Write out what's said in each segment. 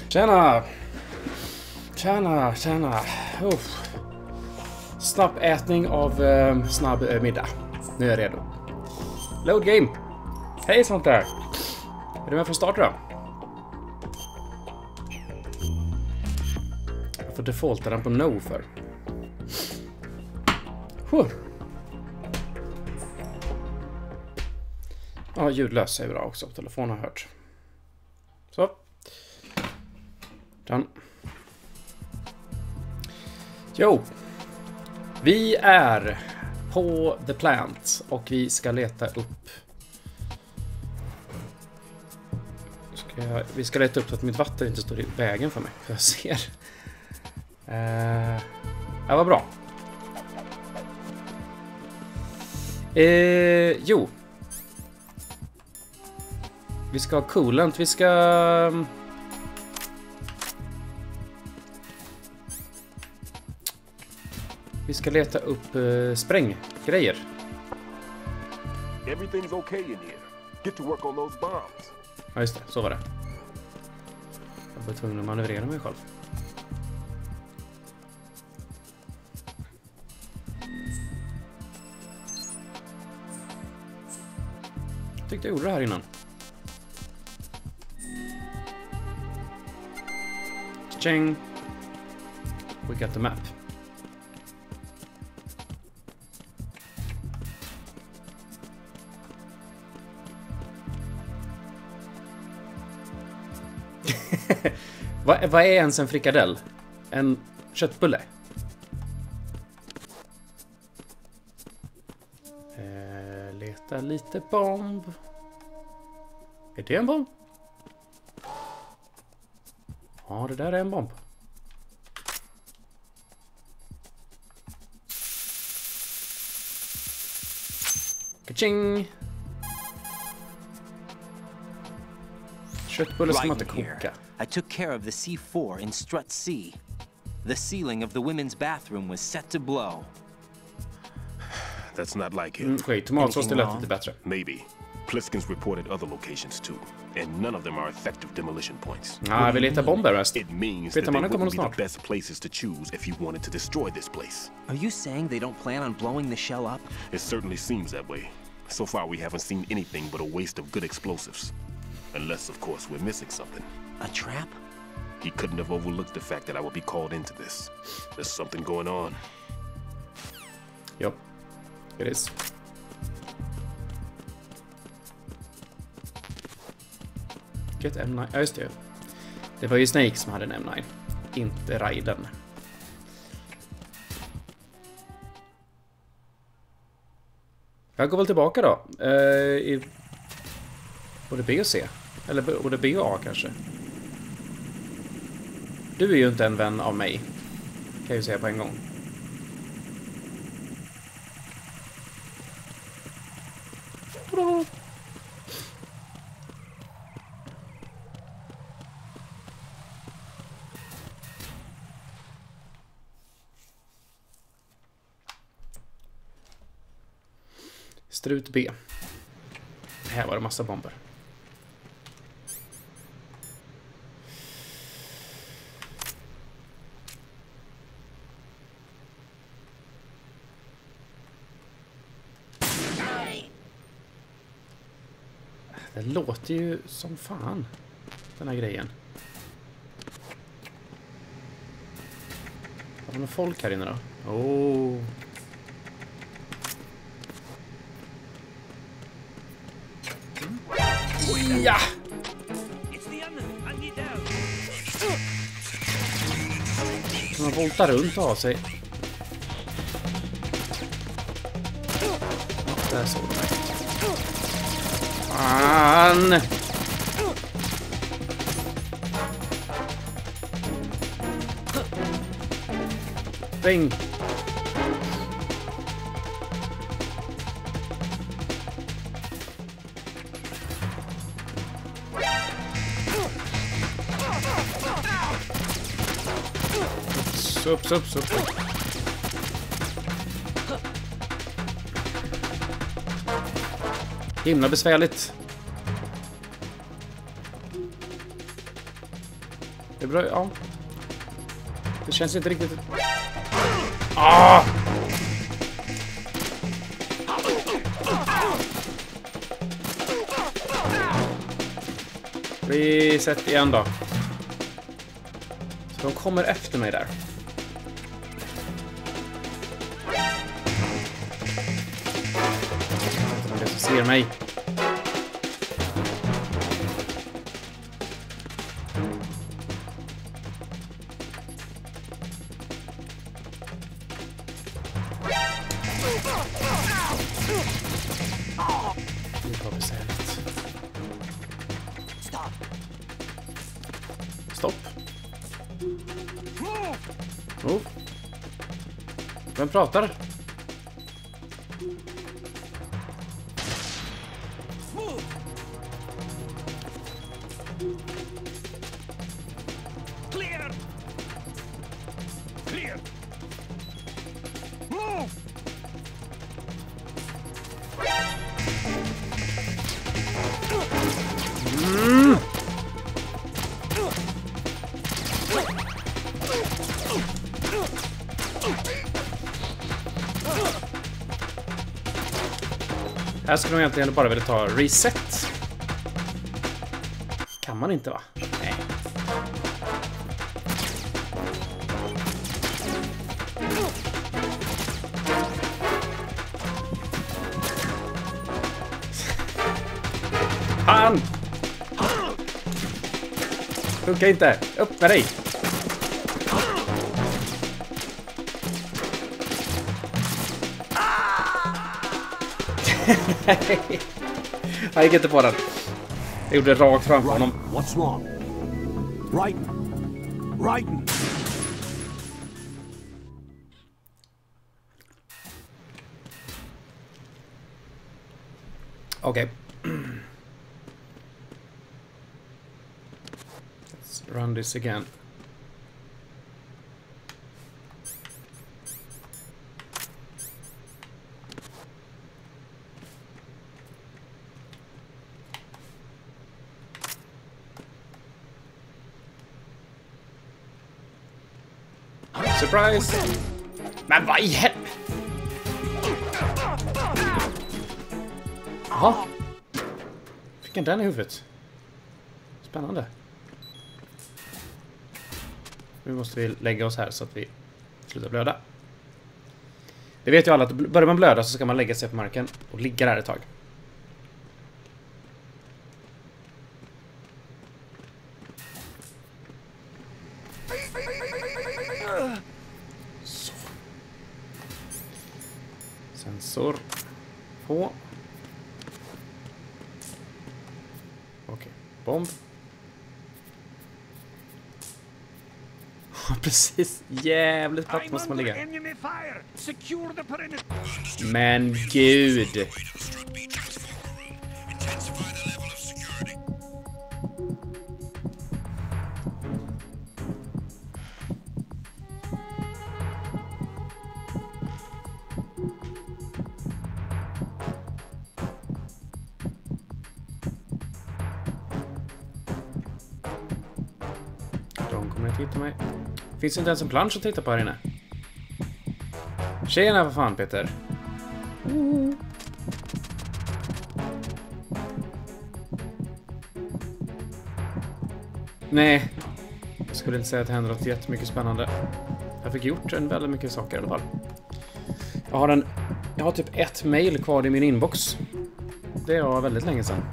Tjena! Tjena, tjena. Snabb ätning av snabb middag. Nu är jag redo. Load game. Hej sånt där. Är du med från start då? Jag får defaulta den på no för. Ja, ljudlös är bra också. Telefonen har hört. Så. Done. Jo. Vi är på The Plant och vi ska leta upp. Vi ska leta upp så att mitt vatten inte står i vägen för mig. För jag ser. Ja, vad bra. Jo. Vi ska ha coolant. Vi ska leta upp spränggrejer. Everything's okay in here. Get to work on those bombs. Ja, just det. Så var det. Jag var tvungen att manövrera mig själv. Jag tyckte jag gjorde det här innan. Ching. We got the map. Vad är ens en frikadell? En köttbulle? Leta lite bomb. Är det en bomb? Ja, det där är en bomb. Kaching! Köttbullar ska man inte koka. I took care of the C4 in strut C. The ceiling of the women's bathroom was set to blow. That's not like him. Skit, tomatsås det lät lite bättre. Maybe. Pliskins reported other locations too, and none of them are effective demolition points. Ah, vi letar bomber mest. It means that they wouldn't be the best places to choose if you wanted to destroy this place. Are you saying they don't plan on blowing the shell up? It certainly seems that way. So far we haven't seen anything but a waste of good explosives. Unless, of course, we're missing something. A trap? He couldn't have overlooked the fact that I would be called into this. There's something going on. Yep, it is. Get M9. Ja, just det. Det var ju Snake som hade en M9. Inte Raiden. Jag går väl tillbaka då. I både B och C. Eller både B och A kanske. Du är ju inte en vän av mig. Kan jag ju säga på en gång. Strut B. Här var det massa bomber. Det låter ju som fan, den här grejen. Har vi någon folk här inne då? Oh. Ja! Man voltar runt och av sig. Ja, där såg du mig. Fan! Spring! Upp. Himla besvärligt. Det är bra, ja. Det känns inte riktigt... Ah! Reset igen då. Så de kommer efter mig där. Det som ser mig. Stopp. Oh. Vem pratar? Clear! Clear! Move! Här skulle man egentligen bara vilja ta reset. Kan man inte, va? Nej. Han! Funkar inte. Upp med dig. Han gick inte på den. Jag gjorde rakt framför honom. What's wrong? Right. Right. Okej. Let's run this again. Surprise! Men vad i helvete? Jaha. Fick en den i huvudet. Spännande. Nu måste vi lägga oss här så att vi slutar blöda. Det vet ju alla att börjar man blöda så ska man lägga sig på marken och ligga där ett tag. Så. Sensor på. Okej, bomb. Precis, jävligt platt måste man ligga. Men gud. De kommer att hitta mig. Finns inte ens en plansch att titta på här inne. Tjena för fan, Peter. Nej. Jag skulle inte säga att det händer något jättemycket spännande. Jag fick gjort en väldigt mycket saker i alla fall. Jag har typ ett mail kvar i min inbox. Det var väldigt länge sedan.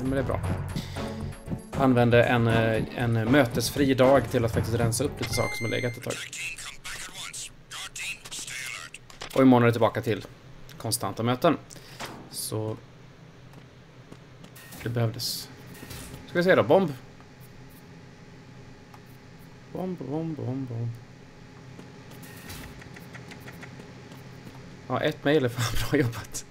Men det är bra. Jag använde en mötesfri dag till att faktiskt rensa upp lite saker som har legat ett tag. Och imorgon är det tillbaka till konstanta möten. Så det behövdes. Ska vi se då, bomb. Bomb. Ja, ett mejl är fan bra jobbat.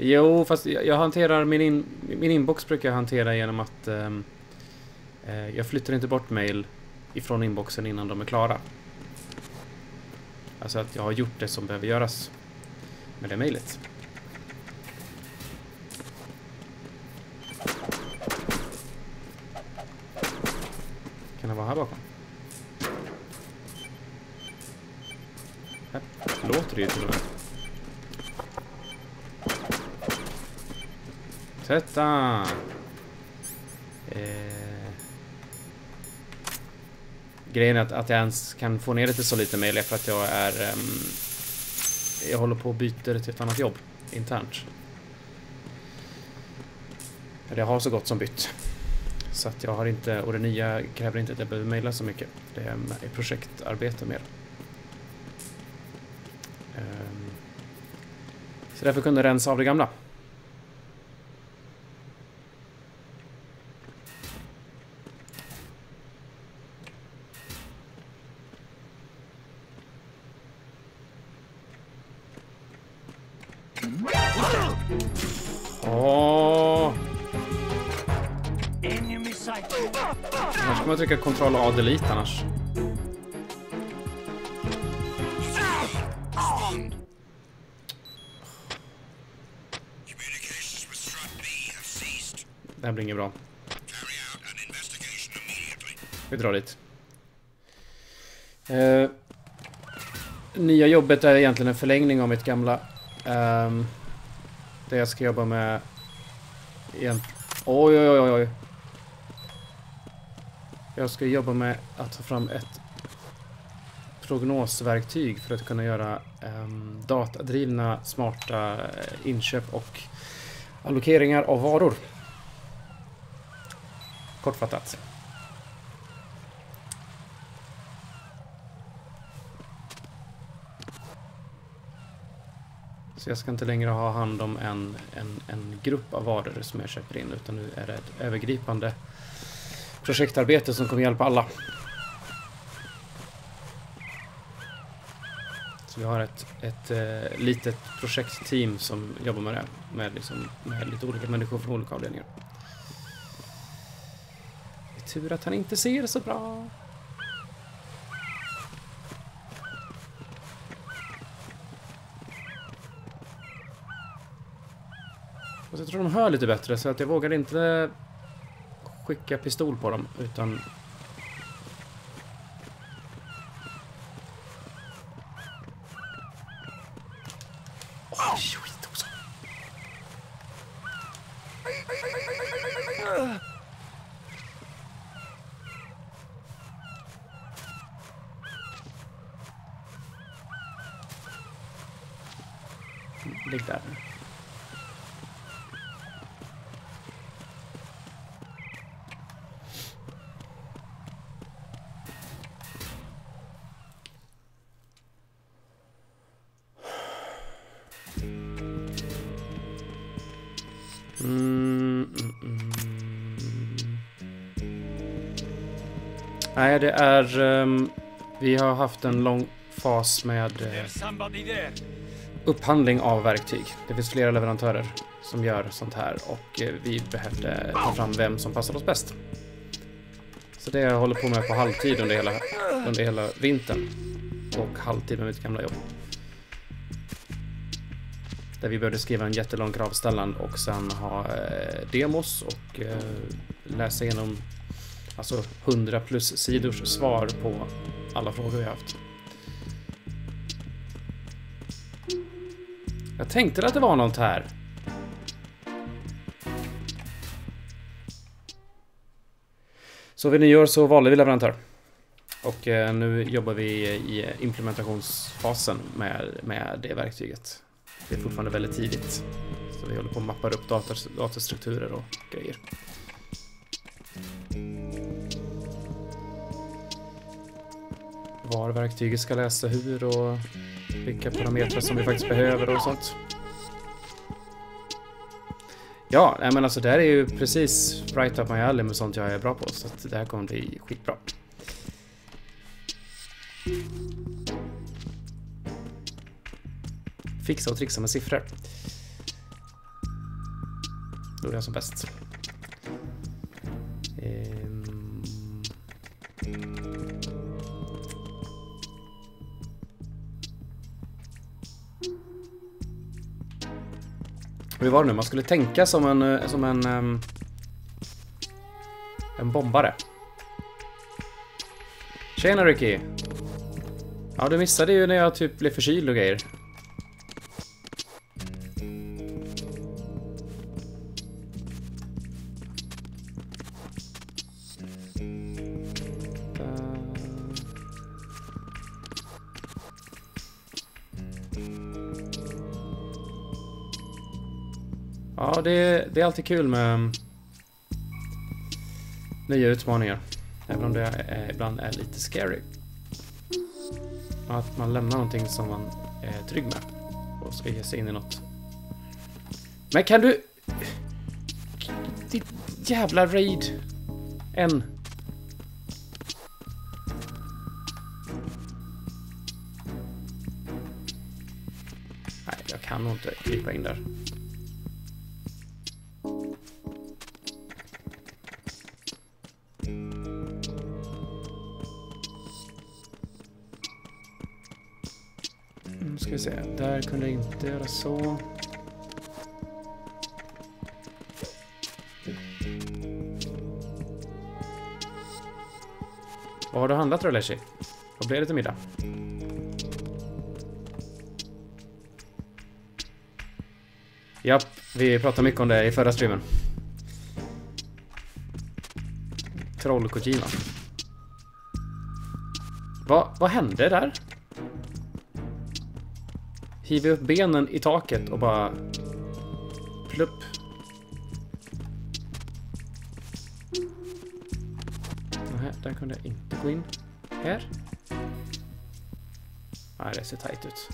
Jo, fast jag hanterar min inbox brukar jag hantera genom att jag flyttar inte bort mejl ifrån inboxen innan de är klara. Alltså att jag har gjort det som behöver göras med det mejlet. Kan det vara här bakom? Här låter det ju till och med. Sätta! Grejen är att jag ens kan få ner det till så lite mejl är för att jag är... jag håller på och byter till ett annat jobb internt. Jag har så gott som bytt. Så att jag har inte... Och det nya kräver inte att jag behöver mejla så mycket. Det är projektarbete mer. Så därför kunde jag rensa av det gamla. Annars kan man trycka Ctrl A delete annars. Det här blir inget bra. Vi drar dit. Nya jobbet är egentligen en förlängning av mitt gamla. Det jag ska jobba med igen. Oj. Jag ska jobba med att ta fram ett prognosverktyg för att kunna göra datadrivna smarta inköp och allokeringar av varor. Kortfattat. Så jag ska inte längre ha hand om en grupp av varor som jag köper in, utan nu är det ett övergripande projektarbete som kommer hjälpa alla. Så vi har ett litet projektteam som jobbar med det, med lite olika människor från olika avdelningar. Det är tur att han inte ser så bra. Och så jag tror de hör lite bättre, så att jag vågar inte skicka pistol på dem, utan skit också. Ligg där. Nej, det är... vi har haft en lång fas med upphandling av verktyg. Det finns flera leverantörer som gör sånt här och vi behövde ta fram vem som passar oss bäst. Så det jag håller på med på halvtid under hela vintern och halvtid med mitt gamla jobb. Där vi började skriva en jättelång kravställan och sen ha demos och läsa igenom 100 plus sidors svar på alla frågor vi har haft. Jag tänkte att det var något här. Så vid nyår så valde vi leverantör. Och nu jobbar vi i implementationsfasen med det verktyget. Det är fortfarande väldigt tidigt. Så vi håller på att mappa upp datastrukturer och grejer. Var verktyget ska läsa hur och vilka parametrar som vi faktiskt behöver och sånt. Ja, men alltså det här är ju precis right up my alley med sånt jag är bra på. Så att det här kommer bli skitbra. Fixa och trixa med siffror. Då är jag som bäst. Hur var det nu? Man skulle tänka som en bombare. Tjena Ricky. Ja, du missade ju när jag typ blev förkyld och grejer. Ja, det är alltid kul med nya utmaningar. Även om det ibland är lite scary. Att man lämnar någonting som man är trygg med. Och ska ge sig in i något. Men kan du... Ditt jävla raid. Nej, jag kan nog inte klippa in där. Ska vi se, där kunde jag inte göra så. Vad har du handlat då, Leshi? Vad blir det till middag? Japp, vi pratade mycket om det i förra streamen. Troll Kojima. Vad hände där? Hiver upp benen i taket och bara plupp. Nej, där kunde jag inte gå in. Här. Nej, det ser tajt ut.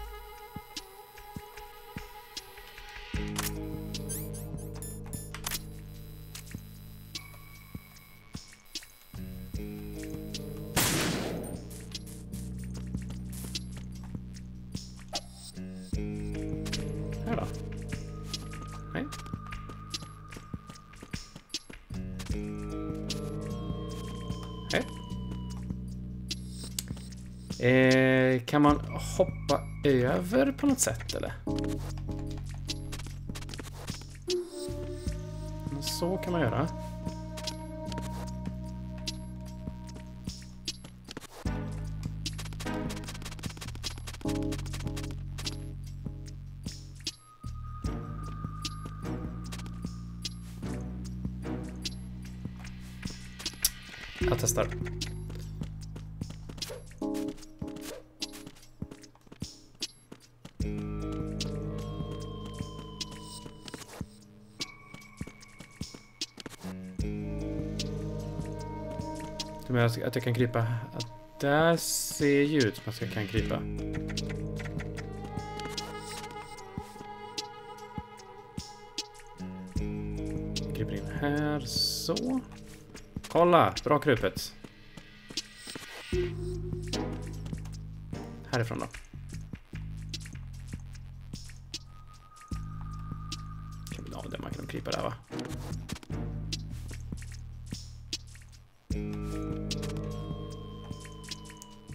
Här då. Nej. Kan man hoppa över på något sätt eller? Så kan man göra. Jag testar. Du menar att jag kan krypa? Att där ser ju ut som att jag kan krypa. Kryper in här, så. Kolla, bra krupet. Härifrån då. Ja, där man kan krypa där va?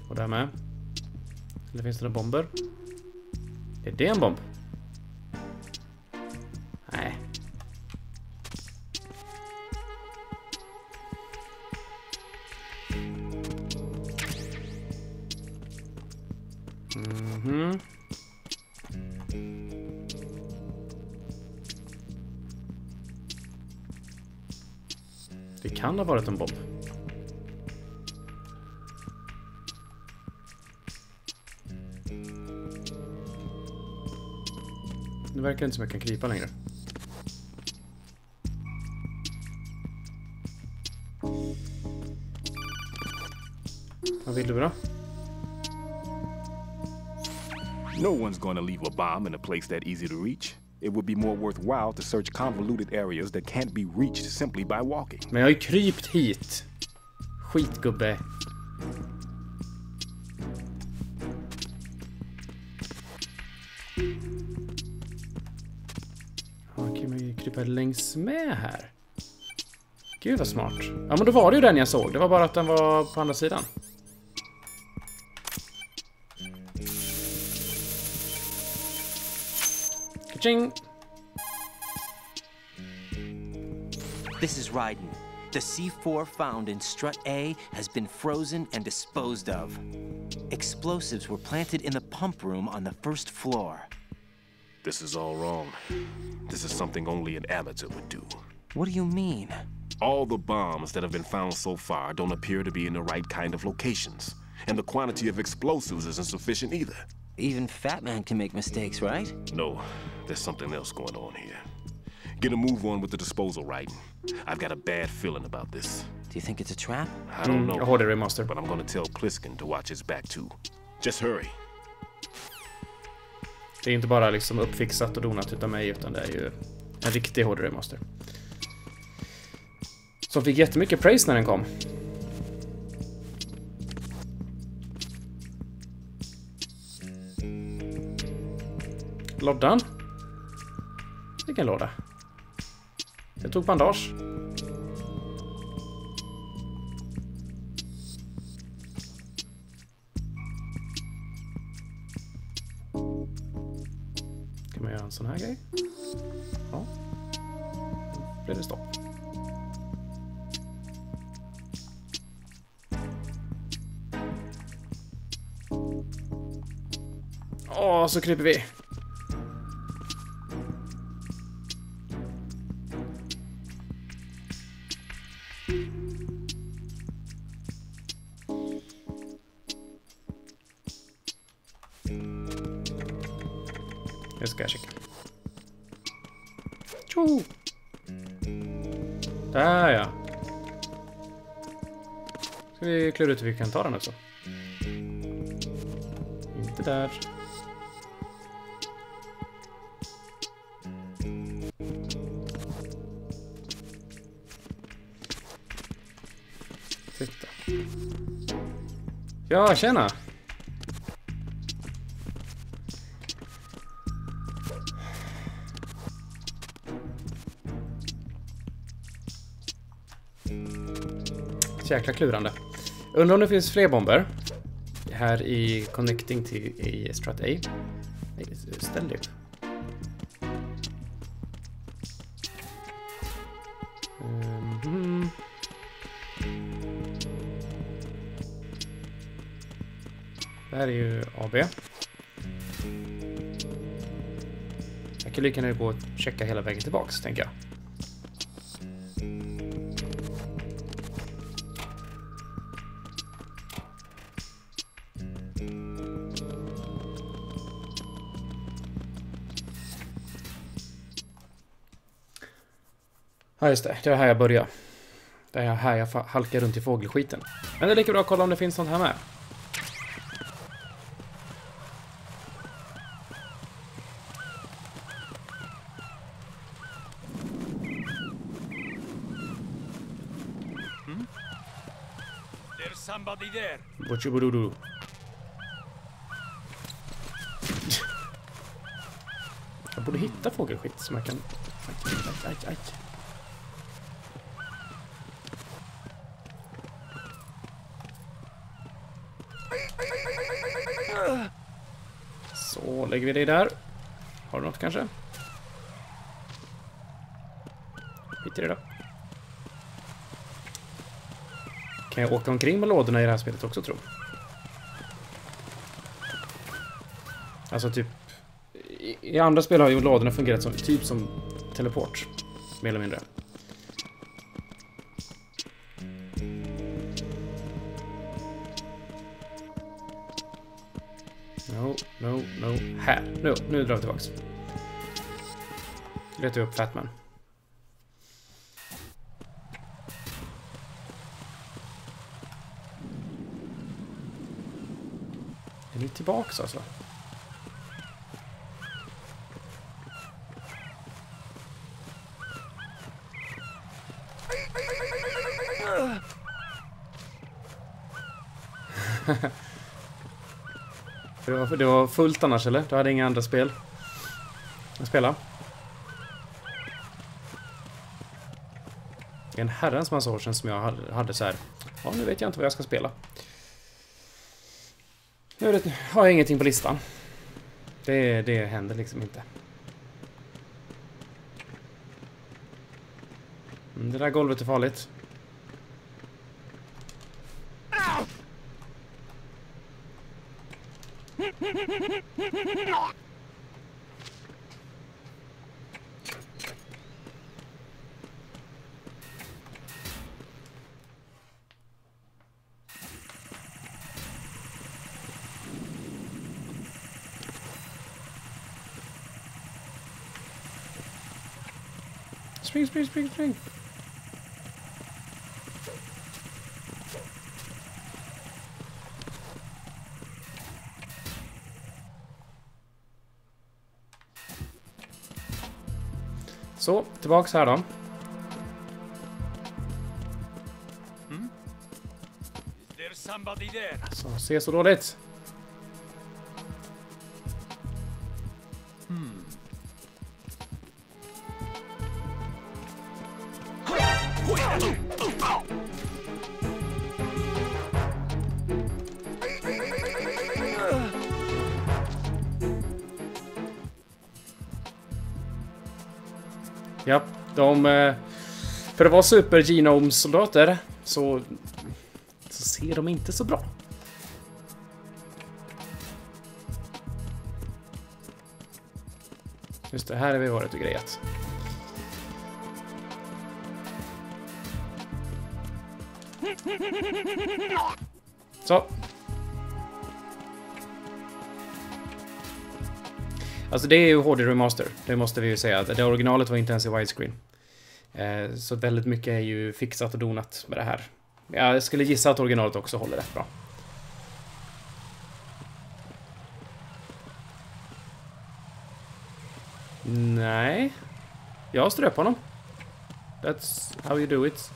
Och där med. Eller finns det några bomber? Är det en bomb? Nej. Mhm. Det kan ha varit en bomb. Det verkar inte som jag kan krypa längre. Vad vill du då? No one's going to leave a bomb in a place that easy to reach. It would be more worthwhile to search convoluted areas that can't be reached simply by walking. Men jag har ju krypt hit. Skitgubbe. Okej, men vi kryper längs med här. Gud vad smart. Ja, men då var det ju den jag såg. Det var bara att den var på andra sidan. Ka-ching! This is Raiden. The C4 found in strut A has been frozen and disposed of. Explosives were planted in the pump room on the first floor. This is all wrong. This is something only an amateur would do. What do you mean? All the bombs that have been found so far don't appear to be in the right kind of locations. And the quantity of explosives isn't sufficient either. Even Fat Man can make mistakes, right? No, there's something else going on here. Get a move on with the disposal, Raiden. I've got a bad feeling about this. Do you think it's a trap? I don't know, Jag har det remaster. but I'm gonna tell Pliskin to watch his back too. Just hurry. Det är inte bara liksom uppfixat och donat utan mig, utan det är ju en riktig HD remaster. Som fick jättemycket praise när den kom. Lådan? Vilken låda? Jag tog bandage. Kan man göra en sån här grej? Ja. Då blir det stopp. Åh, så kryper vi. Nu ska jag checka. Tjo! Där ja. Ska vi klura ut hur vi kan ta den också? Inte där. Titta. Ja, tjena! Jäkla klurande. Undrar om det finns fler bomber här i connecting till i strat A. Nej, ställ det. Det här är ju AB. Jag kan lika gärna gå och checka hela vägen tillbaks, tänker jag. Ja, just det. Det är här jag börjar. Det är här jag halkar runt i fågelskiten. Men det är lika bra att kolla om det finns något här med. There's somebody there. Bochibududu. Jag borde hitta fågelskit som jag kan... Aj. Så lägger vi det där. Har du något kanske? Skit i det då. Kan jag åka omkring med lådorna i det här spelet också, tror jag? Alltså typ... I andra spel har ju lådorna fungerat som, typ som teleport. Mer eller mindre. No. Här. Nu drar vi tillbaks. Letar jag upp Fat Man. Är ni tillbaks alltså? Det var fullt annars, eller? Du hade inga andra spel att spela. Det är en herrans massa år sedan som jag hade så här. Ja, nu vet jag inte vad jag ska spela. Nu har jag ingenting på listan. Det händer liksom inte. Det där golvet är farligt. Spring, spring, spring, spring. Så, tillbaks här då. Is there somebody there? Så, ser så dåligt. Ja, de... För att vara super-genome-soldater så ser de inte så bra. Just det, här har vi varit och grejat. Så. Alltså det är ju HD Remaster, det måste vi ju säga. Det originalet var inte ens i widescreen. Så väldigt mycket är ju fixat och donat med det här. Jag skulle gissa att originalet också håller rätt bra. Nej. Jag ströp honom. That's how you do it.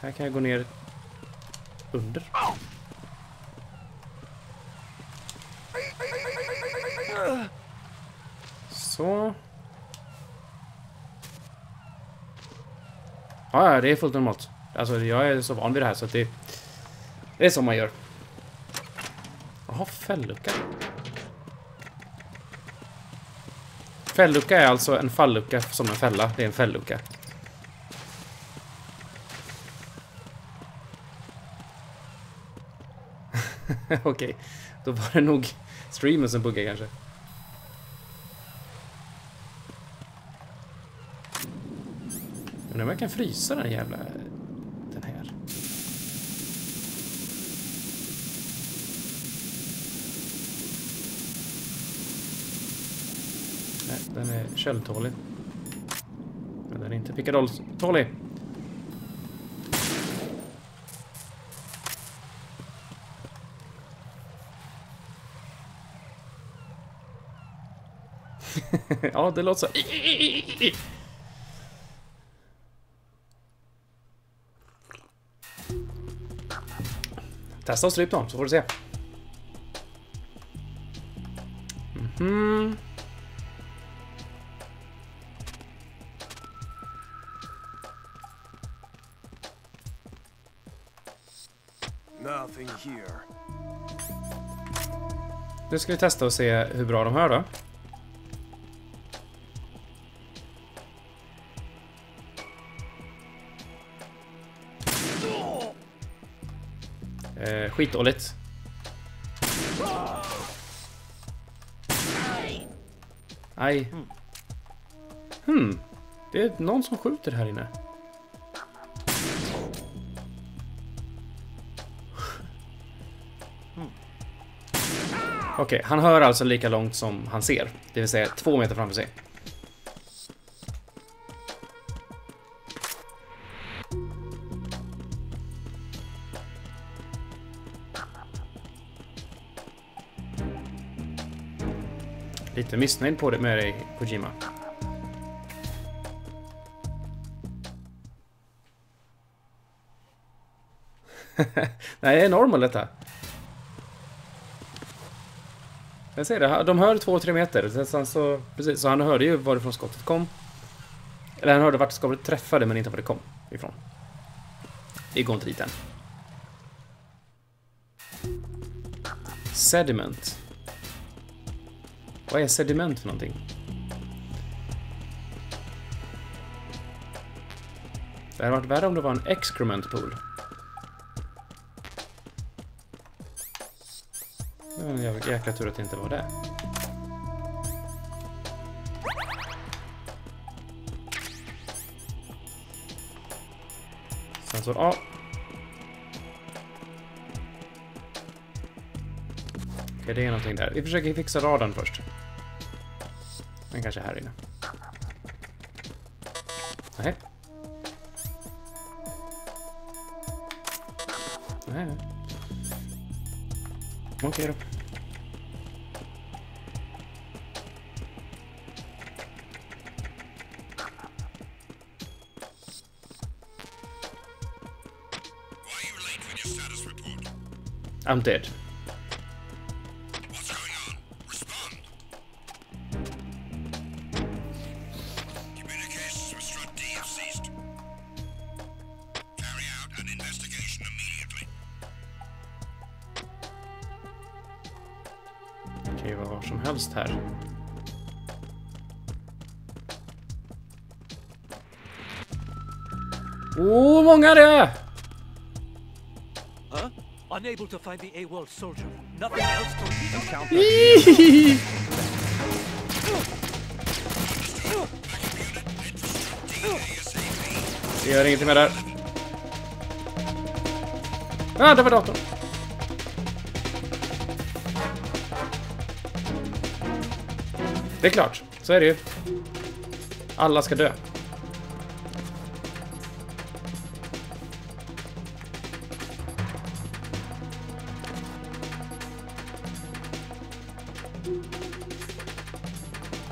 Här kan jag gå ner under. Så. Ja, det är fullt normalt. Alltså, jag är så van vid det här så att det är som man gör. Jaha, fällucka. Fällucka är alltså en fallucka som en fälla. Det är en fällucka. Okej, då var det nog streamen som buggade kanske. Men jag kan frysa den jävla... Den här. Nej, den är köldtålig. Men den är inte pickadoll-tålig. Ja, det låter så. Testa och stryp dem, så får du se. Nothing here. Nu ska vi testa och se hur bra de hör då. Skitdåligt. Aj. Det är någon som skjuter här inne. Okej, han hör alltså lika långt som han ser. Det vill säga 2 meter framför sig. Lite missnöjd på det med dig, Kojima. Nej, det är normal detta. Jag ser det, de hör 2-3 meter. Så, precis, så han hörde ju varifrån skottet kom. Eller han hörde vart skottet träffade, men inte var det kom ifrån. Det går inte dit än. Vad är sediment för någonting? Det hade varit värre om det var en excrement pool. Det var en jäkla tur att det inte var det. Sen så, ja. Okej, det är någonting där. Vi försöker fixa radarn först. Den kanske är här inne. Nej. Nej. Okej då. I'm dead. What's going on? Respond. Communications with Strut D have ceased. Carry out an investigation immediately. Okej, vad var som helst här. Åh, många det är! Huh? Unable to find the AWOL soldier. Nothing else to encounter. Det gör ingenting med det där. Ah, det var datorn. Det är klart, så är det ju. Alla ska dö.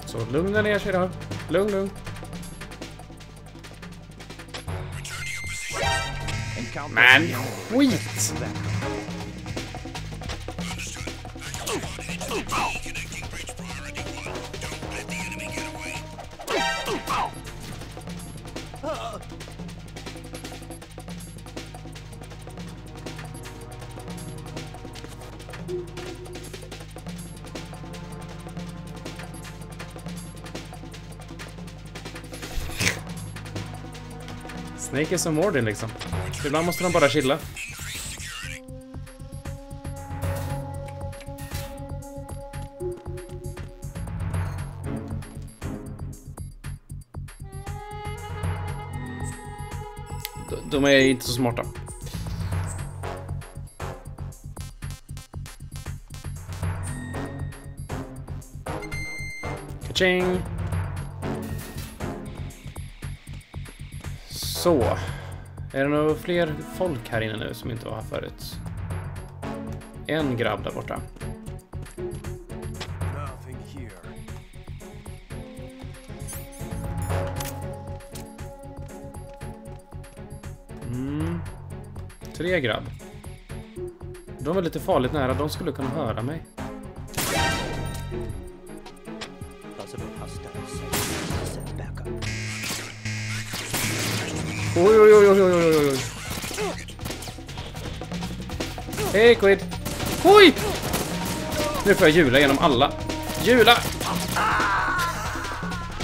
Så lugna ner sig då. Lugn, lugn. Men skit! Snake är som Mordin liksom. Ibland måste de bara chilla. De är inte så smarta. Ka-ching! Så. Är det några fler folk här inne nu som inte var här förut? En grabb där borta. Nothing here. 3 grabb. De var lite farligt nära. De skulle kunna höra mig. Oj, oj, oj, oj, oj, oj, oj. Hej, Quid. Oj! Nu får jag hjula genom alla. Hjula!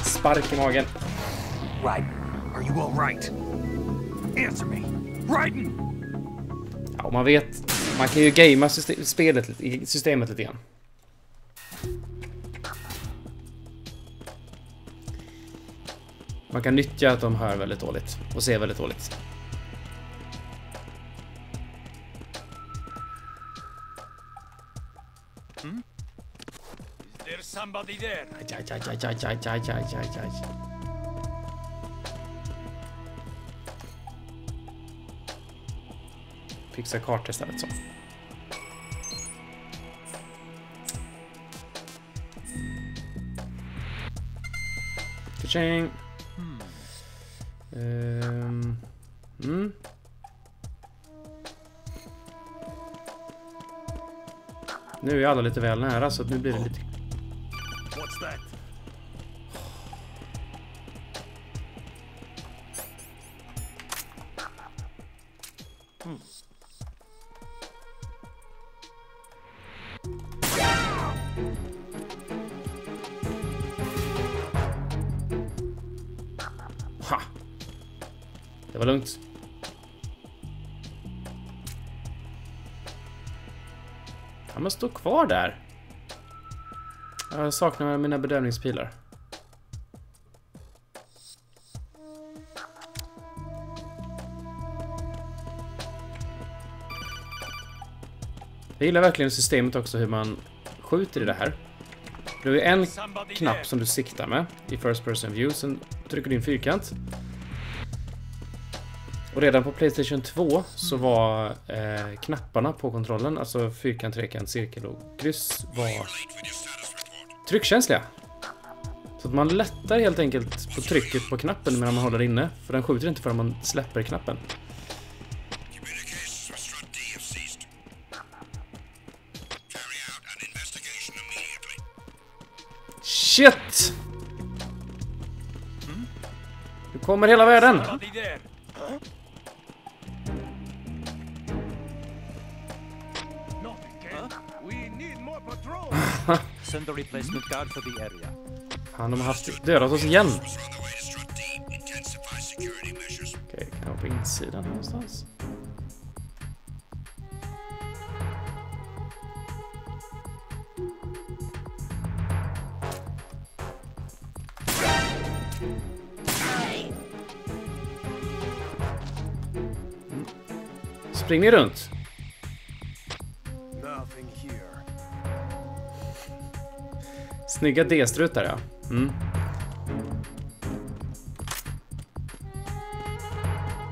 Spark i magen. Right. Are you all right? Answer me. Raiden! Ja, man vet. Man kan ju gamea systemet lite grann. Man kan nyttja att de hör väldigt dåligt och ser väldigt dåligt. Is there somebody there? Aj. Fixa kartor istället så. Ka-ching! Nu är alla lite väl nära så nu blir det lite... What's that? Det var lugnt. Ja, men stå kvar där. Jag saknar mina bedömningspilar. Jag gillar verkligen systemet också, hur man skjuter i det här. Du är en knapp som du siktar med i first person view, sen trycker du in fyrkant. Och redan på PlayStation 2 så var knapparna på kontrollen, alltså fyrkant, trekant, cirkel och kryss, var tryckkänsliga. Så att man lättar helt enkelt på trycket på knappen medan man håller inne, för den skjuter inte förrän man släpper knappen. Shit! Nu kommer hela världen. Send the replacement guard for the area. Fan, de har haft dödat oss igen. Okej, kan jag på insidan någonstans? Spring ni runt? Snygga D-strutar, ja.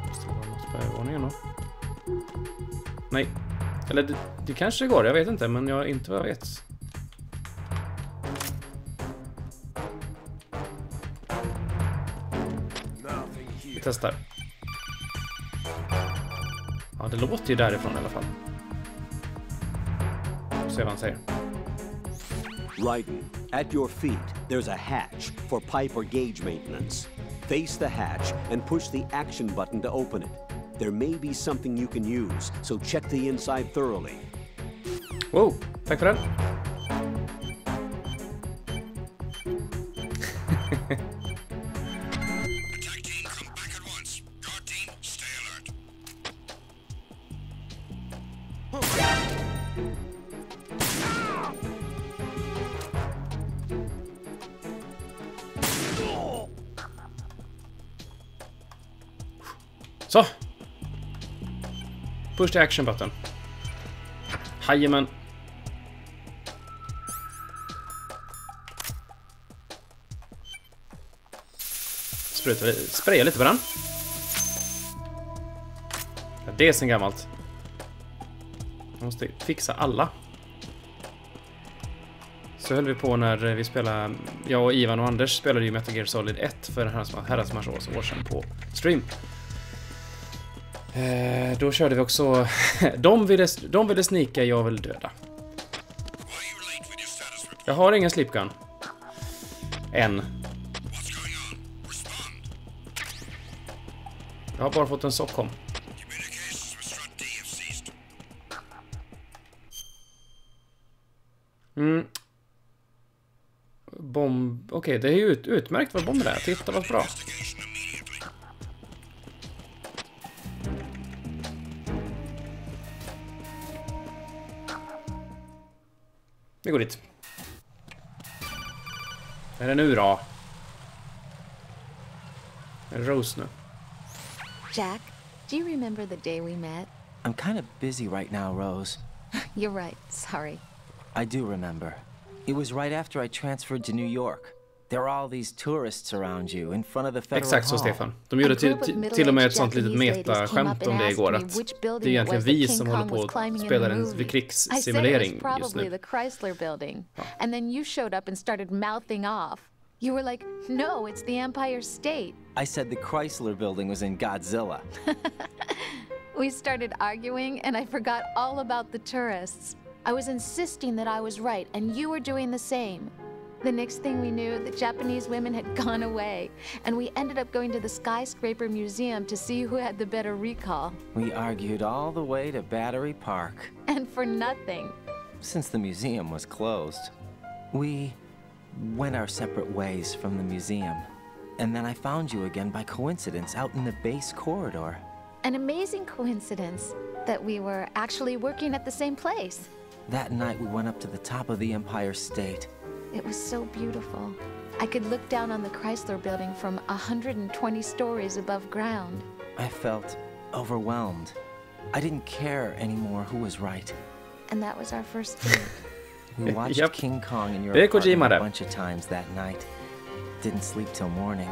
Måste det vara något på övervåningen då? Nej. Eller det kanske går, jag vet inte. Men jag inte vad jag vet. Vi testar. Ja, det låter ju därifrån i alla fall. Se vad han säger. Raiden, at your feet, there's a hatch for pipe or gauge maintenance. Face the hatch and push the action button to open it. There may be something you can use, so check the inside thoroughly. Wow, tack för den. Attack team, come back at once. Guard team, stay alert. Så. Push the action button. Jajamän. Spraya lite på den. Ja, det är sen gammalt. Jag måste fixa alla. Så höll vi på när vi spelade. Jag och Ivan och Anders spelade ju Metal Gear Solid 1 för en herrans massa år sedan på stream. Då körde vi också. De ville snika, jag vill döda. Jag har ingen slipgun. Än. Jag har bara fått en sockkom. Bomb. Okej, det är ju utmärkt vad bomber är. Titta vad bra. Vi går dit. Är det nu då? Är det Rose nu? Jack, do you remember the day we met? I'm kind of busy right now, Rose. You're right, sorry. I do remember. It was right after I transferred to New York. There are all these tourists around you in front of the federal Exakt så, hall. Stefan. De gjorde till och med ett sånt litet meta-skämt om det igår. Att det är egentligen vi som håller på att spela en krigssimulering just nu. The Chrysler building. And then you showed up and started mouthing off. You were like, no, it's the Empire State. I said the Chrysler building was in Godzilla. We started arguing and I forgot all about the tourists. I was insisting that I was right and you were doing the same. The next thing we knew, the Japanese women had gone away, and we ended up going to the Skyscraper Museum to see who had the better recall. We argued all the way to Battery Park. And for nothing. Since the museum was closed, we went our separate ways from the museum. And then I found you again by coincidence out in the base corridor. An amazing coincidence that we were actually working at the same place. That night we went up to the top of the Empire State. It was so beautiful. I could look down on the Chrysler building from 120 stories above ground. I felt overwhelmed. I didn't care anymore who was right. And that was our first date. We watched Yep. King Kong in your Det är apartment Kojima a där. bunch of times that night. Didn't sleep till morning.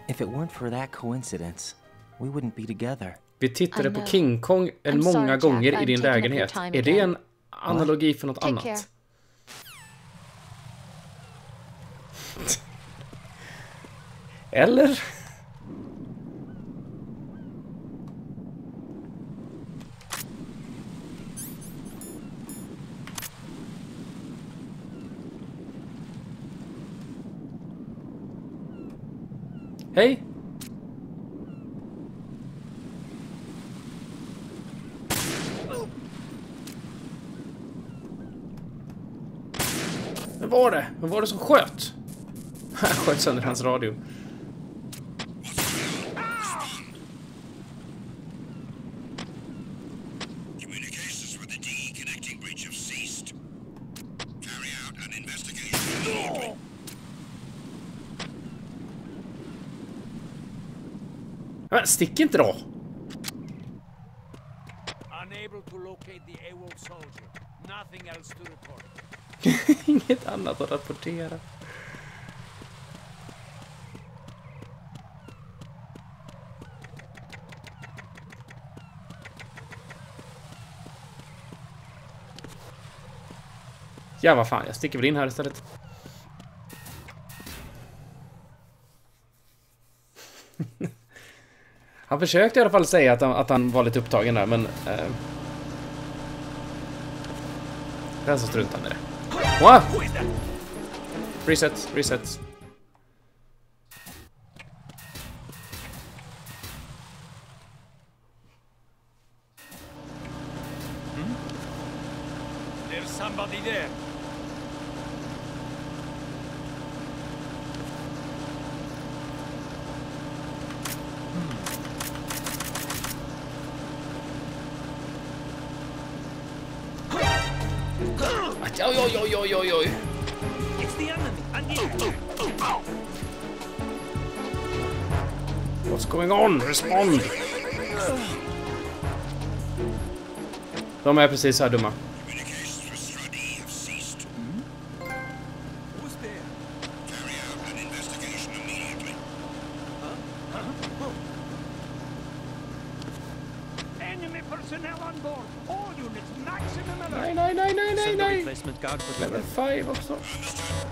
If it weren't for that coincidence, we wouldn't be together. Vi tittade I på know. King Kong I'm sorry, många Jack. gånger i I'm din taking up your lägenhet. time Är det again. en analogi för något Take annat? care. Eller? Hej! Vem var det? Vem var det som sköt? Han sköt sönder hans radio. Communications with the DE connecting breach have ceased. Carry out an investigation immediately. Stick inte då! Unable to locate the AWOL soldier. Nothing else to report. Inget annat att rapportera. Ja, vad fan, jag sticker väl in här istället. Han försökte i alla fall säga att han var lite upptagen där, men... den som struntar med det. Wow! Reset, reset. There's somebody there. Oj, oj, oj, oj, oj, oj. It's the enemy. I need What's going on? Respond! De är precis så här dumma. Communications with Strut E have ceased. Who's there? Carry out an investigation immediately. Enemy personnel on board. All units, maximum alert. Nej, nej, nej, nej, nej, Send the nej. replacement guard for the Level 5 också.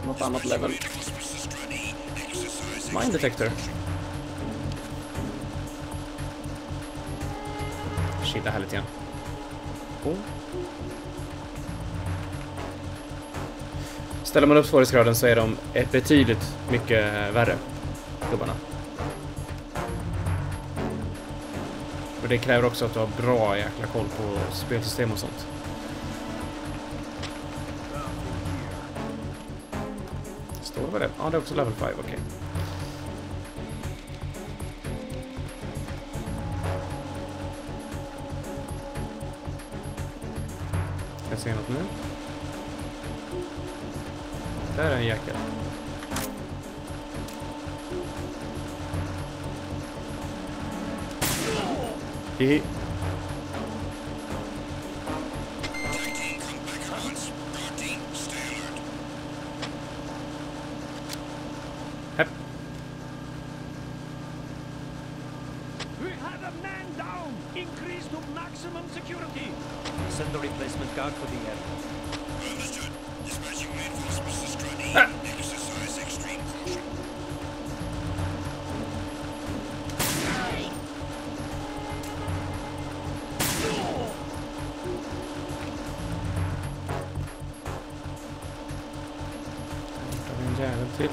Något annat level. Mine detector. Chilla här lite grann. Oh. Ställer man upp svårighetsgraden så är de betydligt mycket värre, gubbarna. Och det kräver också att du har bra jäkla koll på spelsystem och sånt. Står det vad det? Ja, det är också level 5, okej. Ska jag se något nu? Där är en jäkel. Hihi. Hepp. We had a man down. Increase to maximum security. Send the replacement guard for the area. Understood. Dispatching reinforcements to Strut E. Exercise extreme caution. Där är en jävel till.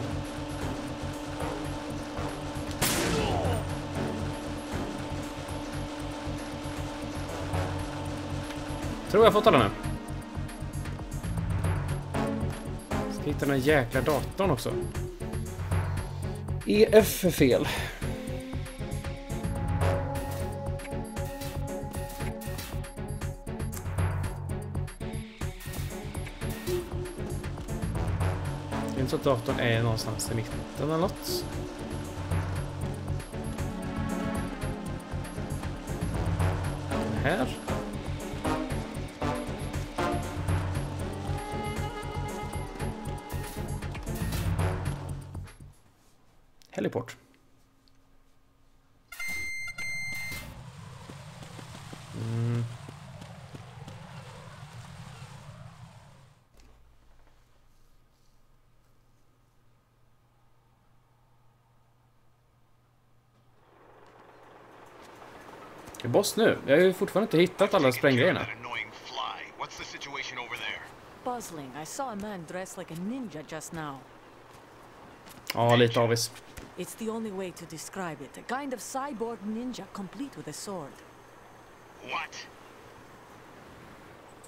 Tror jag fått alla nu. Ska hitta den här jäkla datorn också. EF är fel. Det är inte så att datorn är någonstans i mitten eller något. Här. Heliport. Det är boss nu. Jag har ju fortfarande inte hittat alla spränggrejerna. Puzzling. I saw a man dressed like a ninja just now. Ja, lite avis. It's the only way to describe it. A kind of cyborg ninja complete with a sword. What?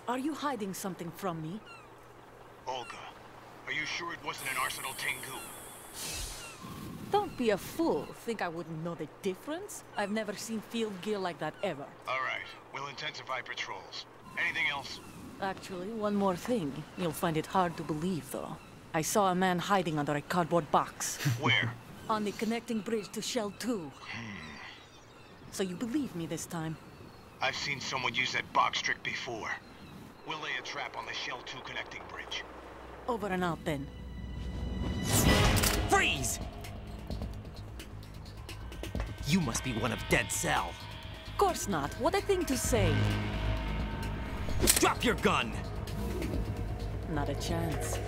Are you hiding something from me? Olga, are you sure it wasn't an Arsenal Tengu? Don't be a fool. Think I wouldn't know the difference? I've never seen field gear like that ever. All right, we'll intensify patrols. Anything else? Actually, one more thing. You'll find it hard to believe, though. I saw a man hiding under a cardboard box. Where? On the connecting bridge to Shell 2. So you believe me this time? I've seen someone use that box trick before. We'll lay a trap on the Shell 2 connecting bridge. Over and out, then. Freeze! You must be one of Dead Cell. Of course not. What a thing to say. Drop your gun! Not a chance.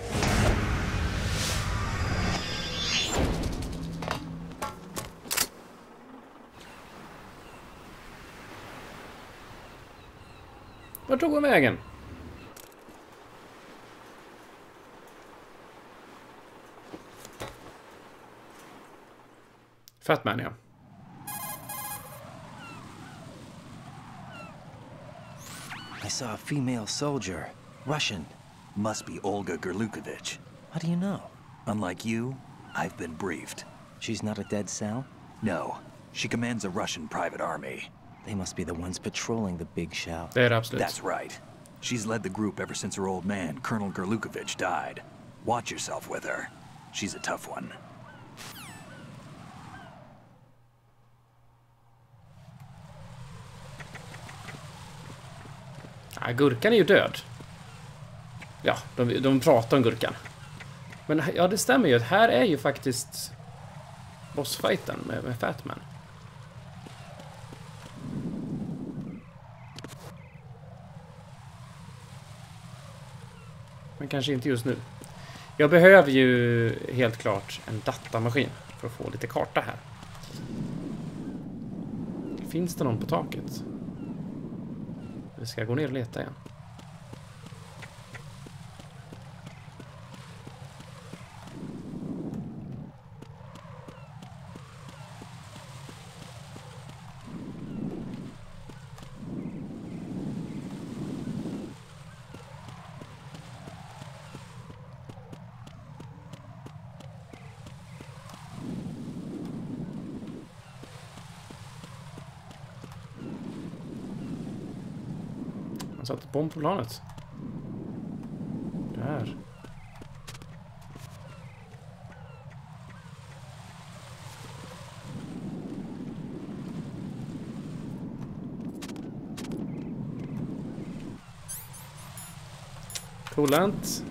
Vart tog hon vägen? Fatman, ja. I saw a female soldier. Russian. Must be Olga Gerlukovich. How do you know? Unlike you, I've been briefed. She's not a Dead Cell? No, she commands a Russian private army. They must be the ones patrolling the big shell. Det är det absolut. That's right. She's led the group ever since her old man, Colonel Gerlukovich, died. Watch yourself with her. She's a tough one. Ja, Gurkan är ju död. Ja, de pratar om Gurkan. Men ja, det stämmer ju. Här är ju faktiskt bossfighten med Fatman. Men kanske inte just nu. Jag behöver ju helt klart en datamaskin för att få lite karta här. Finns det någon på taket? Eller ska jag gå ner och leta igen? Han satte bomb på planet. Där. Coolant.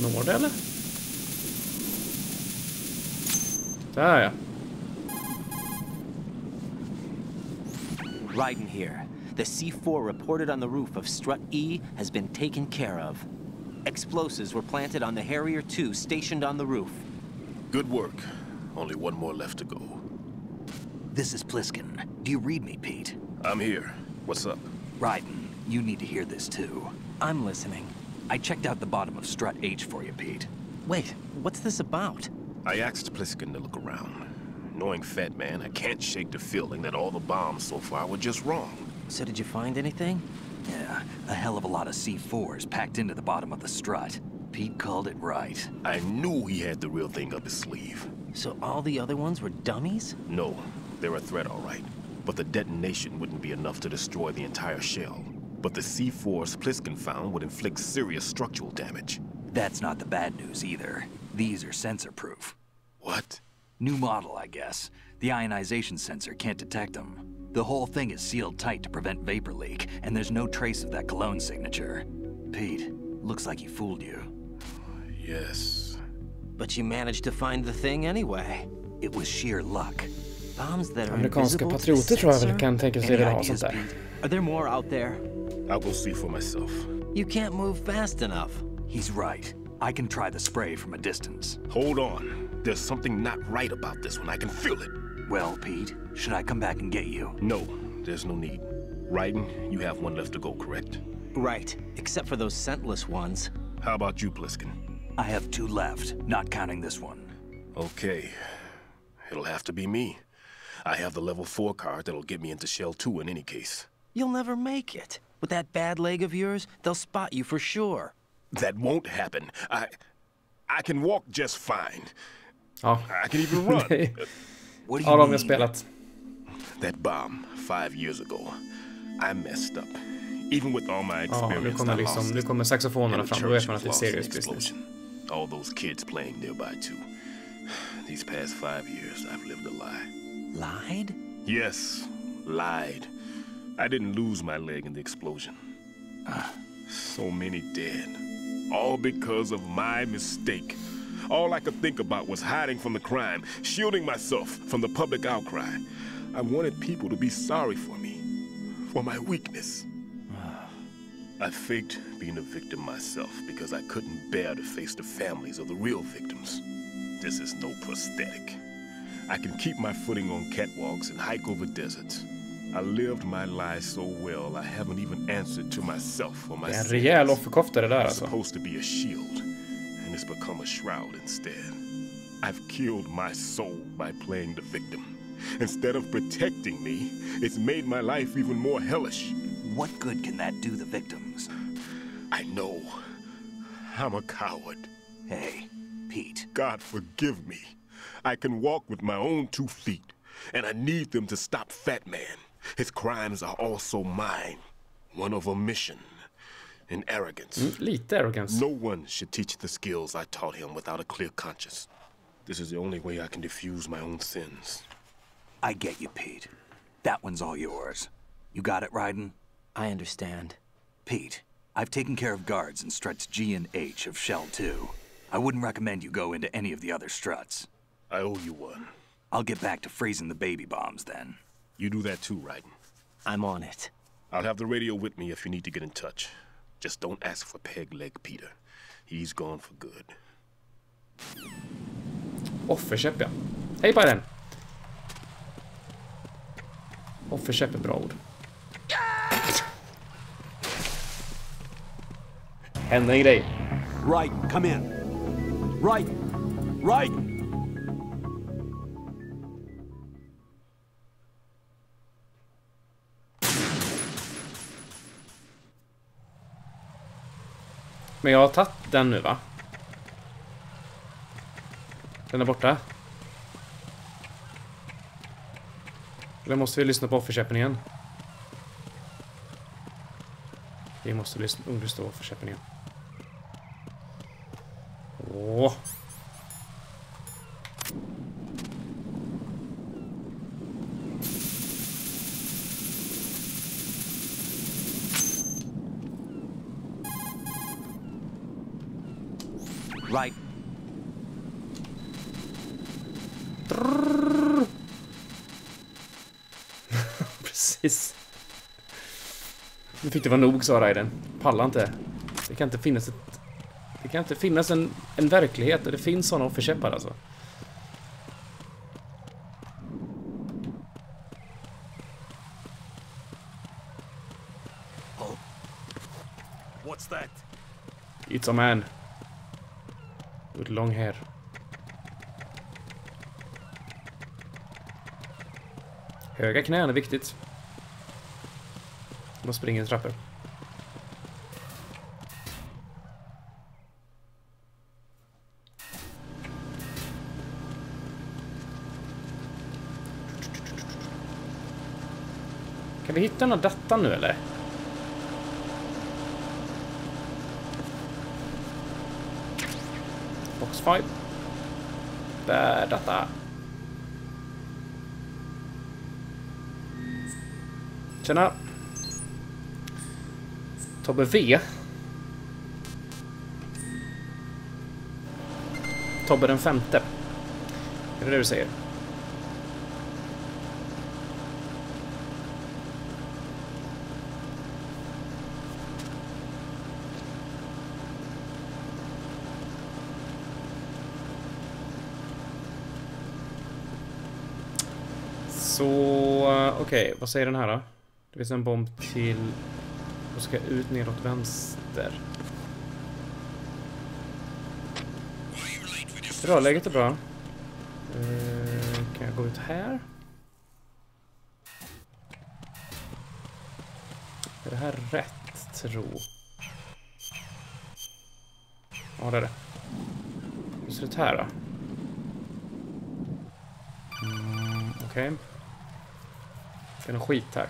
Når det eller? Där ja. Raiden here. The C4 reported on the roof of Strut E has been taken care of. Explosives were planted on the Harrier 2 stationed on the roof. Good work. Only one more left to go. This is Pliskin. Do you read me, Pete? I'm here. What's up? Raiden, you need to hear this too. I'm listening. I checked out the bottom of Strut H for you, Pete. Wait, what's this about? I asked Pliskin to look around. Knowing Fat Man, I can't shake the feeling that all the bombs so far were just wrong. So did you find anything? Yeah, a hell of a lot of C4s packed into the bottom of the strut. Pete called it right. I knew he had the real thing up his sleeve. So all the other ones were dummies? No, they're a threat, all right. But the detonation wouldn't be enough to destroy the entire shell. But the C4s Pliskin found would inflict serious structural damage. That's not the bad news either. These are sensor-proof. What? New model, I guess. The ionization sensor can't detect them. The whole thing is sealed tight to prevent vapor leak, and there's no trace of that cologne signature. Pete, looks like he fooled you. Yes. But you managed to find the thing anyway. It was sheer luck. Bombs that are Amerikanska invisible to patrioter tror jag väl sensor? kan tänka sig vilja ha sånt där. Are there more out there? I'll go see for myself. You can't move fast enough. He's right. I can try the spray from a distance. Hold on. There's something not right about this one. I can feel it. Well, Pete, should I come back and get you? No, there's no need. Raiden, you have one left to go, correct? Right, except for those scentless ones. How about you, Pliskin? I have 2 left, not counting this one. Okay. It'll have to be me. I have the level 4 card that'll get me into Shell 2 in any case. You'll never make it. With that bad leg of yours, they'll spot you for sure. That won't happen. I can walk just fine. Ja. I can even run. What do Ja, you de har mean? spelat. That bomb 5 years ago. I messed up. Even with all my Ja, experience, nu kommer saxofonerna and the fram. Då vet church man att det är was lost in serious the business. explosion. All those kids playing nearby too. These past 5 years, I've lived a lie. Lied? Yes, lied. I didn't lose my leg in the explosion. So many dead. All because of my mistake. All I could think about was hiding from the crime, shielding myself from the public outcry. I wanted people to be sorry for me, for my weakness. I faked being a victim myself because I couldn't bear to face the families of the real victims. This is no prosthetic. I can keep my footing on catwalks and hike over deserts. I lived my life so well I haven't even answered to myself for my Det är en rejäl offerkofta det där It's alltså. supposed to be a shield, and it's become a shroud instead. I've killed my soul by playing the victim. Instead of protecting me, it's made my life even more hellish. What good can that do the victims? I know. I'm a coward. Hey, Pete. God forgive me. I can walk with my own 2 feet, and I need them to stop Fat Man. His crimes are also mine. One of omission and arrogance. Lite arrogance. No one should teach the skills I taught him without a clear conscience. This is the only way I can diffuse my own sins. I get you, Pete. That one's all yours. You got it, Raiden? I understand. Pete, I've taken care of guards in struts G and H of Shell 2. I wouldn't recommend you go into any of the other struts. I owe you one. I'll get back to freezing the baby bombs then. You do that too, Raiden. I'm on it. I'll have the radio with me if you need to get in touch. Just don't ask for Peg Leg Peter. He's gone for good. Offerkäpp, ja. Hej på den! Offerkäpp är bra ord. Händer en grej. Raiden, come in. Raiden! Raiden! Men jag har tagit den nu, va? Den är borta. Eller måste vi lyssna på offerkäppen igen? Vi måste lyssna på offerkäppen igen. Åh. Right. Precis. Nu fick det vara nog, sa Raiden. Palla inte. Det kan inte finnas ett... Det kan inte finnas en verklighet där det finns sådana offerkäppar alltså. Oh. What's that? It's a man. With long hair. Höga knän är viktigt. De springer i trappor. Kan vi hitta någon data nu eller? Box 5. Bär data. Tjena. Tobbe V. Tobbe den 5:e. Är det du säger? Så, okej, vad säger den här då? Det finns en bomb till... Och ska ut neråt vänster. Rörläget är bra. Kan jag gå ut här? Är det här rätt, tro? Ja, det är det. Hur ser det ut här då? Okej. Det är någon skit här.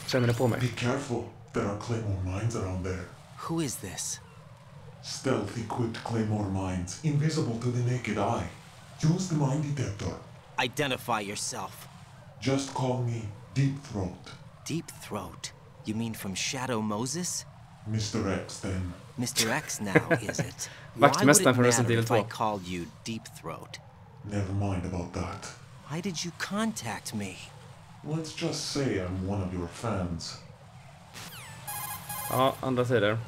Känner det på mig. Be careful. There are claymore mines around there. Who is this? Stealth-equipped claymore mines, invisible to the naked eye. Use the mine detector. Identify yourself. Just call me Deep Throat. Deep Throat? You mean from Shadow Moses? Mr. X, then. Mr. X now, is it? Why would Vaktmästaren it från Resident matter Evil if 2. I called you Deep Throat? Never mind about that. Why did you contact me? Let's just say I'm one of your fans. Ja, andra sidor.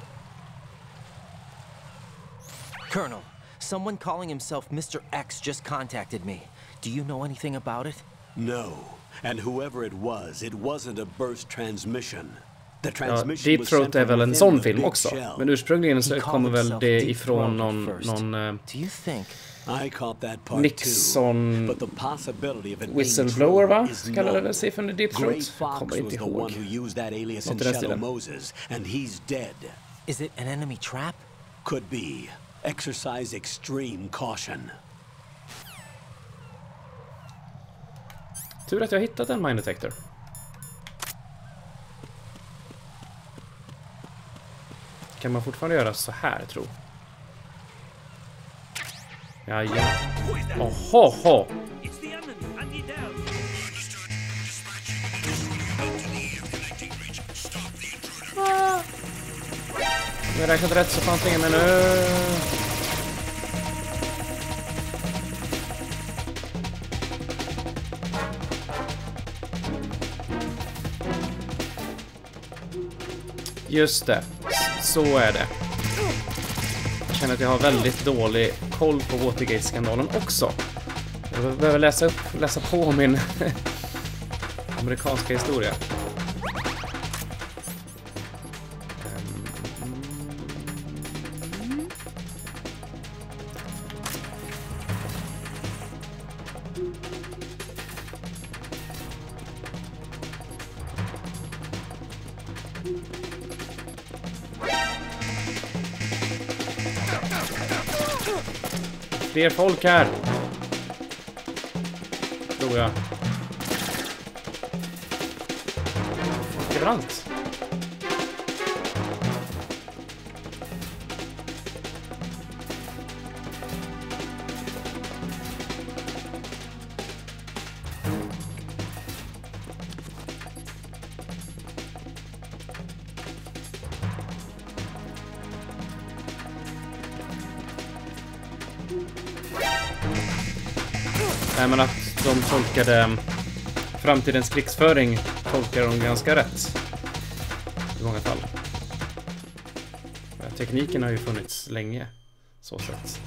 Colonel, someone calling himself Mr. X just contacted me. Do you know anything about it? No. And whoever it wasn't a burst transmission. The Ja, transmission Deep was Throat sent är from väl en within sån the film big också. shell. Men ursprungligen så He kommer called väl himself det Deep ifrån Throat at någon Do you think? I caught that part Nixon too. But the possibility of it being whistleblower, va? true is Kallade none. det sig från Deep Gray Throat? Fox Kommer was inte the one ihåg. who used that alias in Något i den Shadow stilen. Moses, and he's dead. Is it an enemy trap? Could be. Exercise extreme caution. Tur att jag har hittat en mine detector. Kan man fortfarande göra så här, tro? Ja, ja. Oho. It's the enemy, and he down. Om jag räknat rätt så fanns det ingen ännu. Just det. Så är det. Jag känner att jag har väldigt dålig koll på Watergate-skandalen också. Jag behöver läsa på min amerikanska historia. Fler folk här. Tror jag. Överallt. Nej, men att de tolkade framtidens krigsföring tolkar de ganska rätt i många fall. Tekniken har ju funnits länge, så sett.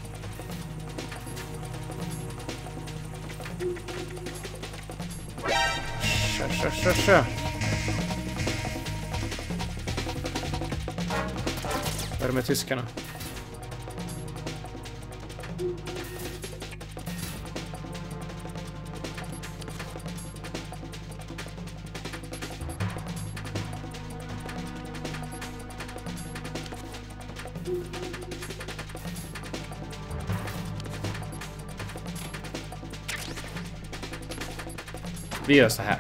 Kör. Vad är det med tyskarna? Vi gör så här.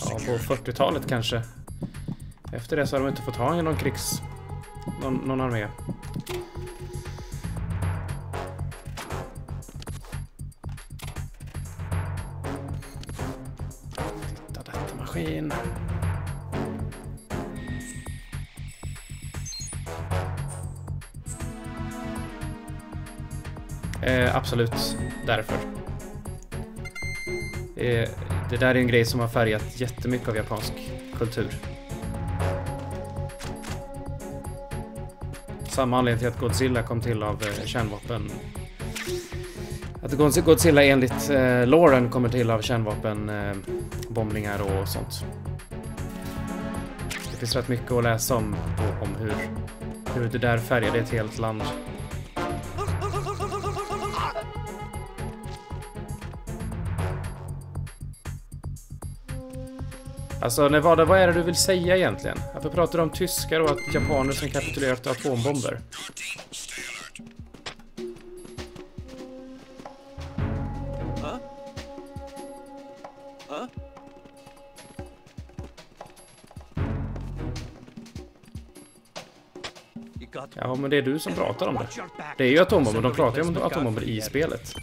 Ja, på 40-talet kanske. Efter det så har de inte fått ha någon någon armé. Titta, detta maskin. Absolut därför. Det där är en grej som har färgat jättemycket av japansk kultur. Samma anledning till att Godzilla kom till av kärnvapen. Att Godzilla enligt loren kommer till av kärnvapenbombningar och sånt. Det finns rätt mycket att läsa om hur det där färgade ett helt land. Alltså, vad är det du vill säga egentligen? Varför pratar du om tyskar och att japaner som kapitulerat atombomber? Ja, men det är du som pratar om det. Det är ju atombomber, de pratar ju om atombomber i spelet.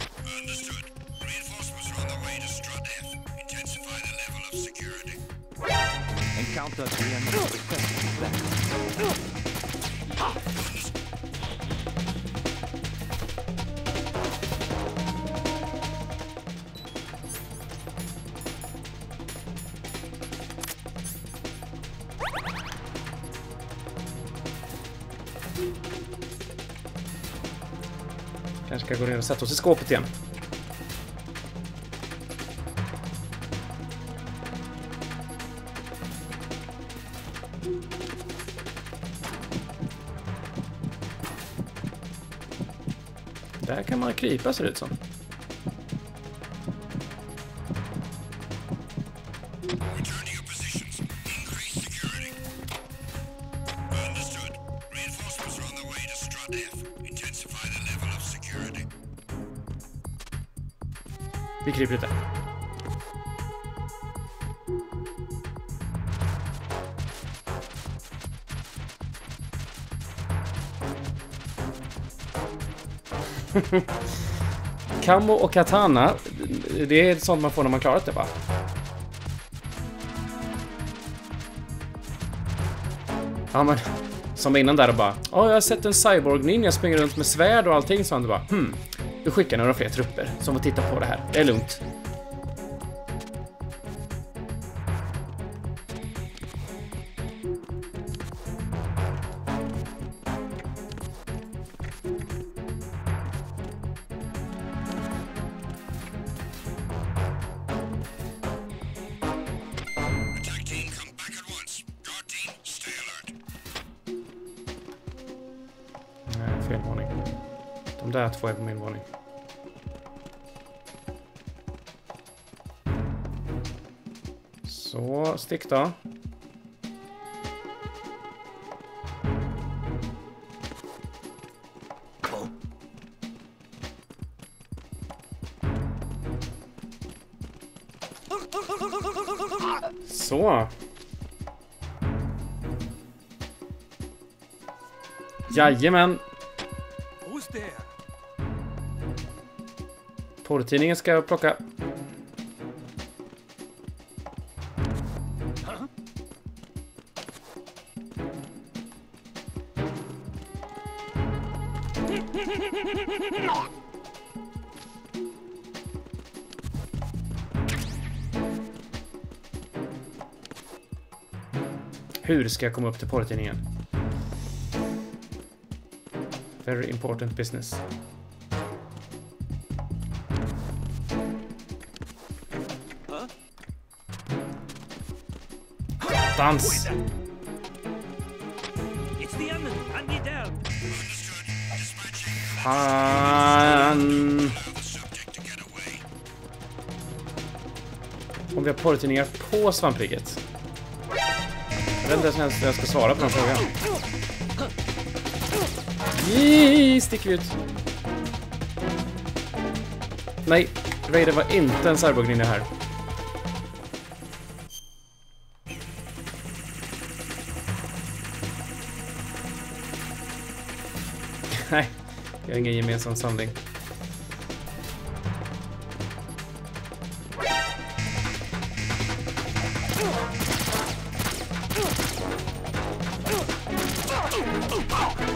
Kanske ska gå ner och sätta oss i skåpet igen. Där kan man krypa, ser det ut som. Vi kryper lite. Kamo och katana, det är sånt man får när man klarat det, va? Ja, men som innan där och bara, jag har sett en cyborg-ninja springa runt med svärd och allting, så han bara, du skickar några fler trupper som får titta på det här. Det är lugnt. Fel våning. De där två är på min våning. Så, stick då. Så. Jajamän. Porrtidningen ska jag plocka. Hur ska jag komma upp till porrtidningen? Very important business. Dans! Fan! Om vi har porrtidningar på Svampriket. Jag vet inte ens hur jag ska svara på den frågan. Sticker ut. Nej, Raider var inte en cyborg här. Nej, jag har ingen gemensam samling.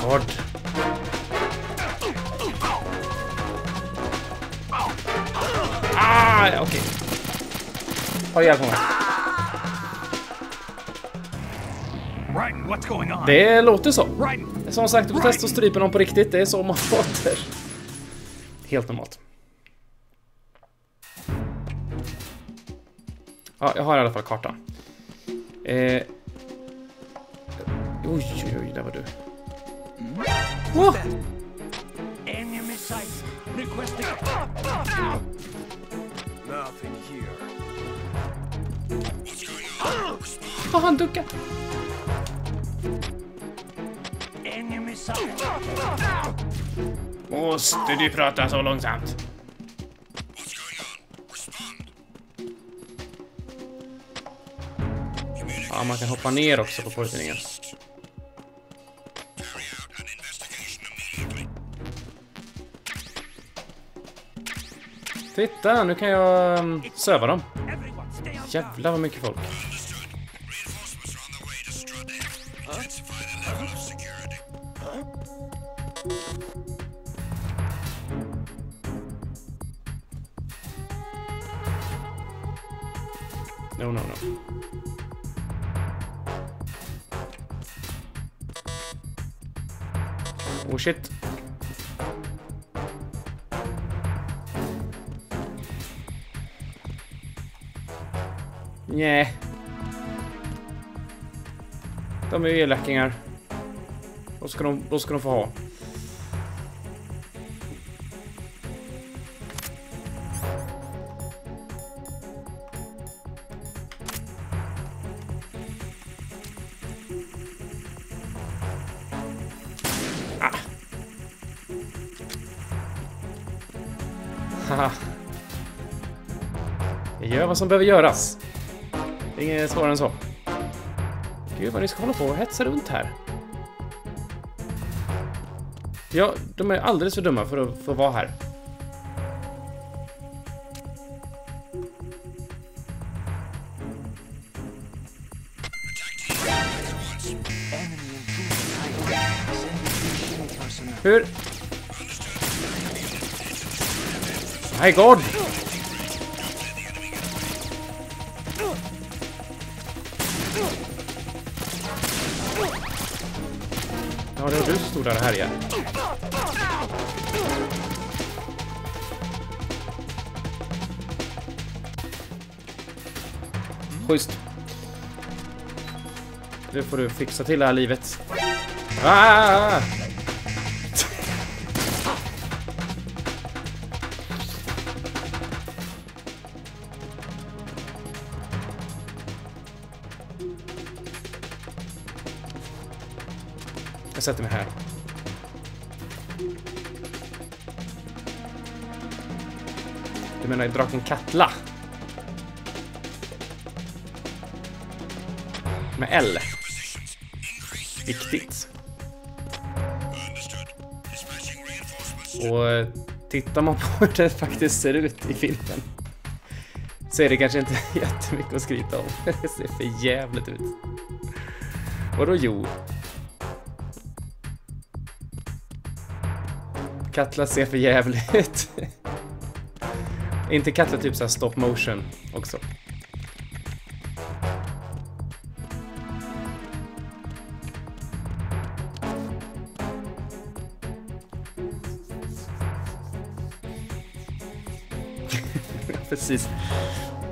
God. Okej. Okay. Har hjälp mig. Det låter så. Som sagt, du får testa att strypa någon på riktigt. Det är så man låter. Helt normalt. Ja, jag har i alla fall kartan. Oj, där var du. Oh! Enemy sight. Requesting. Nothing here. Har han duckat? Enemy sight. Måste du prata så långsamt? Ja, man kan hoppa ner också på påkänningen. Titta, nu kan jag söva dem. Jävlar vad mycket folk. No. Oh shit. Nej. De är ju elackingar. Då ska de få ha. Haha. Jag gör vad som behöver göras. Det är inget svårare än så. Gud vad ni ska hålla på och hetsa runt här. Ja, de är alldeles för dumma för att få vara här. Hur? My God! Ja, det var du som stod där här igen. Schysst. Nu får du fixa till det här livet. Ah! Jag sätter mig här. Du menar draken Katla? Med L. Viktigt. Och tittar man på hur det faktiskt ser ut i filmen så är det kanske inte jättemycket att skryta om. Det ser för jävligt ut. Vadå jo? Katla ser för jävligt ut. Inte Katla typ så här stop motion också. Precis.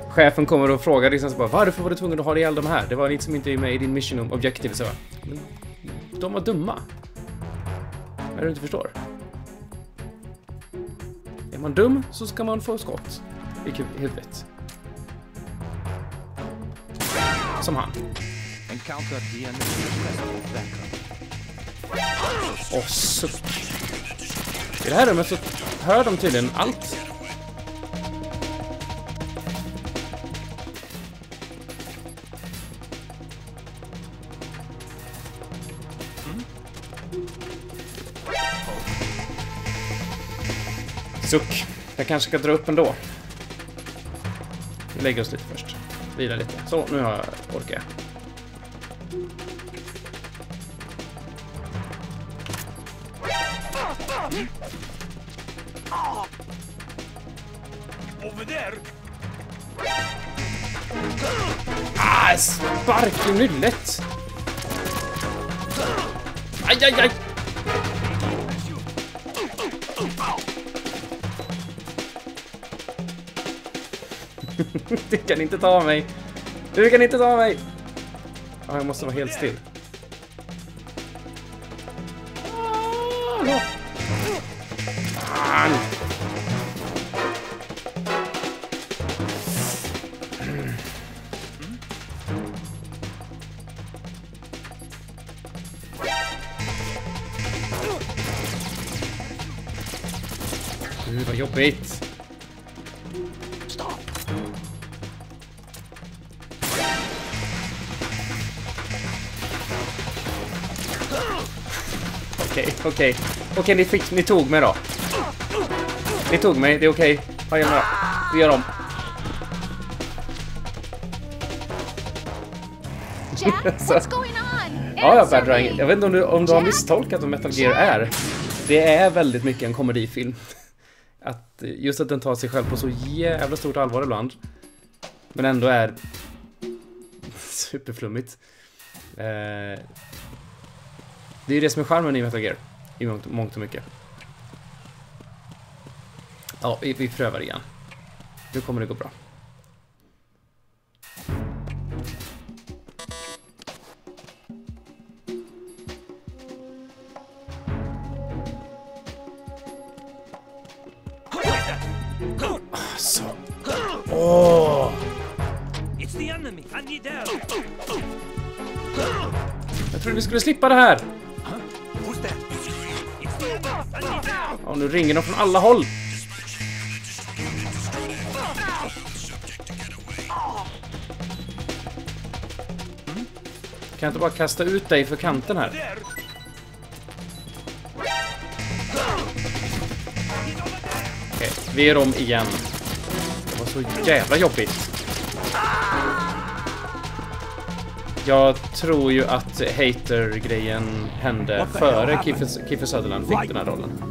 Chefen kommer och frågar liksom så bara, varför var du tvungen att ha ihjäl de här? Det var liksom inte med i din mission objective så. Men de var dumma. Är du inte förstår? Är man dum så ska man få skott i huvudet. Som han. Åh, suck. I det här rummet så hör de tydligen allt. Suck. Jag kanske ska dra upp ändå. Vi lägger oss lite först. Vila lite. Så, nu har jag orkat. Over there. Spark i nyllet. Aj, aj, aj. Du kan inte ta mig. Du kan inte ta mig. Ja, jag måste vara helt still. Fan. Vad jobbigt. Okej, ni tog mig då. Ni tog mig, det är okej. Ha igen då. Vi gör om. Jack, what's going on? Ja, Bad Dragon. Jag vet inte om du har misstolkat vad Metal Gear är. Det är väldigt mycket en komedifilm. Just att den tar sig själv på så jävla stort allvar ibland. Men ändå är superflummigt. Det är ju det som är charmen i Metal Gear. I mångt och mycket. Ja, vi prövar igen. Nu kommer det gå bra. Så. Åh! It's the enemy. I need help. Jag trodde vi skulle slippa det här. Ja, nu ringer de från alla håll. Kan jag inte bara kasta ut dig för kanten här? Okej, vi är om igen. Det var så jävla jobbigt. Jag tror ju att hater-grejen hände före Kiefer Sutherland fick den här rollen.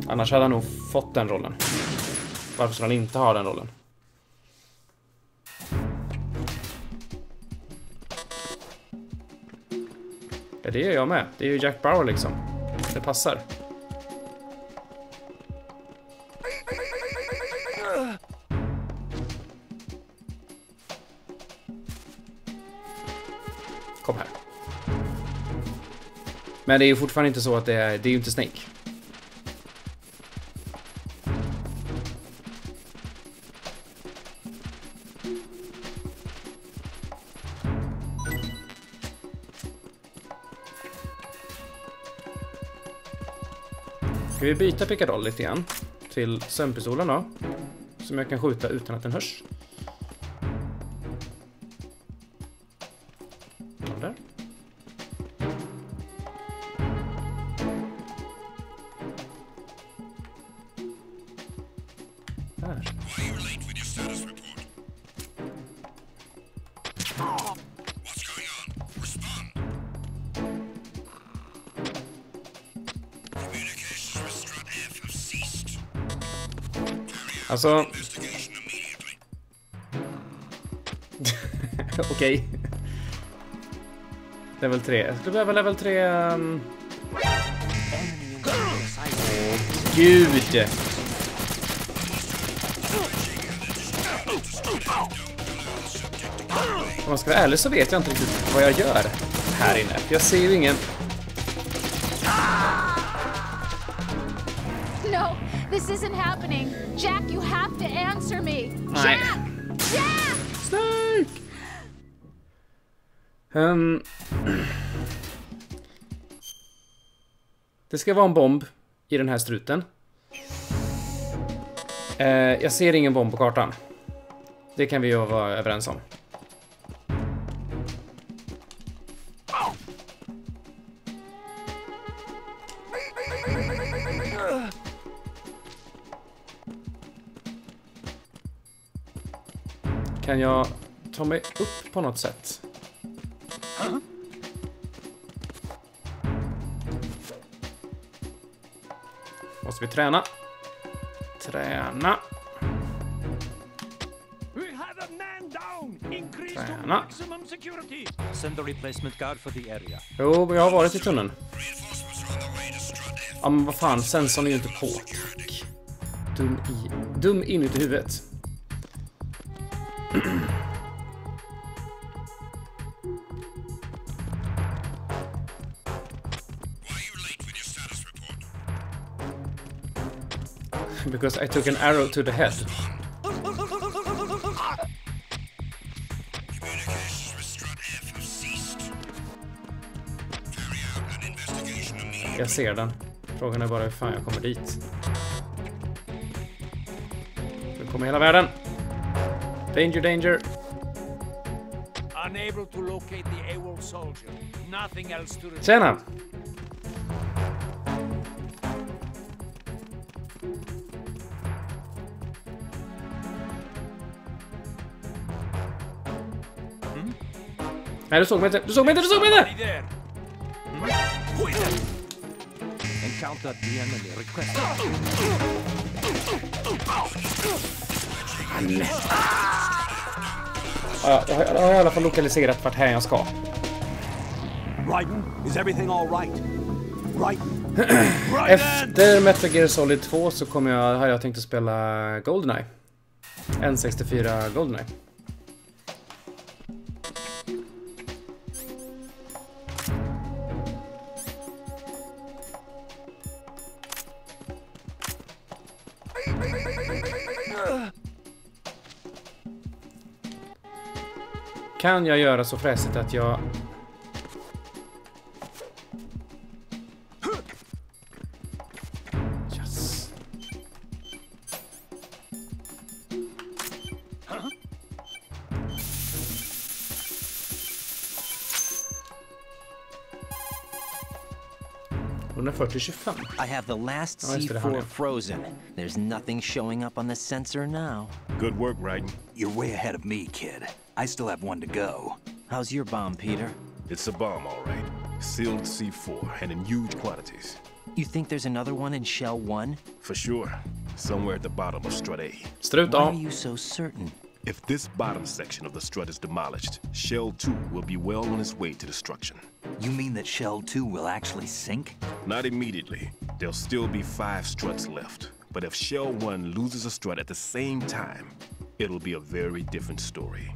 Annars hade han nog fått den rollen. Varför skulle han inte ha den rollen? Ja, det gör jag med. Det är ju Jack Bauer liksom. Det passar. Kom här. Men det är ju fortfarande inte så att det är ju inte Snake. Ska vi byta pickadoll lite grann till sömnpistolen då, som jag kan skjuta utan att den hörs. Där. Där. Alltså... Okej. Level 3. Jag skulle behöva level 3... Gud! Om man ska vara ärlig så vet jag inte riktigt vad jag gör här inne. Jag ser ju ingen... No, this isn't happening. Jack, you have to answer me. Nej. Jack! Snake! Det ska vara en bomb i den här struten. Jag ser ingen bomb på kartan. Det kan vi ju vara överens om. Kan jag ta mig upp på något sätt? Måste vi träna? Träna. Träna. Send the replacement guard for the area. Jo, jag har varit i tunneln. Ja, men vad fan, sensorn är ju inte på. Tack. Dum inuti huvudet. Because I took an arrow to the head. Jag ser den. Frågan är bara hur fan jag kommer dit. Nu kommer hela världen. Danger, danger. Unable to locate the AWOL soldier. Nothing else to report. Tjena! Nej, du såg mig inte! Du såg mig inte! Du såg mig inte! Encounter the enemy request. Jag har i alla fall lokaliserat vart här jag ska. Raiden, is everything all right? Raiden. Efter Metal Gear Solid 2 så har jag tänkt att spela GoldenEye. N64 GoldenEye. Kan jag göra så fräsigt att jag... Yes. I have the last C4 frozen. There's nothing showing up on the sensor now. Good work, Raiden. You're way ahead of me, kid. I still have one to go. How's your bomb, Peter? It's a bomb, all right. Sealed C4, and in huge quantities. You think there's another one in Shell 1? For sure. Somewhere at the bottom of Strut A. Why are you so certain? If this bottom section of the strut is demolished, Shell 2 will be well on its way to destruction. You mean that Shell 2 will actually sink? Not immediately. There'll still be 5 struts left. But if Shell 1 loses a strut at the same time, it'll be a very different story.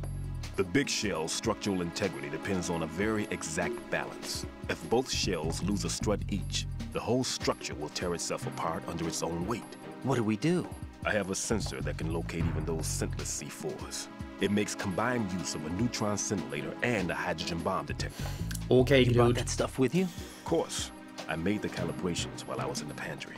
The big shell's structural integrity depends on a very exact balance. If both shells lose a strut each, the whole structure will tear itself apart under its own weight. What do we do? I have a sensor that can locate even those scentless C4s. It makes combined use of a neutron scintillator and a hydrogen bomb detector. Okay, you brought that stuff with you? Of course. I made the calibrations while I was in the pantry.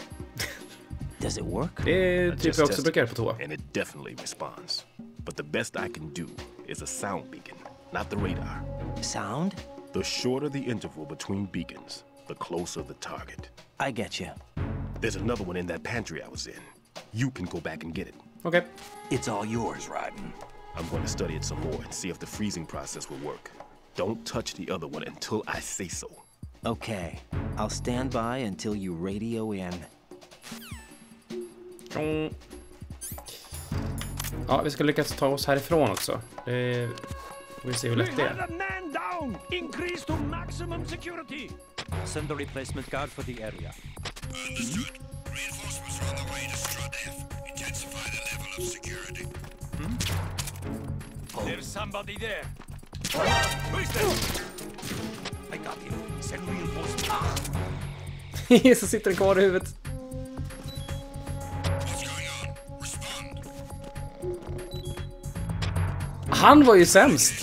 Does it work? Det typ jag också brukar på toa. And it definitely responds. But the best I can do is a sound beacon, not the radar. Sound? The shorter the interval between beacons, the closer the target. I get you. There's another one in that pantry I was in. You can go back and get it. Okay. It's all yours, Raiden. I'm going to study it some more and see if the freezing process will work. Don't touch the other one until I say so. Okay. I'll stand by until you radio in. Ja, vi ska lyckas ta oss härifrån också. Det får vi se hur lätt det är. Increase to maximum security. Send the replacement guard for the area. Understood. Reinforcements are on the way to Strut F. Intensify the level of security. There's somebody there. Who's this? I got him. Send reinforcements. Så sitter den kvar i huvudet. Han var ju sämst.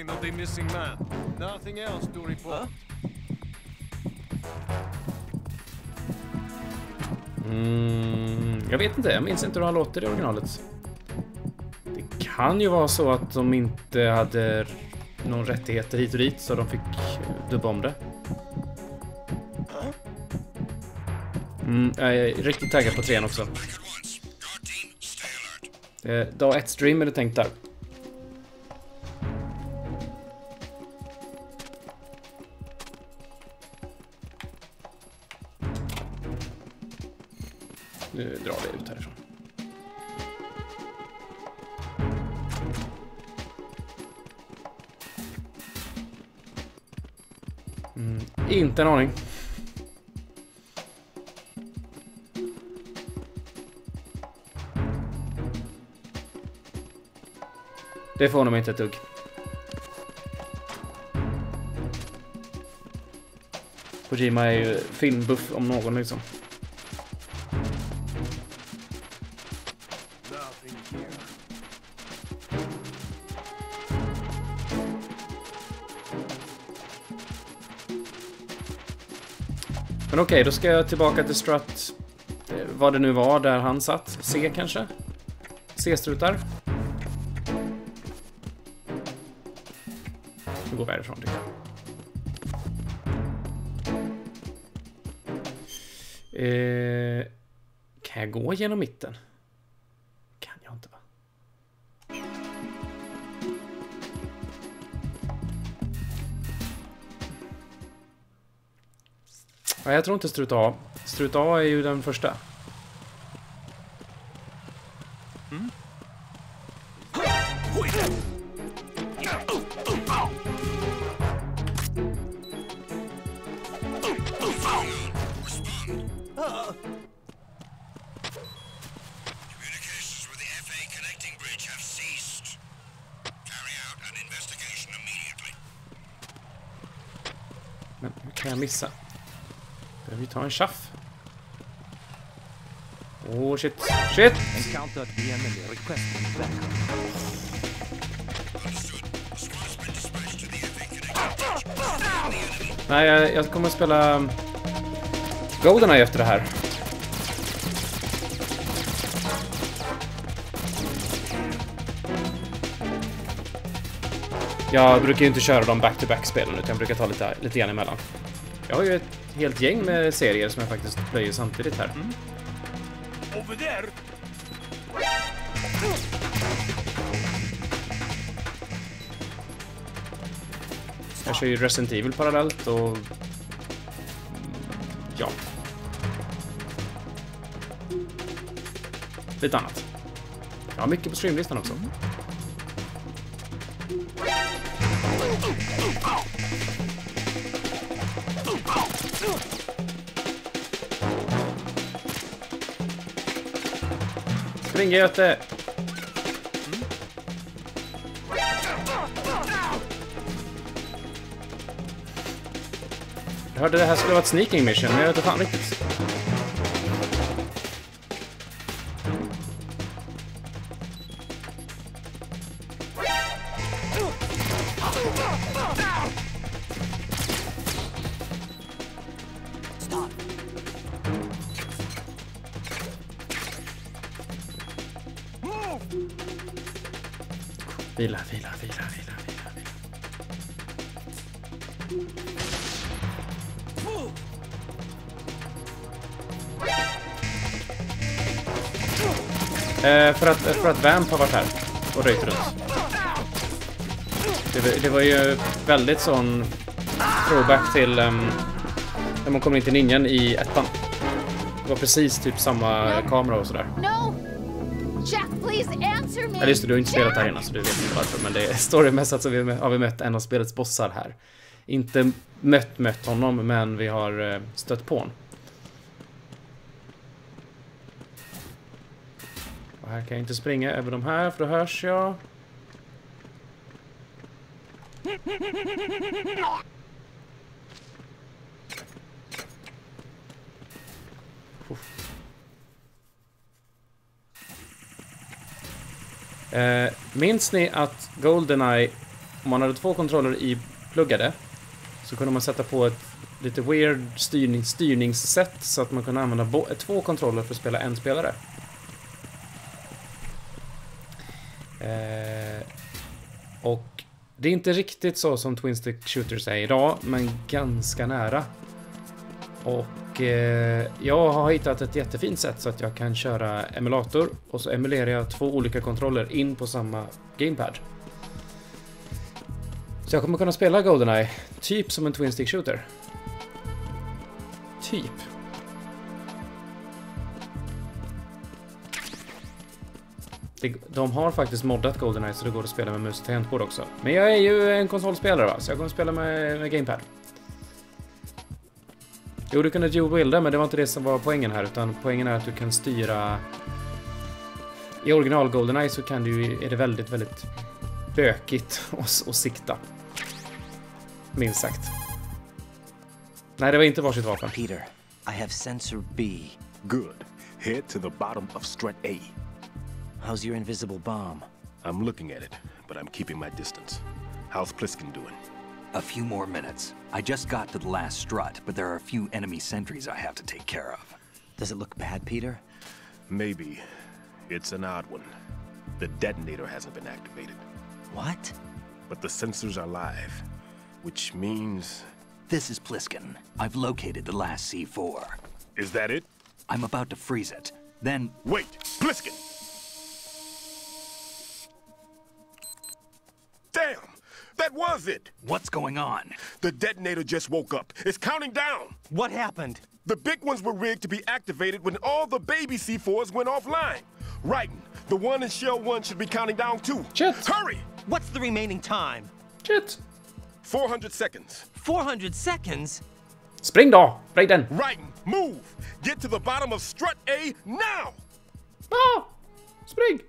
sign of the missing man. Nothing else to report. Jag vet inte, jag minns inte hur han låter i originalet. Det kan ju vara så att de inte hade någon rättigheter hit och dit, så de fick dubba om det. Jag är riktigt taggad på 3 också. Dag 1 stream är det tänkt där. Nu drar vi ut härifrån. Inte en aning. Det får nog inte ett dugg. Kojima är ju filmbuff om någon liksom. Men okej, då ska jag tillbaka till Strut. Vad det nu var där han satt. C kanske? C-strutar. Nu går vi härifrån tycker jag. Kan jag gå genom mitten? Kan jag inte va? Ja, jag tror inte Strut A. Strut A är ju den första. Communications with the FA connecting bridge have ceased. Carry out an investigation immediately. Men hur kan jag missa? Behöver vi ta en chaff? Oh shit. Shit! Encountered the enemy requesting backup. Nej, jag kommer att spela GoldenEye efter det här. Jag brukar ju inte köra de back-to-back-spelen utan jag brukar ta lite grann emellan. Jag har ju ett helt gäng med serier som jag faktiskt plöjer samtidigt här. Over there. Jag kör ju Resident Evil parallellt och... ja. Lite annat. Jag har mycket på streamlistan också. Spring Göte! Jag hörde det här skulle vara ett sneaking mission, men jag vet inte fan riktigt. Vila. För att Vamp har varit här och röjt runt. Det var ju väldigt sån throwback till när man kommer in till ninjan i ettan. Det var precis typ samma kamera och sådär. No! Jack, please answer me! Ja, just det, du har inte spelat här innan så du vet inte varför. Men det är storymässigt så har vi mött en av spelets bossar här. Inte mött honom, men vi har stött på honom. Och här kan jag inte springa över de här, för då hörs jag. Minns ni att GoldenEye om man hade 2 kontroller i pluggade så kunde man sätta på ett lite weird styrningssätt så att man kunde använda 2 kontroller för att spela en spelare. Och det är inte riktigt så som Twin Stick Shooters är idag, men ganska nära. Och jag har hittat ett jättefint sätt så att jag kan köra emulator och så emulerar jag 2 olika kontroller in på samma gamepad. Så jag kommer kunna spela GoldenEye typ som en Twin Stick Shooter. Typ. De har faktiskt moddat GoldenEye så det går att spela med mus och tangentbord också. Men jag är ju en konsolspelare va, så jag kommer spela med gamepad. Jo, du kunde dual-wielda, men det var inte det som var poängen här, utan poängen är att du kan styra... I original GoldenEye så kan du, är det väldigt, väldigt bökigt att sikta. Minst sagt. Nej, det var inte varsitt vapen. Peter, I have sensor B. Good. Head to the bottom of strut A. How's your invisible bomb? I'm looking at it, but I'm keeping my distance. How's Pliskin doing? A few more minutes. I just got to the last strut, but there are a few enemy sentries I have to take care of. Does it look bad, Peter? Maybe. It's an odd one. The detonator hasn't been activated. What? But the sensors are live, which means... This is Pliskin. I've located the last C4. Is that it? I'm about to freeze it. Then... Wait! Pliskin! Damn! That was it! What's going on? The detonator just woke up. It's counting down! What happened? The big ones were rigged to be activated when all the baby C4s went offline. Right. The one in Shell 1 should be counting down too. Shit. Hurry! What's the remaining time? Shit. 400 seconds. 400 seconds? Spring då! Brayden! Right. Move! Get to the bottom of strut A now! Ah! Spring!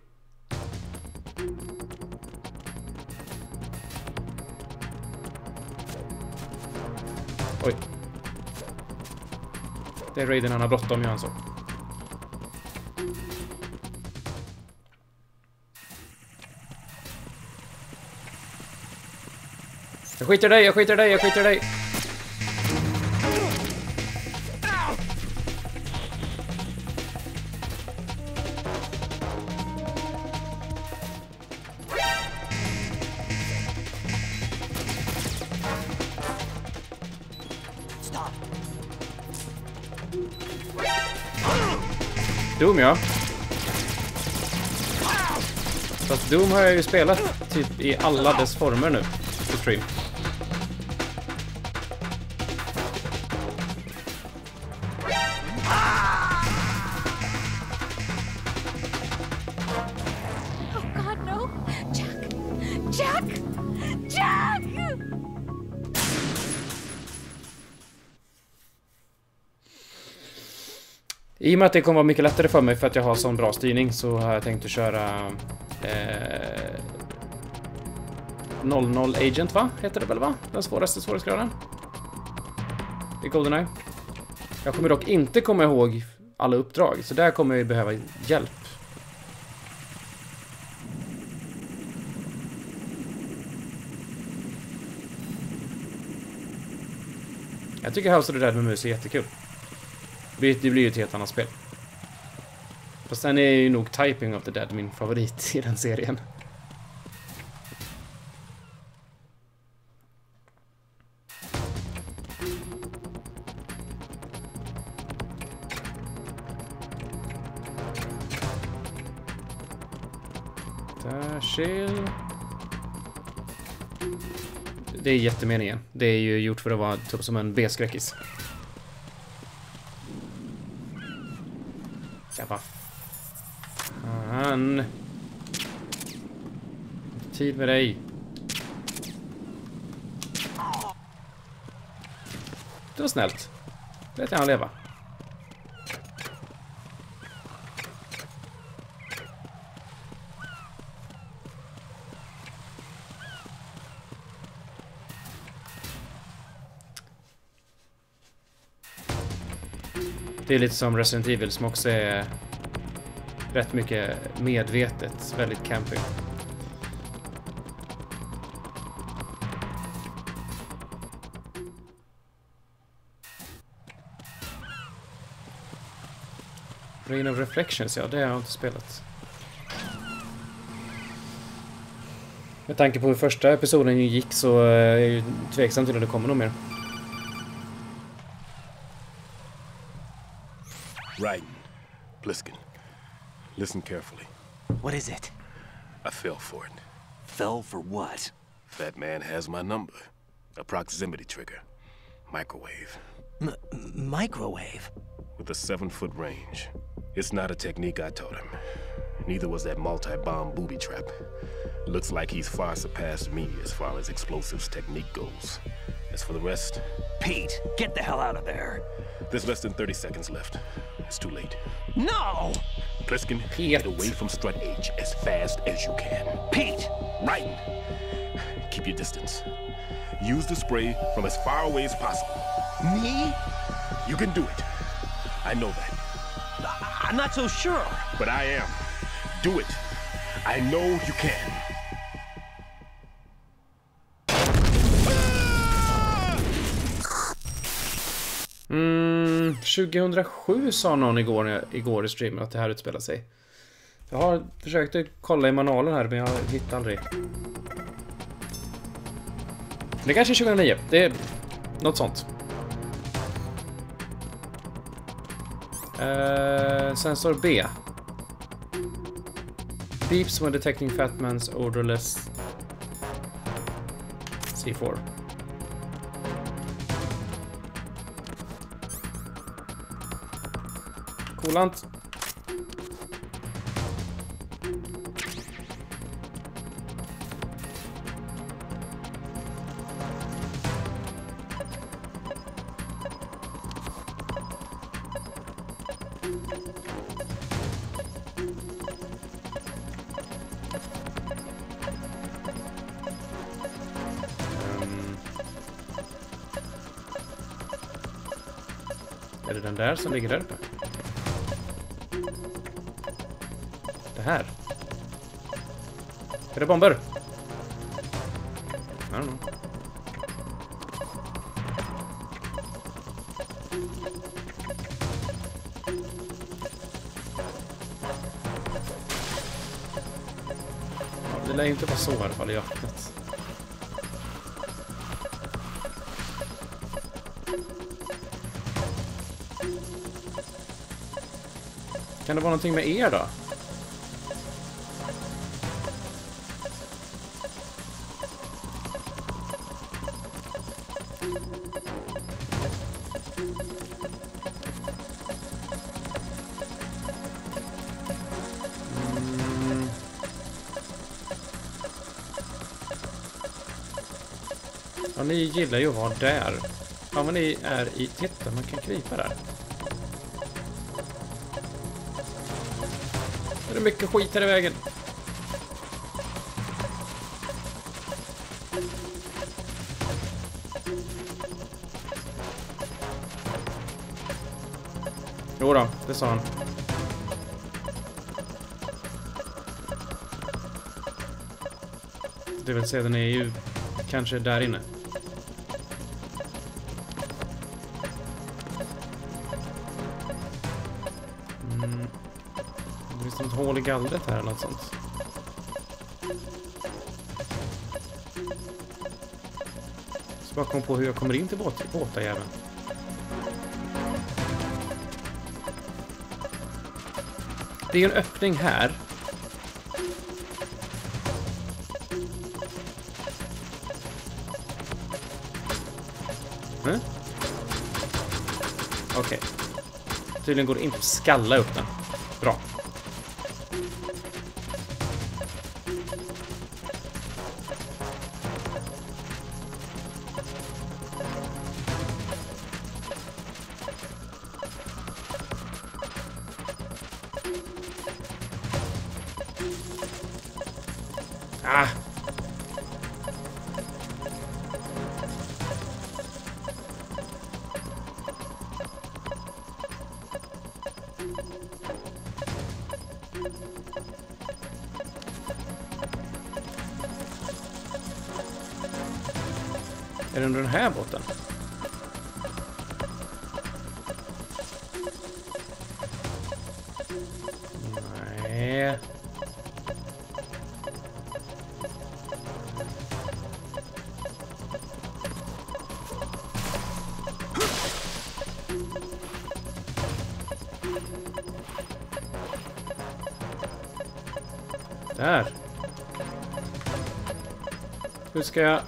Oj. Det är Raiden, han har bråttom, gör han så. Jag skiter i dig, jag skiter i dig, jag skiter i dig. Doom, ja. Fast Doom har jag ju spelat typ i alla dess former nu på stream. Oh God, no! Jack! Jack! Jack! I och med att det kommer vara mycket lättare för mig för att jag har sån bra styrning så har jag tänkt att köra 00 Agent, va? Heter det väl, va? Den svåraste svårighetsgraden. Det är GoldenEye. Jag kommer dock inte komma ihåg alla uppdrag, så där kommer jag behöva hjälp. Jag tycker House of the Dead med mus är jättekul. Det blir ju ett helt annat spel. Fast sen är ju nog Typing of the Dead min favorit i den serien. Där, chill. Det är jättemeningen. Det är ju gjort för att vara typ som en B-skräckis. Vad fan. Tid med dig. Det var snällt. Lät jag leva. Det är lite som Resident Evil som också är rätt mycket medvetet, väldigt camping. Rain of Reflections, ja, det har jag inte spelat. Med tanke på hur första episoden gick så är jag ju tveksam till att det kommer något mer. Right. Pliskin, listen carefully. What is it? I fell for it. Fell for what? Fat man has my number. A proximity trigger. Microwave. Microwave? With a 7-foot range. It's not a technique I taught him. Neither was that multi-bomb booby trap. Looks like he's far surpassed me as far as explosives technique goes. As for the rest... Pete, get the hell out of there! There's less than 30 seconds left. It's too late. No! Pliskin, get away from Strut H as fast as you can. Pete! Right! Keep your distance. Use the spray from as far away as possible. Me? You can do it. I know that. I'm not so sure. But I am. Do it. I know you can. 2007 sa någon igår i streamen att det här utspelar sig. Jag har försökt att kolla i manualen här, men jag hittar aldrig. Det kanske är 2009. Det är något sånt. Sensor B. Beeps when detecting Fatman's odorless C4. Coolant. Är det den där som ligger där uppe? Det här. Är det bomber? I don't know. Ja, det lär inte vara så i alla fall i öppnet. Kan det vara någonting med er då? Ja, ni gillar ju att vara där. Ja, men ni är i... Titta, man kan krypa där. Det är mycket skit här i vägen. Jo då, det sa han. Det vill säga, den är ju kanske där inne. Det finns något hål i gallret här eller något sånt. Så bara kom på hur jag kommer in till båtajäveln. Det är en öppning här. Okej. Tydligen går det inte att skalla upp den. Bra. Ah! Är det under den här båten? Nej. Där. Hur ska jag...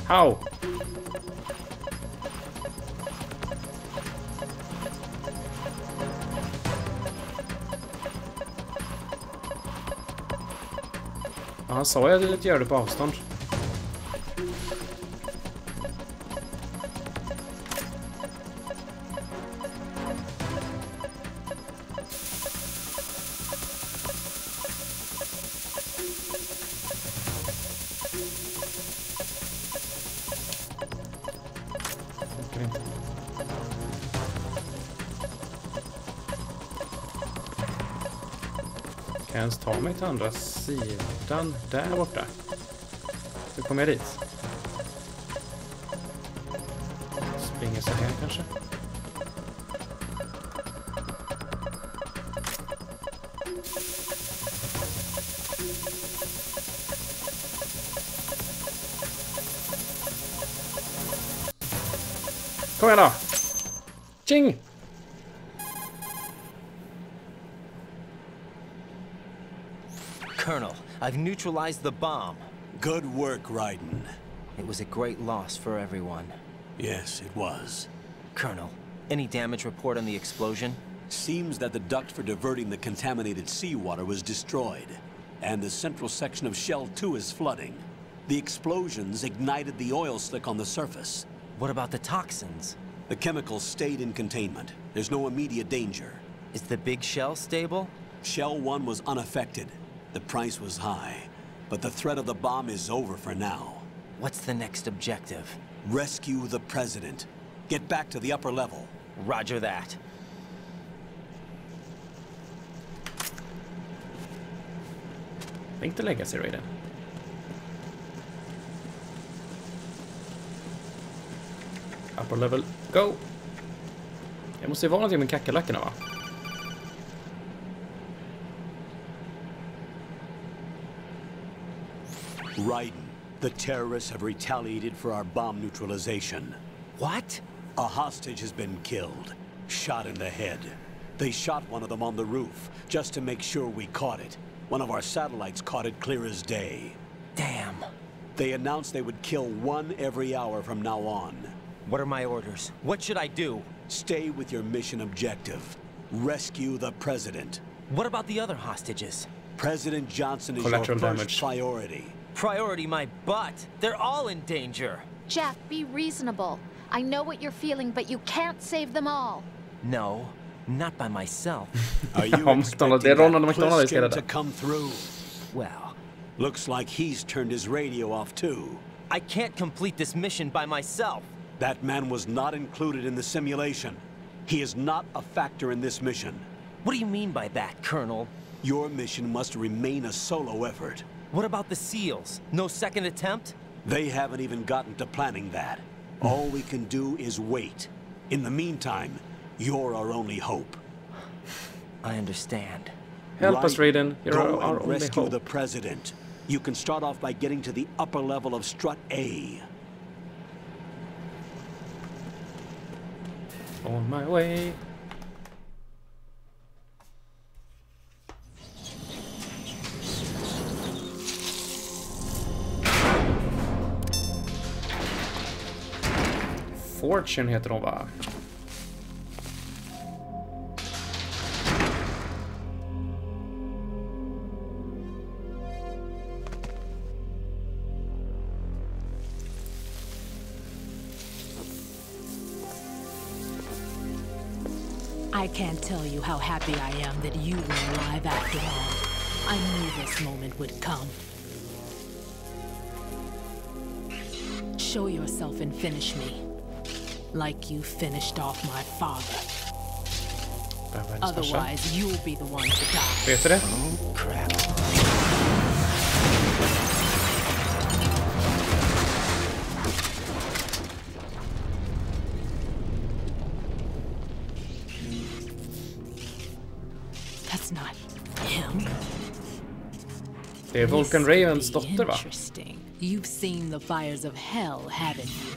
How? Han sa jag att göra det på avstånd. Kan jag ens ta mig till andra sidan där borta? Hur kommer jag dit? Springer så här kanske? Kom igen då! Ching! Colonel, I've neutralized the bomb. Good work, Raiden. It was a great loss for everyone. Yes, it was. Colonel, any damage report on the explosion? Seems that the duct for diverting the contaminated seawater was destroyed, and the central section of Shell 2 is flooding. The explosions ignited the oil slick on the surface. What about the toxins? The chemicals stayed in containment. There's no immediate danger. Is the big shell stable? Shell 1 was unaffected. The price was high, but the threat of the bomb is over for now. What's the next objective? Rescue the president. Get back to the upper level. Roger that. Tänkte lägga sig Raiden. Upper level, go! Jag måste ju vara någonting med kackerlackorna, va? Raiden, the terrorists have retaliated for our bomb neutralization. What? A hostage has been killed, shot in the head. They shot one of them on the roof, just to make sure we caught it. One of our satellites caught it clear as day. Damn. They announced they would kill one every hour from now on. What are my orders? What should I do? Stay with your mission objective. Rescue the president. What about the other hostages? President Johnson is your Collateral first damage. priority. Priority my butt. They're all in danger. Jeff, be reasonable. I know what you're feeling, but you can't save them all. No, not by myself. Are you McDonald, det är Ronald expecting McDonald vi ska Pliskin to rädda. come through? Well, Looks like he's turned his radio off too. I can't complete this mission by myself. That man was not included in the simulation. He is not a factor in this mission. What do you mean by that, Colonel? Your mission must remain a solo effort. What about the SEALs? No second attempt? They haven't even gotten to planning that. All we can do is wait. In the meantime, you're our only hope. I understand. Help us, Raiden. You're Go our and only rescue hope. the president. You can start off by getting to the upper level of strut A. On my way. Fortune heter de, va? I can't tell you how happy I am that you were alive after all. I knew this moment would come. Show yourself and finish me. Like you finished off my father. Otherwise, you'll be the one to die. Vet du det? Oh, crap. Det är Vulcan Ravens dotter, va? Interesting. You've seen the fires of hell, haven't you?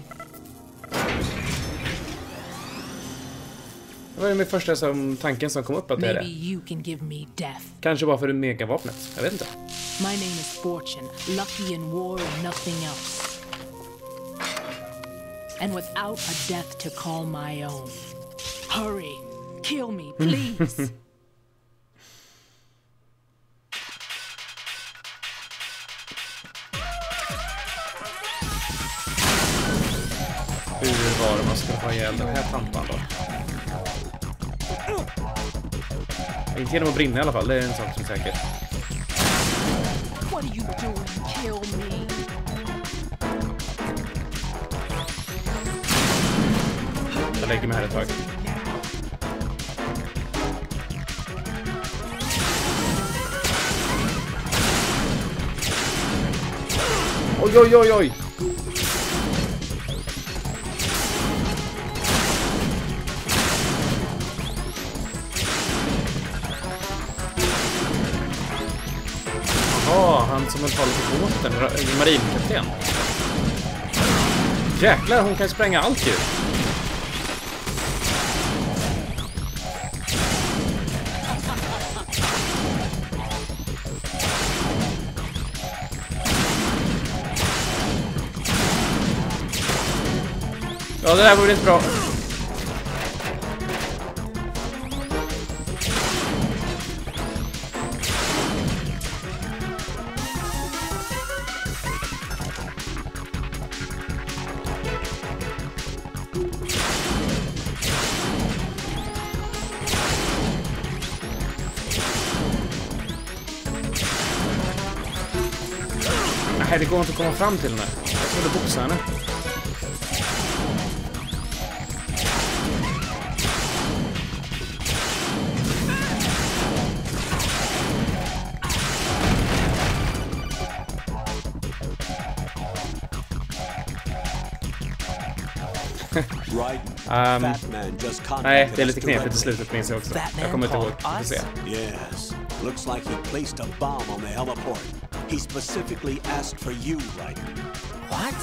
Det var ju min första tanken som kom upp att det är Maybe det. you can give me death. Kanske bara för det megavapnet. Jag vet inte. My name is Fortune, lucky in war and nothing else. And without a death to call my own. Hurry, kill me, please. Hur var det man skulle få ihjäl den här tantan då? Inte genom att brinna i alla fall, det är en sak som är säker. What are you doing? Kill me. Jag lägger mig här ett tag. Oj, oj, oj, oj! Han som talar på båten, marinkapten. Jäklar, hon kan spränga allt ju. Ja, det där vore inte bra. Nej, det går inte att komma fram till den här. Jag skulle boxa henne. Nej, det är lite knepigt i slutet minns jag också. Jag kommer inte ihåg. Vi får se. Yes. Looks like he placed a bomb on the heliport. He specifically asked for you, right? What?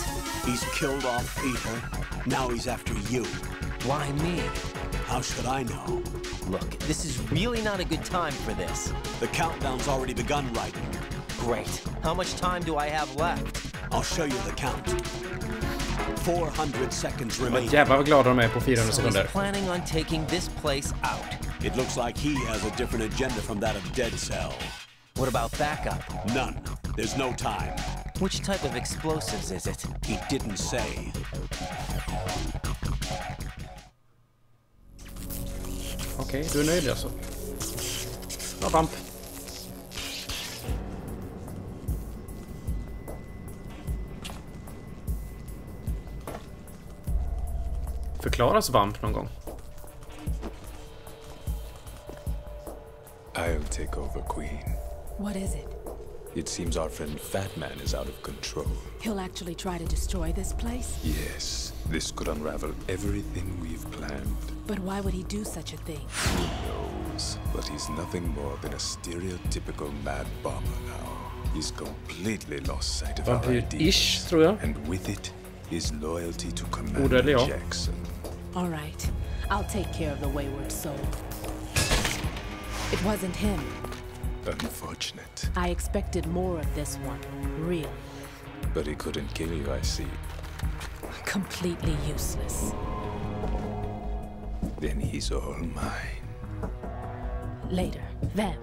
He's killed off Peter. Now he's after you. Why me? How should I know? Look, this is really not a good time for this. The countdown's already begun, right? Great. How much time do I have left? I'll show you the count. 400 seconds remaining. Jävlar vad glada de är på 400 sekunder. So he's planning on taking this place out. It looks like he has a different agenda from that of Dead Cell. What about backup? None. There's no time. Which type of explosives is it? He didn't say. Okej, du är nöjd alltså. Ja, vamp. Förklaras vamp någon gång? I'll take over, Queen. What is it? It seems our friend Fat Man is out of control. He'll actually try to destroy this place? Yes, this could unravel everything we've planned. But why would he do such a thing? Who knows? But he's nothing more than a stereotypical mad bomber now. He's completely lost sight of our ideas. Tror jag. And with it, his loyalty to Commander Jackson. All right, I'll take care of the wayward soul. It wasn't him. Unfortunate. I expected more of this one, really. But he couldn't kill you, I see. Completely useless. Then he's all mine. Later, then.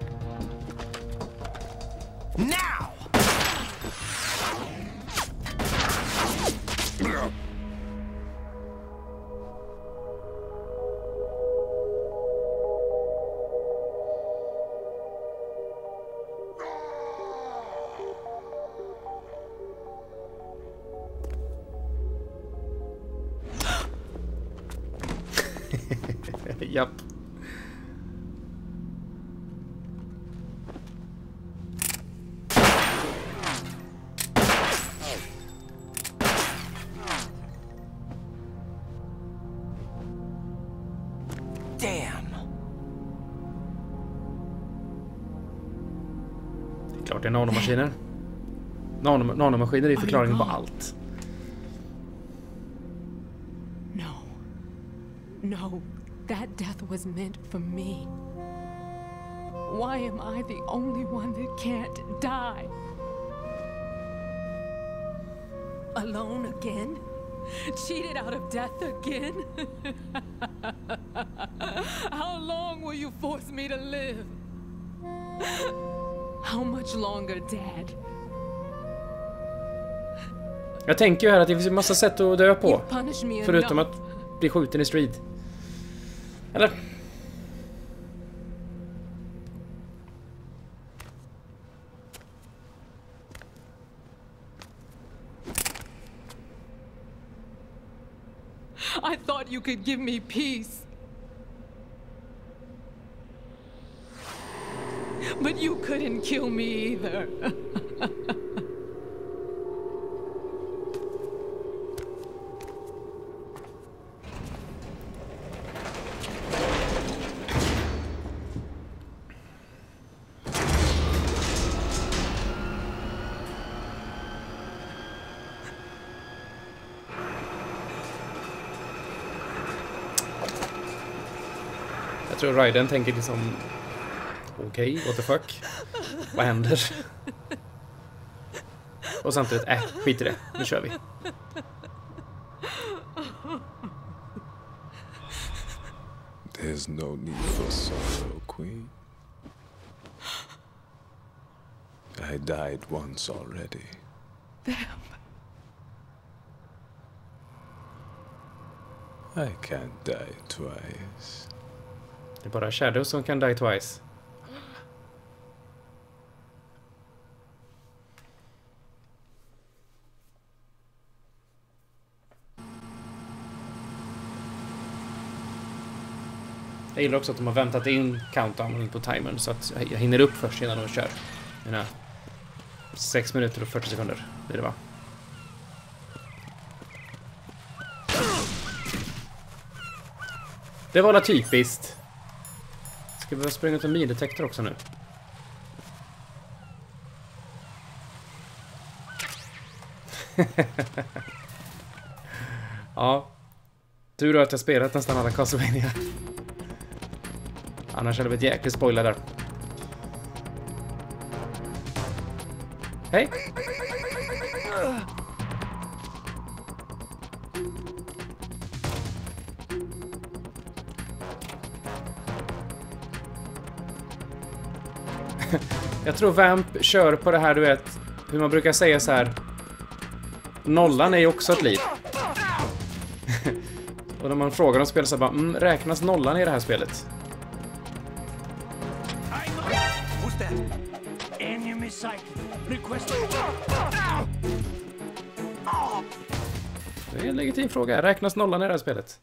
Now! Japp. det är nanomaskiner. Nanomaskiner är förklaringen på allt. No, that death was meant for me. Why am I the only one that can't die? Alone again? Cheated out of death again? How long will you force me to live? How much longer, Dad? Jag tänker ju här att det finns en massa sätt att dö på. Förutom att bli skjuten i strid. Eller? I thought you could give me peace. But you couldn't kill me either. Jag tror Raiden tänker liksom okej, what the fuck? Vad händer? Och samtidigt, skit i det. Nu kör vi. There's no need for sorrow, Queen. I died once already. I can't die twice. Det är bara Shadow som kan die twice. Jag gillar också att de har väntat in countdownen på timern så att jag hinner upp först innan de kör. Mina 6 minuter och 40 sekunder blir det, va? Det var väl typiskt. Ska vi springa ut en mindetektor också nu? Ja. Tur att jag spelat nästan alla Castlevania. Annars hade vi ett jäkligt spoiler där. Hej! Jag tror Vamp kör på det här, du vet, hur man brukar säga så här. Nollan är ju också ett liv. Och när man frågar om spelet så bara, räknas nollan i det här spelet? Det är en legitim fråga. Räknas nollan i det här spelet?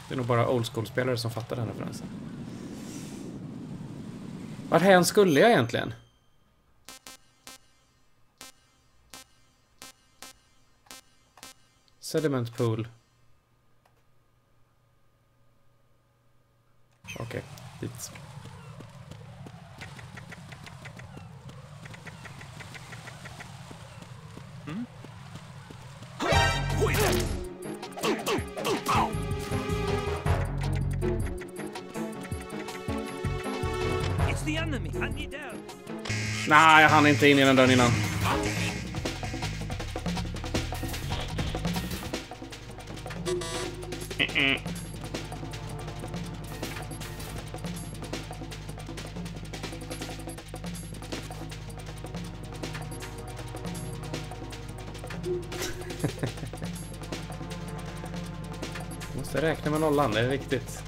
Det är nog bara old school-spelare som fattar den referensen. Varthän skulle jag egentligen? Sediment pool. Okej, dit. Nej, jag hann inte in i den dörren innan. Måste räkna med nollan, det är viktigt.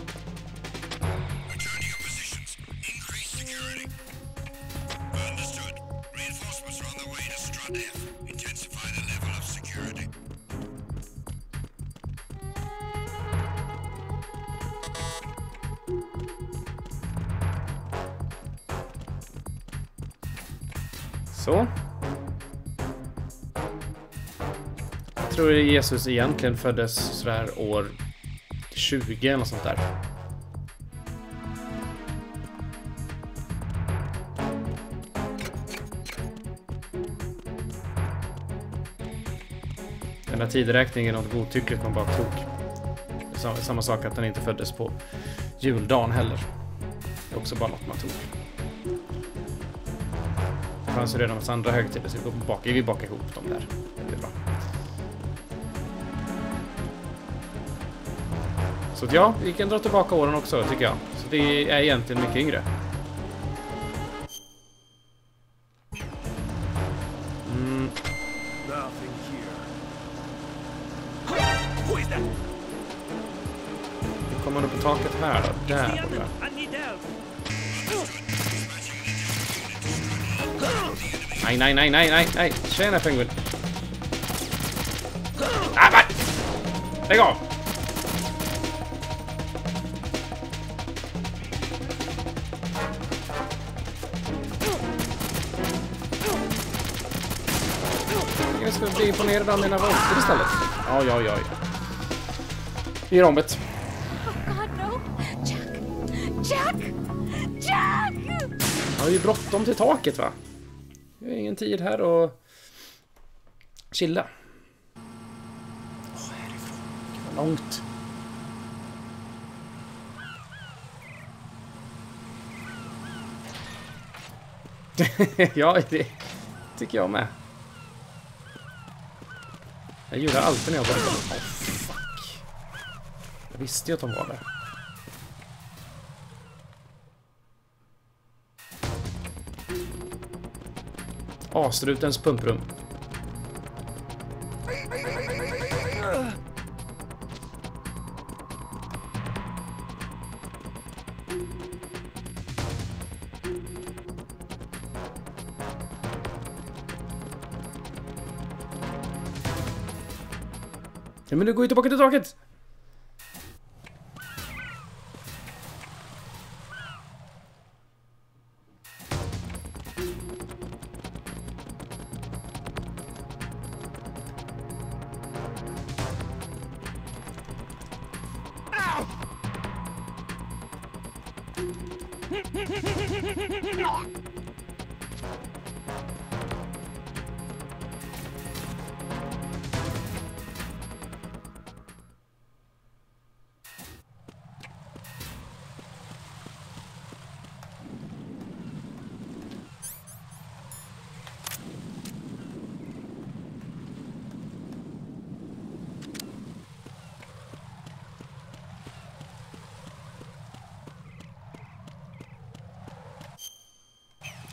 Så. Jag tror Jesus egentligen föddes sådär år 20 eller sånt där. Den här tideräkningen är något godtyckligt man bara tog. Samma sak att den inte föddes på juldagen heller. Det är också bara något man tog. Det fanns ju redan massa andra högtider så vi bakar ihop dem där. Det blir bra. Så att ja, vi kan dra tillbaka åren också tycker jag. Så det är egentligen mycket yngre. Nu kommer man upp på taket här då. Där. Nej. Tjena penguin. Nej. Lägg av. Jag ska bli imponerad av mina våldster istället. Ja. Vi gör om det. Jack! Jag har ju bråttom till taket va? Jag har ingen tid här och chilla. Härifrån. Det var långt. Ja, det tycker jag med. Jag gör det alltid när jag börjar. Fuck. Jag visste ju att de var där. Asrutens pumprum. Ja, men du går ju tillbaka till taket.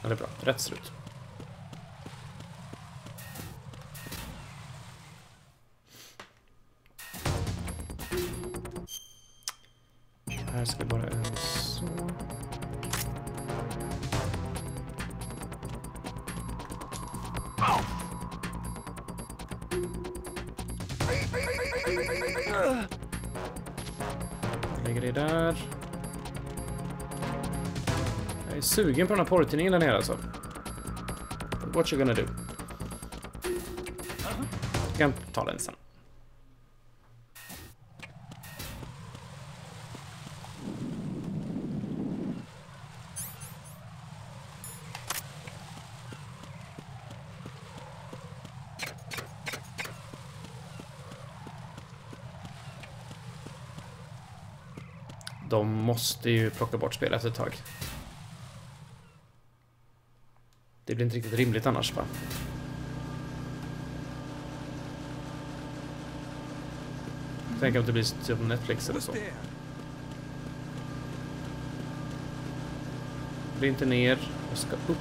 Ja, det är bra. Rätt slut. Här ska bara en så. Lägger det där. Jag är sugen på den här porrtidningen där nere alltså. What you gonna do? Jag kan ta den sen. De måste ju plocka bort spelet ett tag. Det blir inte riktigt rimligt annars va? Tänk om det blir typ Netflix eller så. Det blir inte ner. Jag ska upp.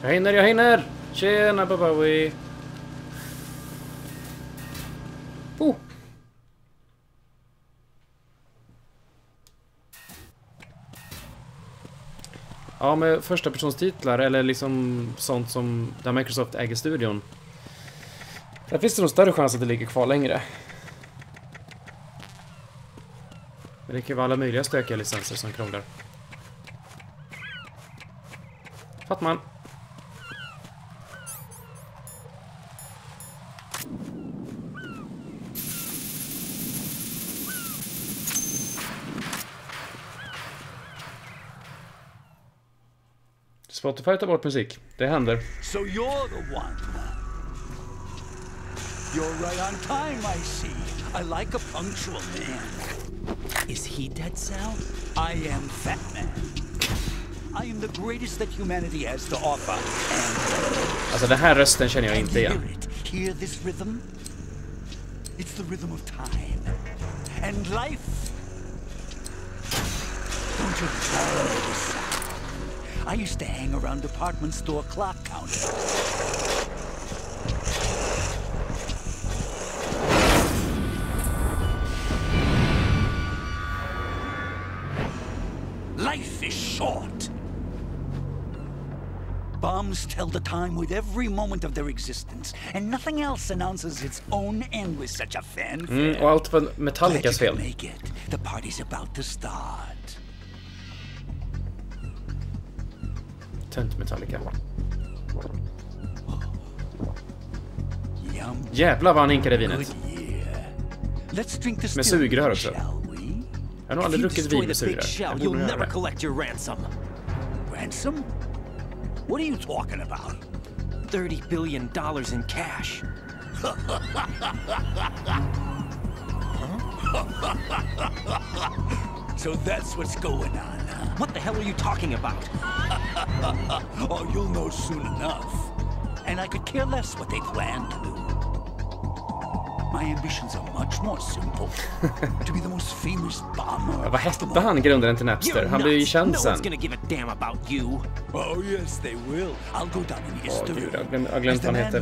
Jag hinner! Tjena, Babawi! Oh! Ja, med första personstitlar eller liksom sånt som där Microsoft äger studion. Där finns det nog större chans att det ligger kvar längre. Men det kan vara alla möjliga stökiga licenser som krånglar. Fattar man? Spotify tar bort musik. Det händer. So you're the one. You're right on time, I see. I like a punctual man. Is he dead, Sal? I am Fat Man. I am the greatest that humanity has to offer. Alltså den här rösten känner jag inte igen. Hear this rhythm? It's the rhythm of time and life. Don't you know this sound? I used to hang around department store clock counters. Life is short. Bombs tell the time with every moment of their existence, and nothing else announces its own end with such a fanfare. Och allt var Metallicas fel. Make it. The party's about to start. Tönt Metallica. Jävlar vad han hinkade vinet. Med sugrör också. Jag har nog aldrig druckit vin med sugrör. You'll never collect your ransom. Ransom? What are you talking about? $30 billion in cash. So that's what's going on, huh? What the hell are you talking about? Oh, you'll know soon enough. And I could care less what they plan to do. My ambitions are much more simple. To be the most famous bomber. Vad hette han, grundaren till Napster? Han blev ju känd sen. No one's gonna give a damn about you. Oh yes, they will. I'll go down in history. Gud, jag har glömt vad han heter.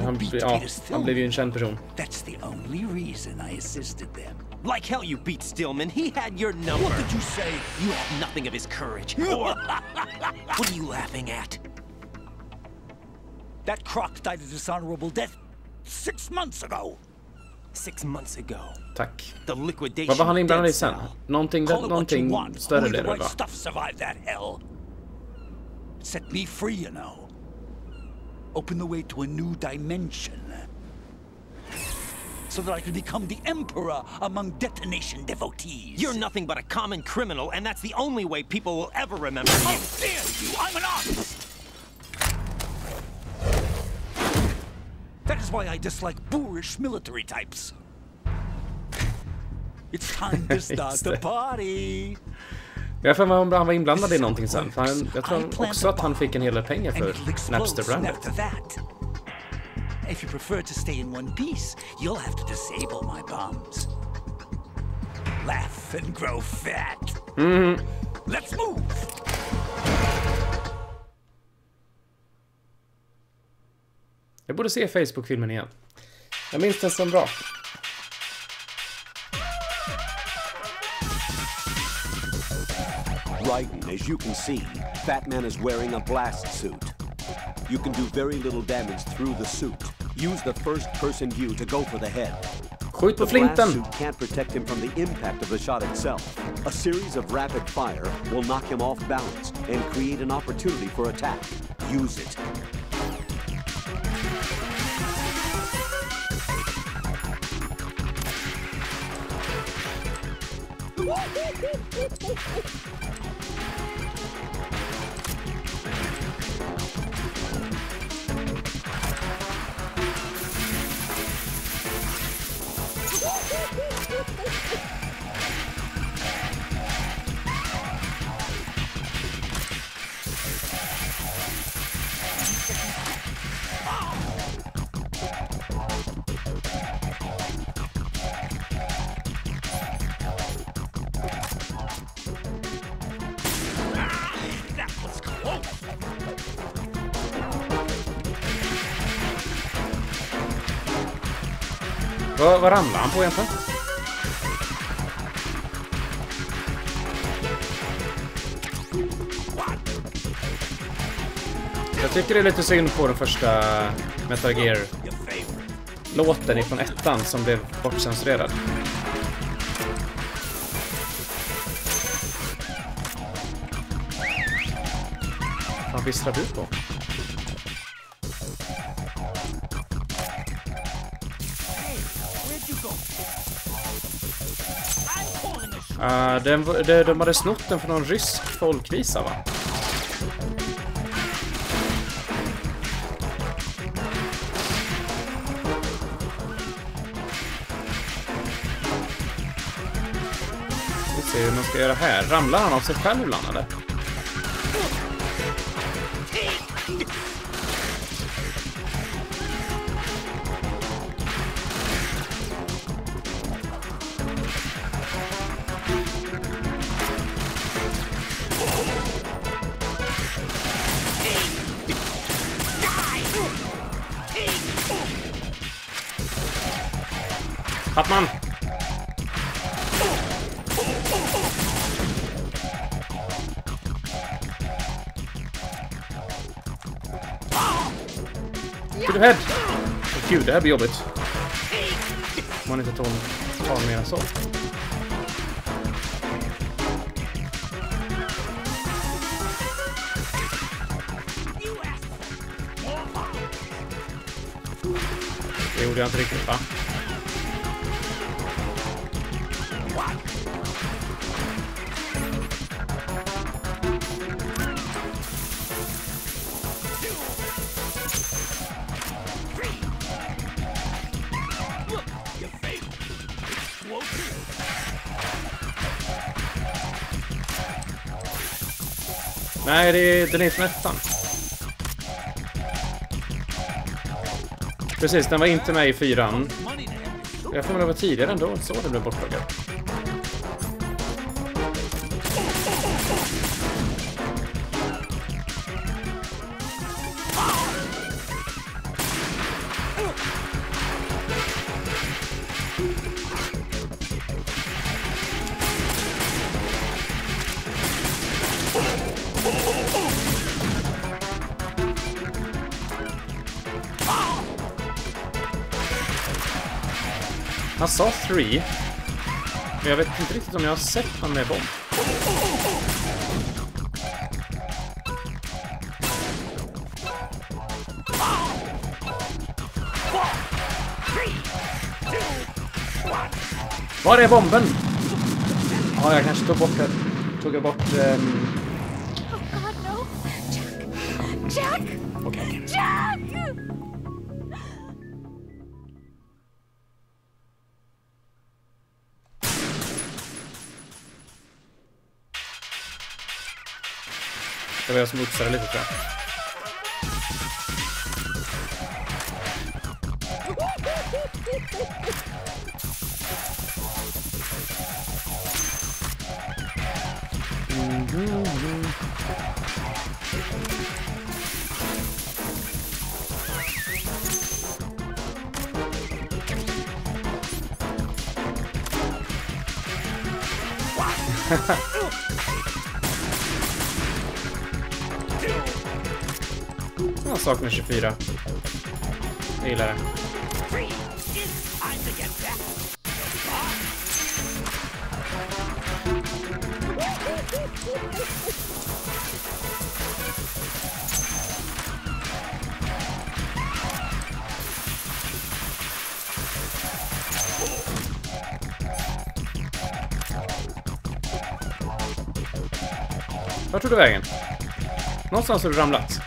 Han blev ju en känd person. That's the only reason I assisted them. Like hell you beat Stillman. He had your number. What did you say? You have nothing of his courage. Or what are you laughing at? That croc died a dishonorable death 6 months ago. 6 months ago. Tack. The liquidation. Vad var han inblandad i sen? Någonting större blev det, va? Stuff survived that hell. Set me free, you know. Open the way to a new dimension. So that I could become the emperor among detonation devotees. You're nothing but a common criminal, and that's the only way people will ever remember you. How dare you! I'm an artist! That is why I dislike boorish military types. It's time to start the party. Jag får han var inblandad i någonting sen. För jag tror också att han fick en hel del pengar för Napster-brandet. If you prefer to stay in one piece, you'll have to disable my bombs. Laugh and grow fat. Let's move. Jag borde se Facebook-filmen igen. Jag minns den som bra. Right, as you can see, Fat Man is wearing a blast suit. You can do very little damage through the suit. Use the first-person view to go for the head. Skjut på The flinten! blast suit can't protect him from the impact of the shot itself. A series of rapid fire will knock him off balance and create an opportunity for attack. Use it. Vad ramlar han på egentligen? Jag tycker det är lite synd på den första Metal Gear-låten ifrån ettan som blev bortcensurerad. Vad visslar du på? De hade snott den för någon rysk folkvisa, va? se hur man ska göra här. Ramlar han av sig själv ibland, eller? Batman! To the head! Oh, gud, det här blir jobbigt. Man inte tar mer så. Det gjorde jag inte riktigt, va? Nej, den är från ettan. Precis, den var inte med i 4:an. Jag får väl vara tidigare ändå, så det blev borttaget. Han sa 3. Men jag vet inte riktigt om jag har sett han med bomb. Var är bomben? Ja, jag kanske tog bort det. Tog jag bort... Oh God, no! Jack! Okej. Jack! Det var jag som uppsade lite, tror jag. Jag saknar 24. Jag gillar det. Vart tog du vägen? Någonstans har du ramlat.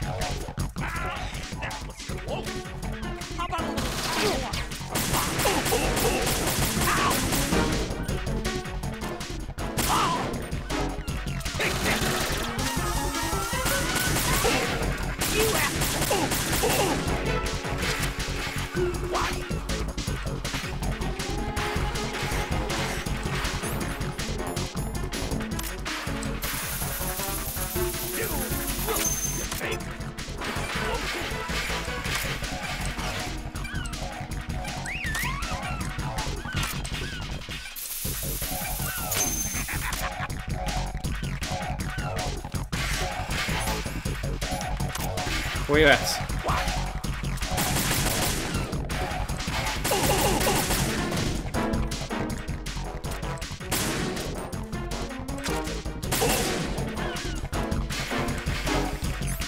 Where you at?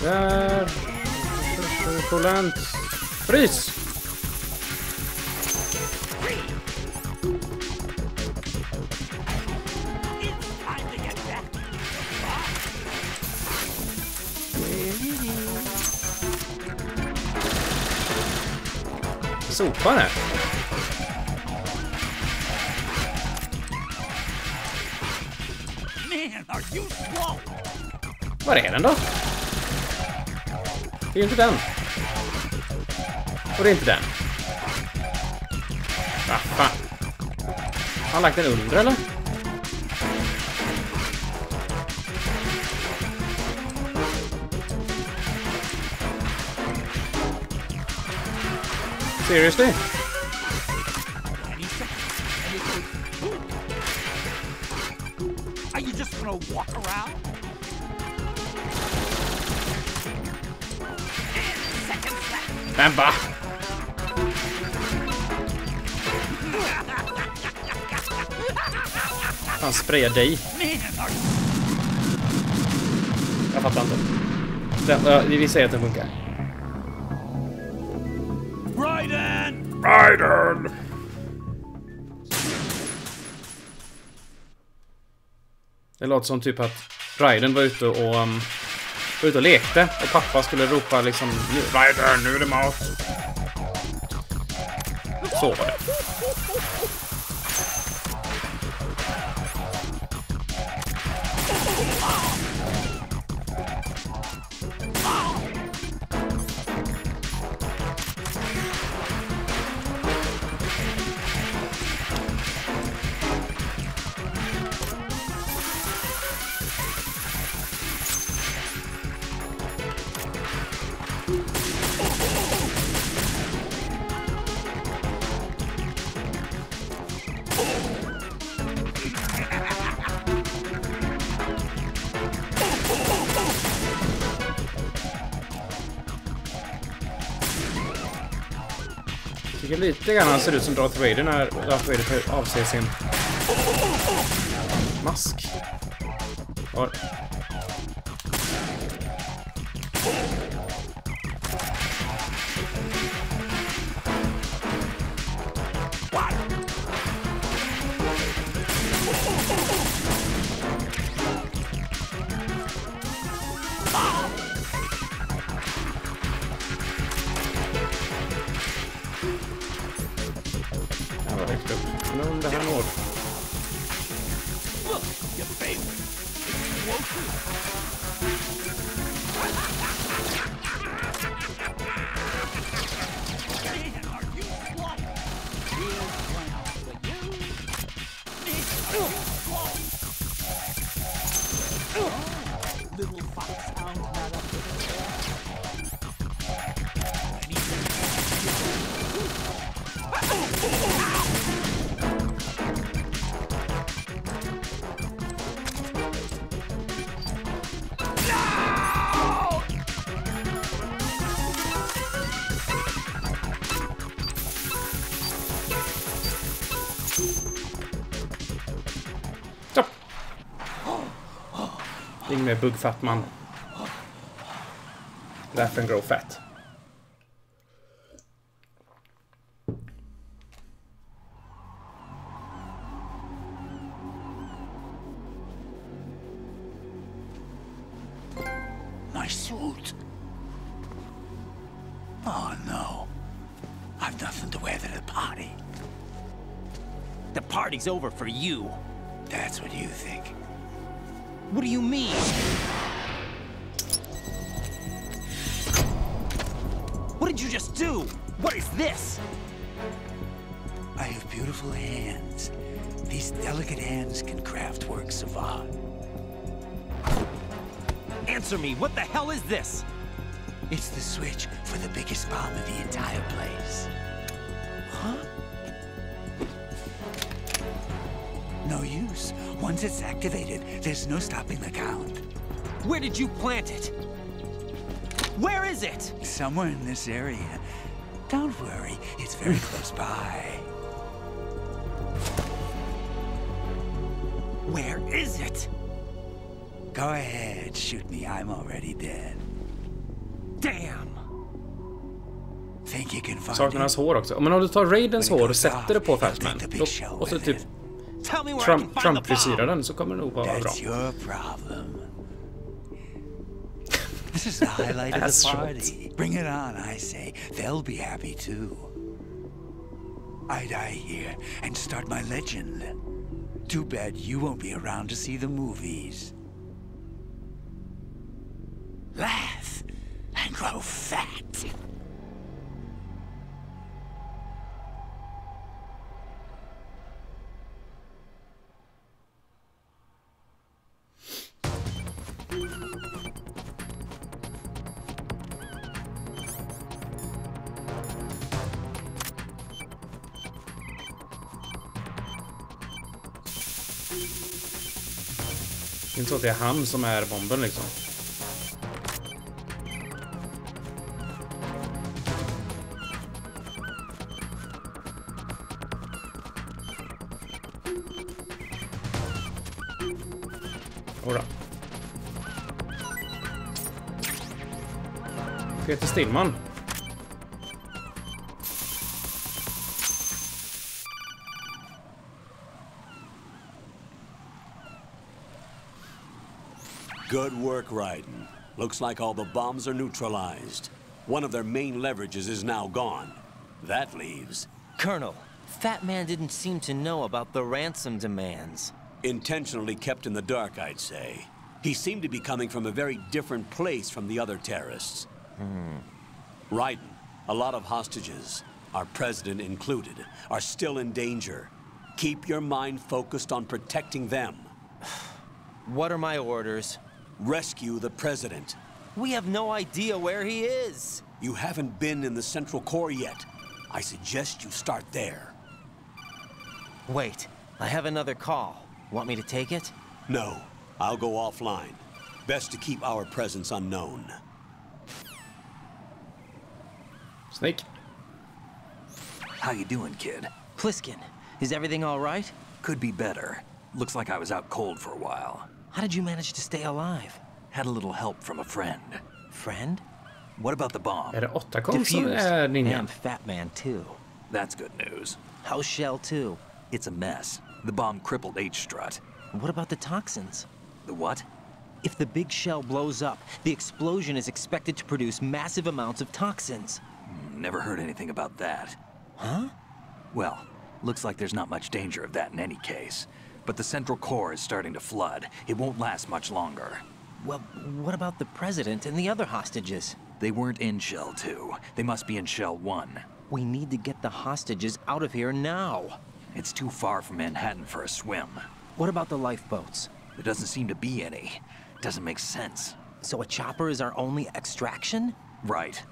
Där. Polant. Frys! Sopan här. are you slow? Var är den då? Det är inte den. Och det är inte den. Va fan? Har han lagt den under eller? Seriously? Are you just gonna walk around? Men va? Han sprayar dig. Jag fattar inte. Vi säger att den funkar. Raiden! Raiden! Det låter som typ att Raiden var ute och lekte och pappa skulle ropa liksom Raiden, nu är det mat. Så var det. tycker lite grann han ser ut som Darth Vader när Darth Vader tar av sig sin mask. Och... det här når. Ingen mer buggfatt man. Laugh and grow fat. My suit. Oh no. I've nothing to wear to the party. The party's over for you. That's what you think. What do you mean? What did you just do? What is this? I have beautiful hands. These delicate hands can craft works of art. Answer me, what the hell is this? It's the switch for the biggest bomb in the entire place. Huh? No use. Once it's activated, there's no stopping the count. Where did you plant it? Where is it? Somewhere in this area. Don't worry, it's very close by. Where is it? Go ahead, shoot me. I'm already dead. Damn! Think you can find saknar hans hår också. Men om du tar Raidens hår och sätter det på Fastman och så typ Trump-frisyrar den så kommer det nog vara bra. This is the highlight of the party. Bring it on, I say. They'll be happy too. I die here and start my legend. Too bad you won't be around to see the movies. laugh, and grow fat. Det är inte så att det är han som är bomben liksom. Ora. Peter Stillman. Good work, Raiden. Looks like all the bombs are neutralized. One of their main leverages is now gone. That leaves... Colonel, Fat Man didn't seem to know about the ransom demands. Intentionally kept in the dark, I'd say. He seemed to be coming from a very different place from the other terrorists. Raiden, a lot of hostages, our president included, are still in danger. Keep your mind focused on protecting them. What are my orders? Rescue the president. We have no idea where he is. You haven't been in the Central Core yet. I suggest you start there. Wait, I have another call. Want me to take it? No, I'll go offline. Best to keep our presence unknown. Snake. How you doing, kid? Pliskin, is everything all right? Could be better. Looks like I was out cold for a while. How did you manage to stay alive? Had a little help from a friend. Friend? What about the bomb? Är det 8-kom som är ninjan? And Fat Man too. That's good news. How's Shell 2? It's a mess. The bomb crippled H-Strut. What about the toxins? The what? If the big shell blows up, the explosion is expected to produce massive amounts of toxins. Never heard anything about that. Huh? Well, looks like there's not much danger of that in any case. But the Central Core is starting to flood. It won't last much longer. Well, what about the President and the other hostages? They weren't in Shell 2. They must be in Shell 1. We need to get the hostages out of here now. It's too far from Manhattan for a swim. What about the lifeboats? There doesn't seem to be any. Doesn't make sense. So a chopper is our only extraction? Right.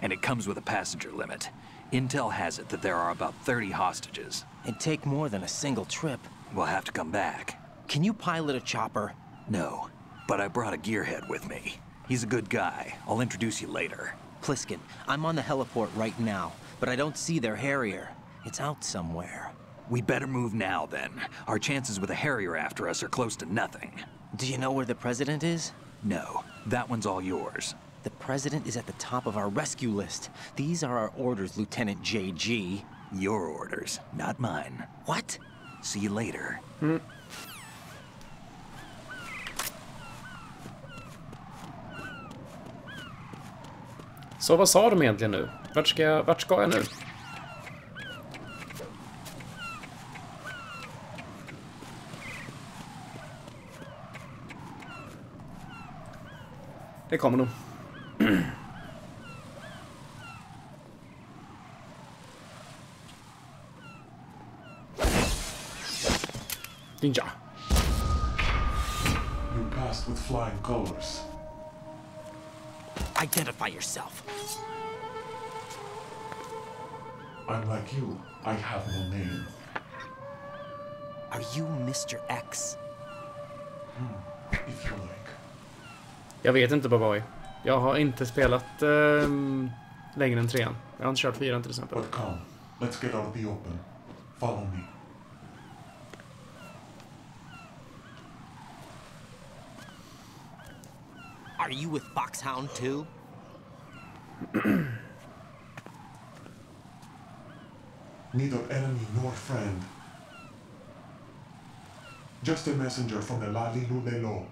And it comes with a passenger limit. Intel has it that there are about 30 hostages. It'd take more than a single trip. We'll have to come back. Can you pilot a chopper? No, but I brought a gearhead with me. He's a good guy. I'll introduce you later. Pliskin, I'm on the heliport right now, but I don't see their Harrier. It's out somewhere. We better move now, then. Our chances with a Harrier after us are close to nothing. Do you know where the President is? No, that one's all yours. The President is at the top of our rescue list. These are our orders, Lieutenant JG. Your orders, not mine. What? See you later. Så vad sa de egentligen nu? Vart ska jag nu? Det kommer nog. Ninja. You passed with flying colors. Identify yourself. I'm like you. I have no name. Are you Mr. X? If you like. Jag vet inte, Baboy. Jag har inte spelat längre än 3. Jag har inte kört 4 till exempel. But come, let's get out of the open. Follow me. Are you with Foxhound too? Neither enemy nor friend. Just a messenger from the Lalilulelo.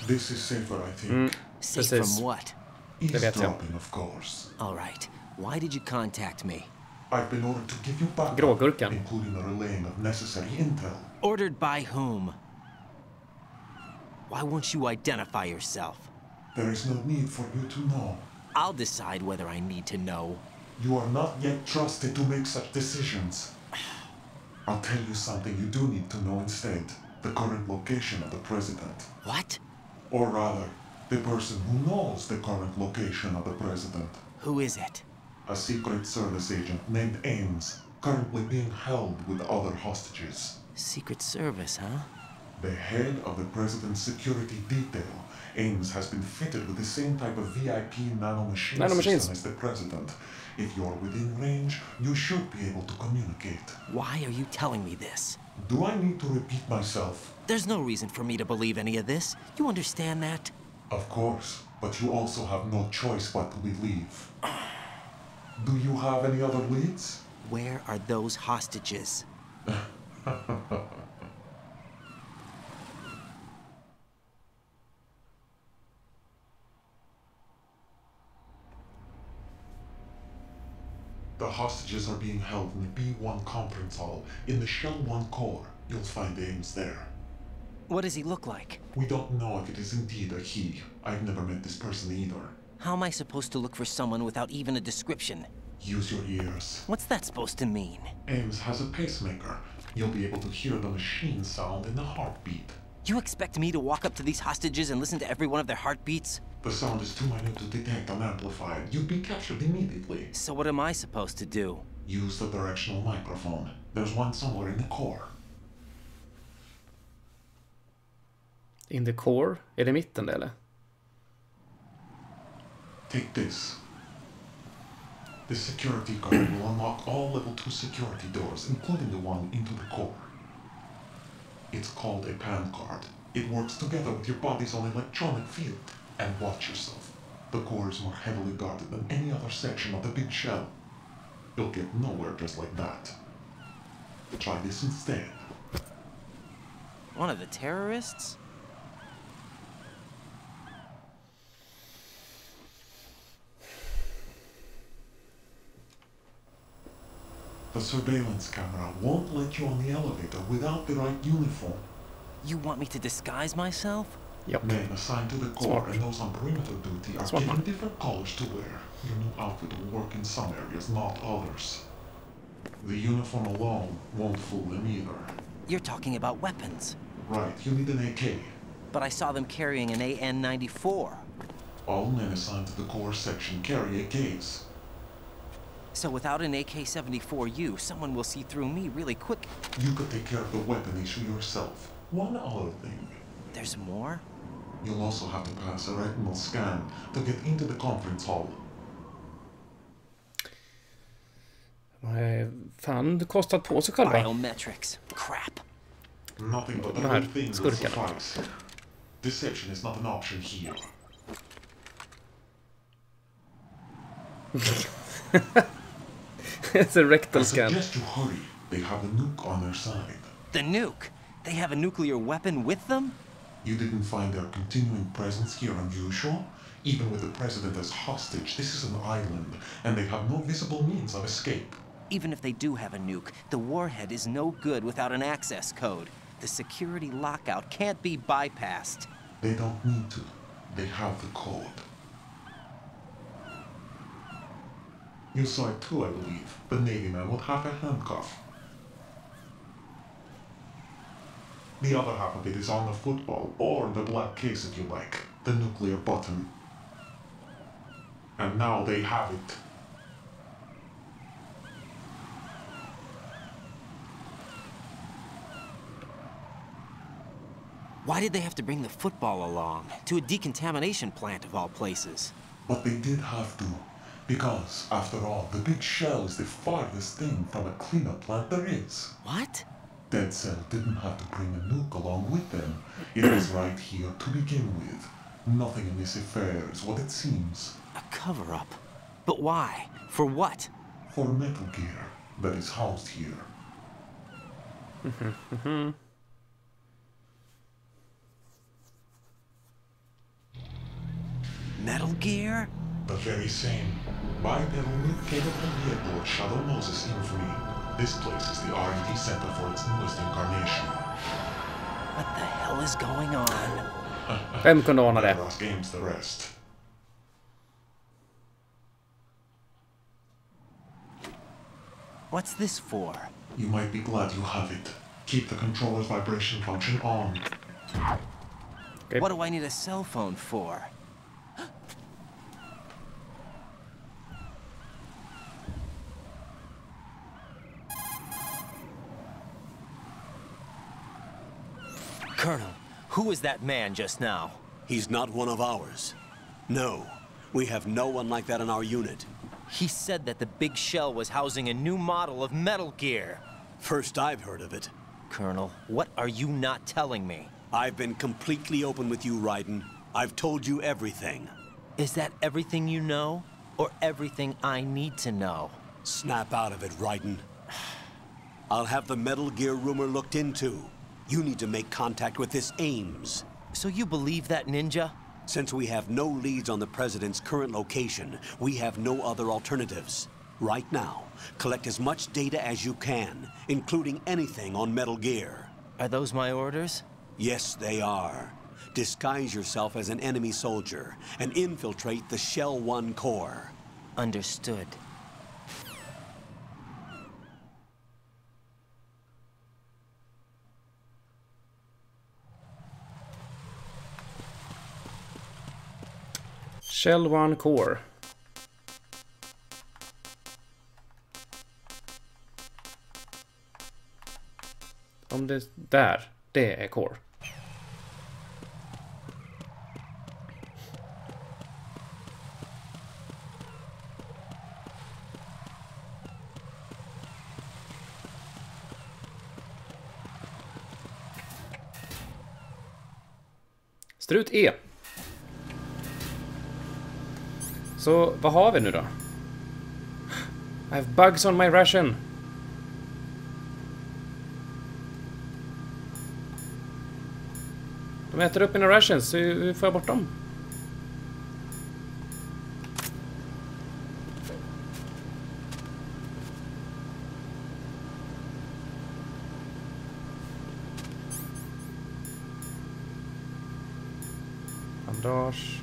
This is safer, I think. Safe from what? Eavesdropping, of course. All right. Why did you contact me? I've been ordered to give you backup, Grågurkan. including the relaying of necessary intel. Ordered by whom? Why won't you identify yourself? There is no need for you to know. I'll decide whether I need to know. You are not yet trusted to make such decisions. I'll tell you something you do need to know instead. The current location of the president. What? Or rather, the person who knows the current location of the president. Who is it? A Secret Service agent named Ames, currently being held with other hostages. Secret Service, huh? The head of the president's security detail, Ames, has been fitted with the same type of VIP nanomachine system as the president. If you're within range, you should be able to communicate. Why are you telling me this? Do I need to repeat myself? There's no reason for me to believe any of this. You understand that? Of course, but you also have no choice but to believe. Do you have any other leads? Where are those hostages? The hostages are being held in the B1 conference hall. In the Shell 1 core, you'll find Ames there. What does he look like? We don't know if it is indeed a he. I've never met this person either. How am I supposed to look for someone without even a description? Use your ears. What's that supposed to mean? Ames has a pacemaker. You'll be able to hear the machine sound in the heartbeat. You expect me to walk up to these hostages and listen to every one of their heartbeats? The sound is too minute to detect and amplify it. You'd be captured immediately. So what am I supposed to do? Use the directional microphone. There's one somewhere in the core. In the core? Är det mitten eller? Take this. The security card will unlock all level 2 security doors, including the one into the core. It's called a PAN card. It works together with your body's own electronic field. And watch yourself. The core is more heavily guarded than any other section of the big shell. You'll get nowhere just like that. Try this instead. One of the terrorists? The surveillance camera won't let you on the elevator without the right uniform. You want me to disguise myself? Yep. Men assigned to the core and those on perimeter duty are given different colors to wear. Your new outfit will work in some areas, not others. The uniform alone won't fool them either. You're talking about weapons. Right, you need an AK. But I saw them carrying an AN-94. All men assigned to the core section carry AKs. So without an AK-74U, someone will see through me really quick. You could take care of the weapon issue yourself. One other thing. There's more? You'll also have to pass a retinal scan to get into the conference hall. Fan, det kostat på sig själva. Biometrics. Crap. Nothing but the whole thing will suffice. Deception is not an option here. It's a rectal scan. I suggest you hurry. They have the nuke on their side. The nuke? They have a nuclear weapon with them? You didn't find their continuing presence here unusual? Even with the president as hostage, this is an island, and they have no visible means of escape. Even if they do have a nuke, the warhead is no good without an access code. The security lockout can't be bypassed. They don't need to. They have the code. You saw it too, I believe. The Navy man with half a handcuff. The other half of it is on the football, or the black case if you like. The nuclear button. And now they have it. Why did they have to bring the football along? To a decontamination plant of all places. But they did have to. Because, after all, the big shell is the farthest thing from a cleanup plant there is. What? Dead Cell didn't have to bring a nuke along with them. It was right here to begin with. Nothing in this affair is what it seems. A cover-up? But why? For what? For Metal Gear that is housed here. Metal Gear? The very same. Bipedal capable airport Shadow Moses Infamy. This place is the R&D center for its newest incarnation. What the hell is going on? Vem kunde ana det? Games the rest. What's this for? You might be glad you have it. Keep the controller's vibration function on. Okay. What do I need a cell phone for? Colonel, who was that man just now? He's not one of ours. No, we have no one like that in our unit. He said that the big shell was housing a new model of Metal Gear. First I've heard of it. Colonel, what are you not telling me? I've been completely open with you, Raiden. I've told you everything. Is that everything you know? Or everything I need to know? Snap out of it, Raiden. I'll have the Metal Gear rumor looked into. You need to make contact with this Ames. So you believe that ninja? Since we have no leads on the President's current location, we have no other alternatives. Right now, collect as much data as you can, including anything on Metal Gear. Are those my orders? Yes, they are. Disguise yourself as an enemy soldier and infiltrate the Shell 1 core. Understood. Shell 1 core. Om det där, det är core. Strut E. Så vad har vi nu då? I have bugs on my ration. De äter upp mina rations, så hur får jag bort dem? Bandage.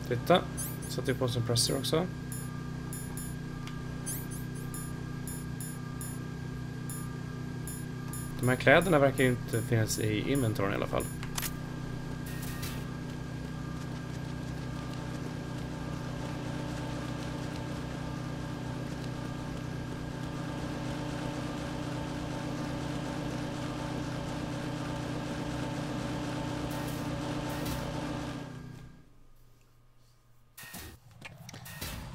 Titta, sätter vi på suppressor också. De här kläderna verkar ju inte finnas i inventoryn i alla fall.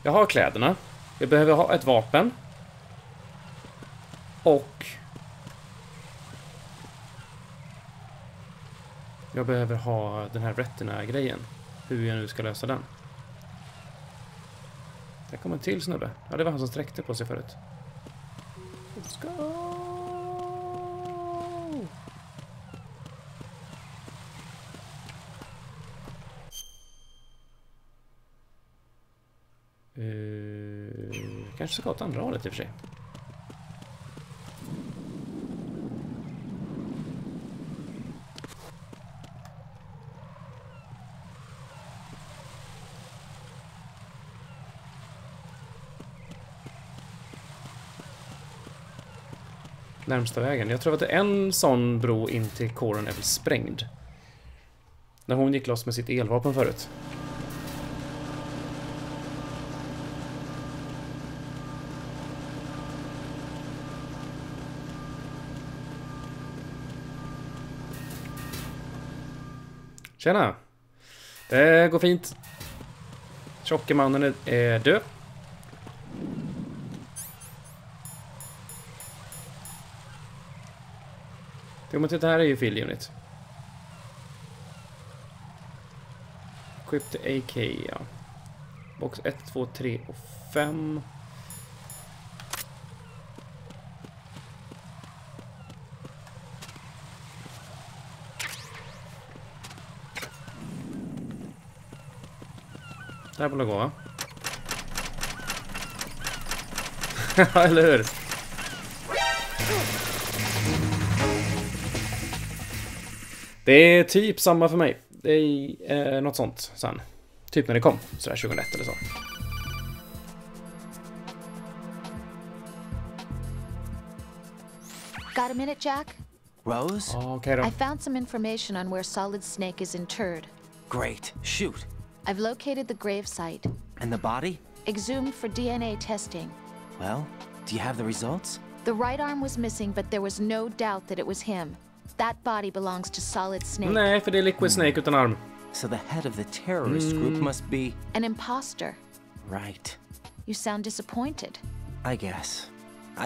Jag har kläderna. Jag behöver ha ett vapen. Och jag behöver ha den här retina-grejen. Hur jag nu ska lösa den. Det kommer en till snubbe. Ja, det var han som sträckte på sig förut. Let's go! Kanske ska gå åt andra hållet i och för sig. Närmsta vägen. Jag tror att en sån bro in till kåren är väl sprängd. När hon gick loss med sitt elvapen förut. Tjena! Det går fint. Tjocke mannen är död. Jo, men titta, här är ju field unit. Equip the AK, ja. Box 1, 2, 3 och 5. Det här borde gå, va? Eller hur? Det är typ samma för mig. Det är något sånt sen. Typ när det kom. Sådär 2001 eller så. Got a minute, Jack? Rose? Okay, I found some information on where Solid Snake is interred. Great. Shoot. I've located the gravesite. And the body? Exhumed for DNA testing. Well, do you have the results? The right arm was missing, but there was no doubt that it was him. That body belongs to Solid Snake. Nej, för det är Liquid Snake utan arm. So the head of the terrorist group must be... An imposter. Right. You sound disappointed. I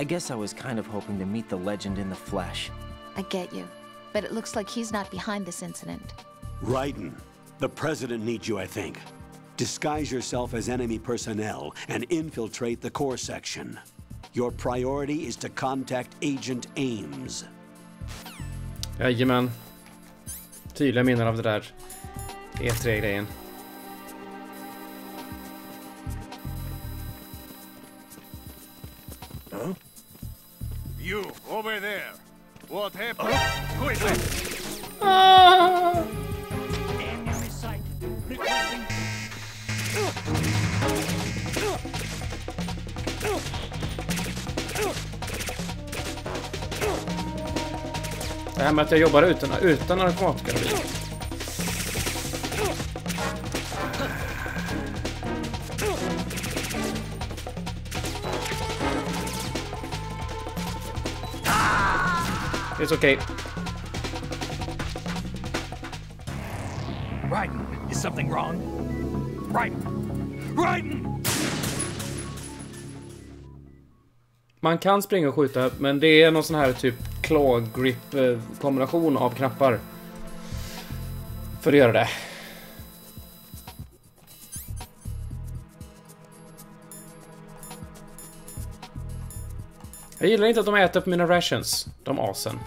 guess I was kind of hoping to meet the legend in the flesh. I get you. But it looks like he's not behind this incident. Raiden, the president needs you, I think. Disguise yourself as enemy personnel and infiltrate the core section. Your priority is to contact Agent Ames. Jajamän. Tydliga minnen av det där E3-grejen. Huh? You, over there. What happened? Quickly! Enemy sight. Requesting. Det här med att jag jobbar utan narkotika. It's okay. Raiden, is something wrong? Raiden! Raiden! Man kan springa och skjuta, men det är någon sån här typ claw grip kombination av knappar för att göra det. Jag gillar inte att de äter på mina rations, de asen.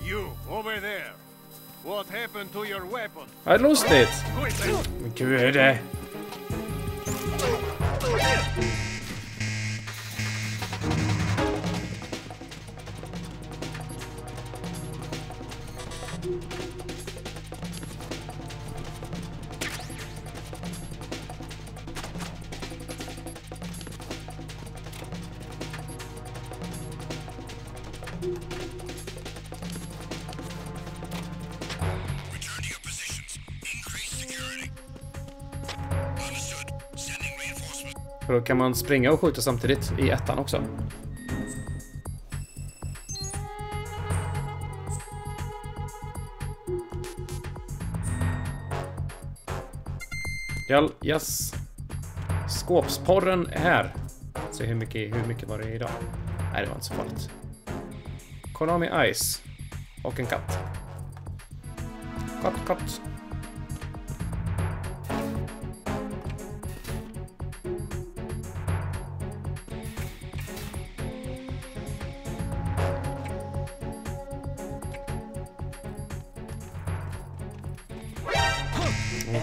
You, over there. What happened to your weapon? I lost it. Men gud. För då kan man springa och skjuta samtidigt i ettan också. Yes. Skåpsporren är här. Se hur mycket var det idag? Nej, det var inte så farligt. Konami Ice. Och en katt. Katt.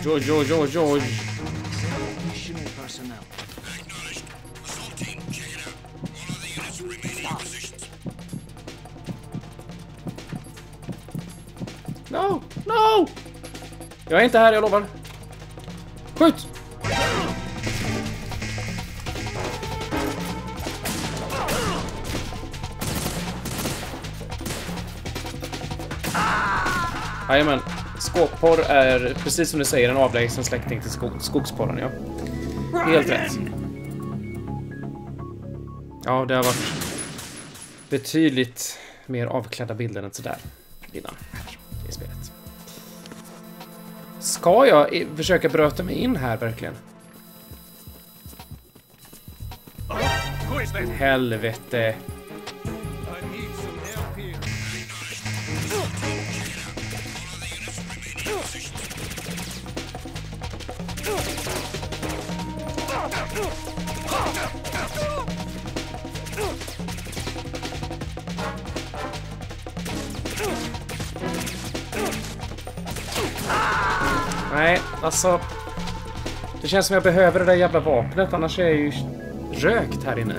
George. Missionary personnel. Acknowledged. Assault team, check it out. All other units remain in your positions. No! Jag är inte här, jag lovar. Skjut! Jajamän. Skåpporr är, precis som du säger, en avlägsen släkting till skogsporren, ja. Helt rätt. Ja, det har varit betydligt mer avklädda bilder än sådär innan i spelet. Ska jag försöka bröta mig in här verkligen? Helvete. Nej, alltså... Det känns som jag behöver det där jävla vapnet, annars är jag ju rökt här inne.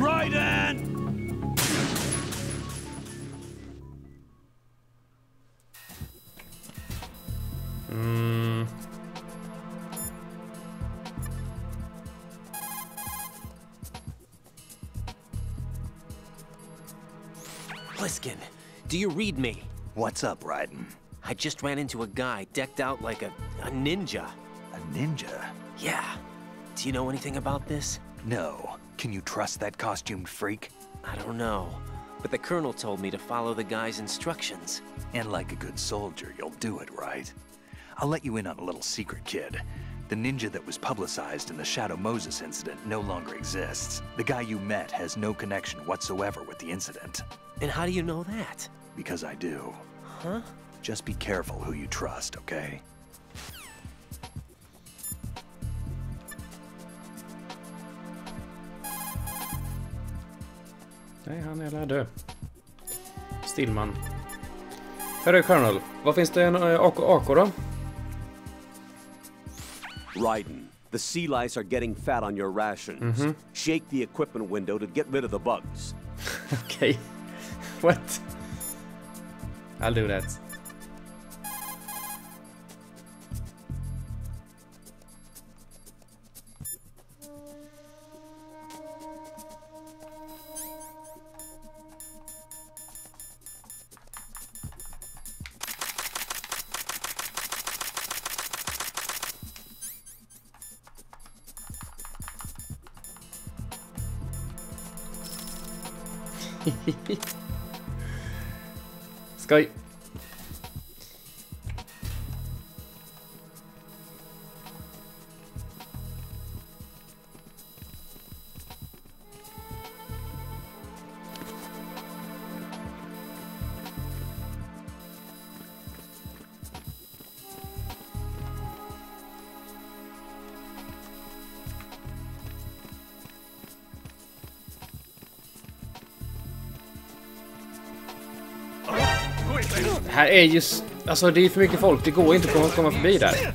Pliskin, do you read me? What's up, Raiden? I just ran into a guy decked out like a ninja. A ninja? Yeah. Do you know anything about this? No. Can you trust that costumed freak? I don't know. But the colonel told me to follow the guy's instructions. And like a good soldier, you'll do it, right? I'll let you in on a little secret, kid. The ninja that was publicized in the Shadow Moses incident no longer exists. The guy you met has no connection whatsoever with the incident. And how do you know that? Because I do. Huh? Just be careful who you trust, okay? Nej, han är död. Stillman. Hörru, Colonel. Vad finns det en AK då? Raiden, the sea lice are getting fat on your rations. Shake the equipment window to get rid of the bugs. Okay. What? I'll do that. Skoj. Här är just... Alltså det är för mycket folk. Det går inte att komma förbi där.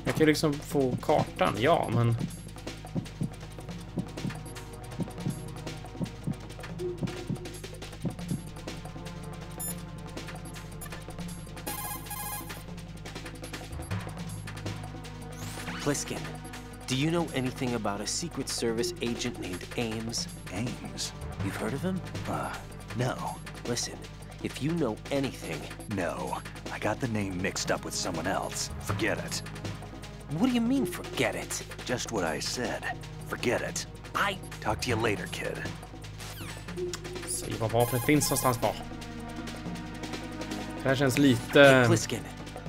Jag kan ju liksom få kartan, ja, men... Pliskin, do you know anything about a Secret Service agent named Ames? Ames? You've heard of him? No. Listen, if you know anything... No. I got the name mixed up with someone else. Forget it. What do you mean, forget it? Just what I said. Forget it. Talk to you later, kid. Säg vad vapnet finns någonstans bara. Det här känns lite... Hey, Pliskin,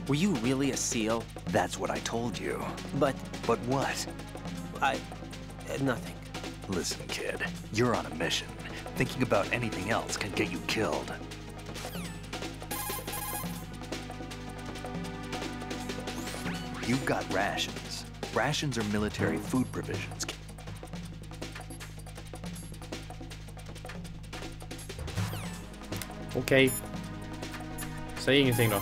were you really a SEAL? That's what I told you. But what? Nothing. Listen, kid. You're on a mission. Thinking about anything else can get you killed. You've got rations. Rations are military food provisions. Okej. Säg ingenting då.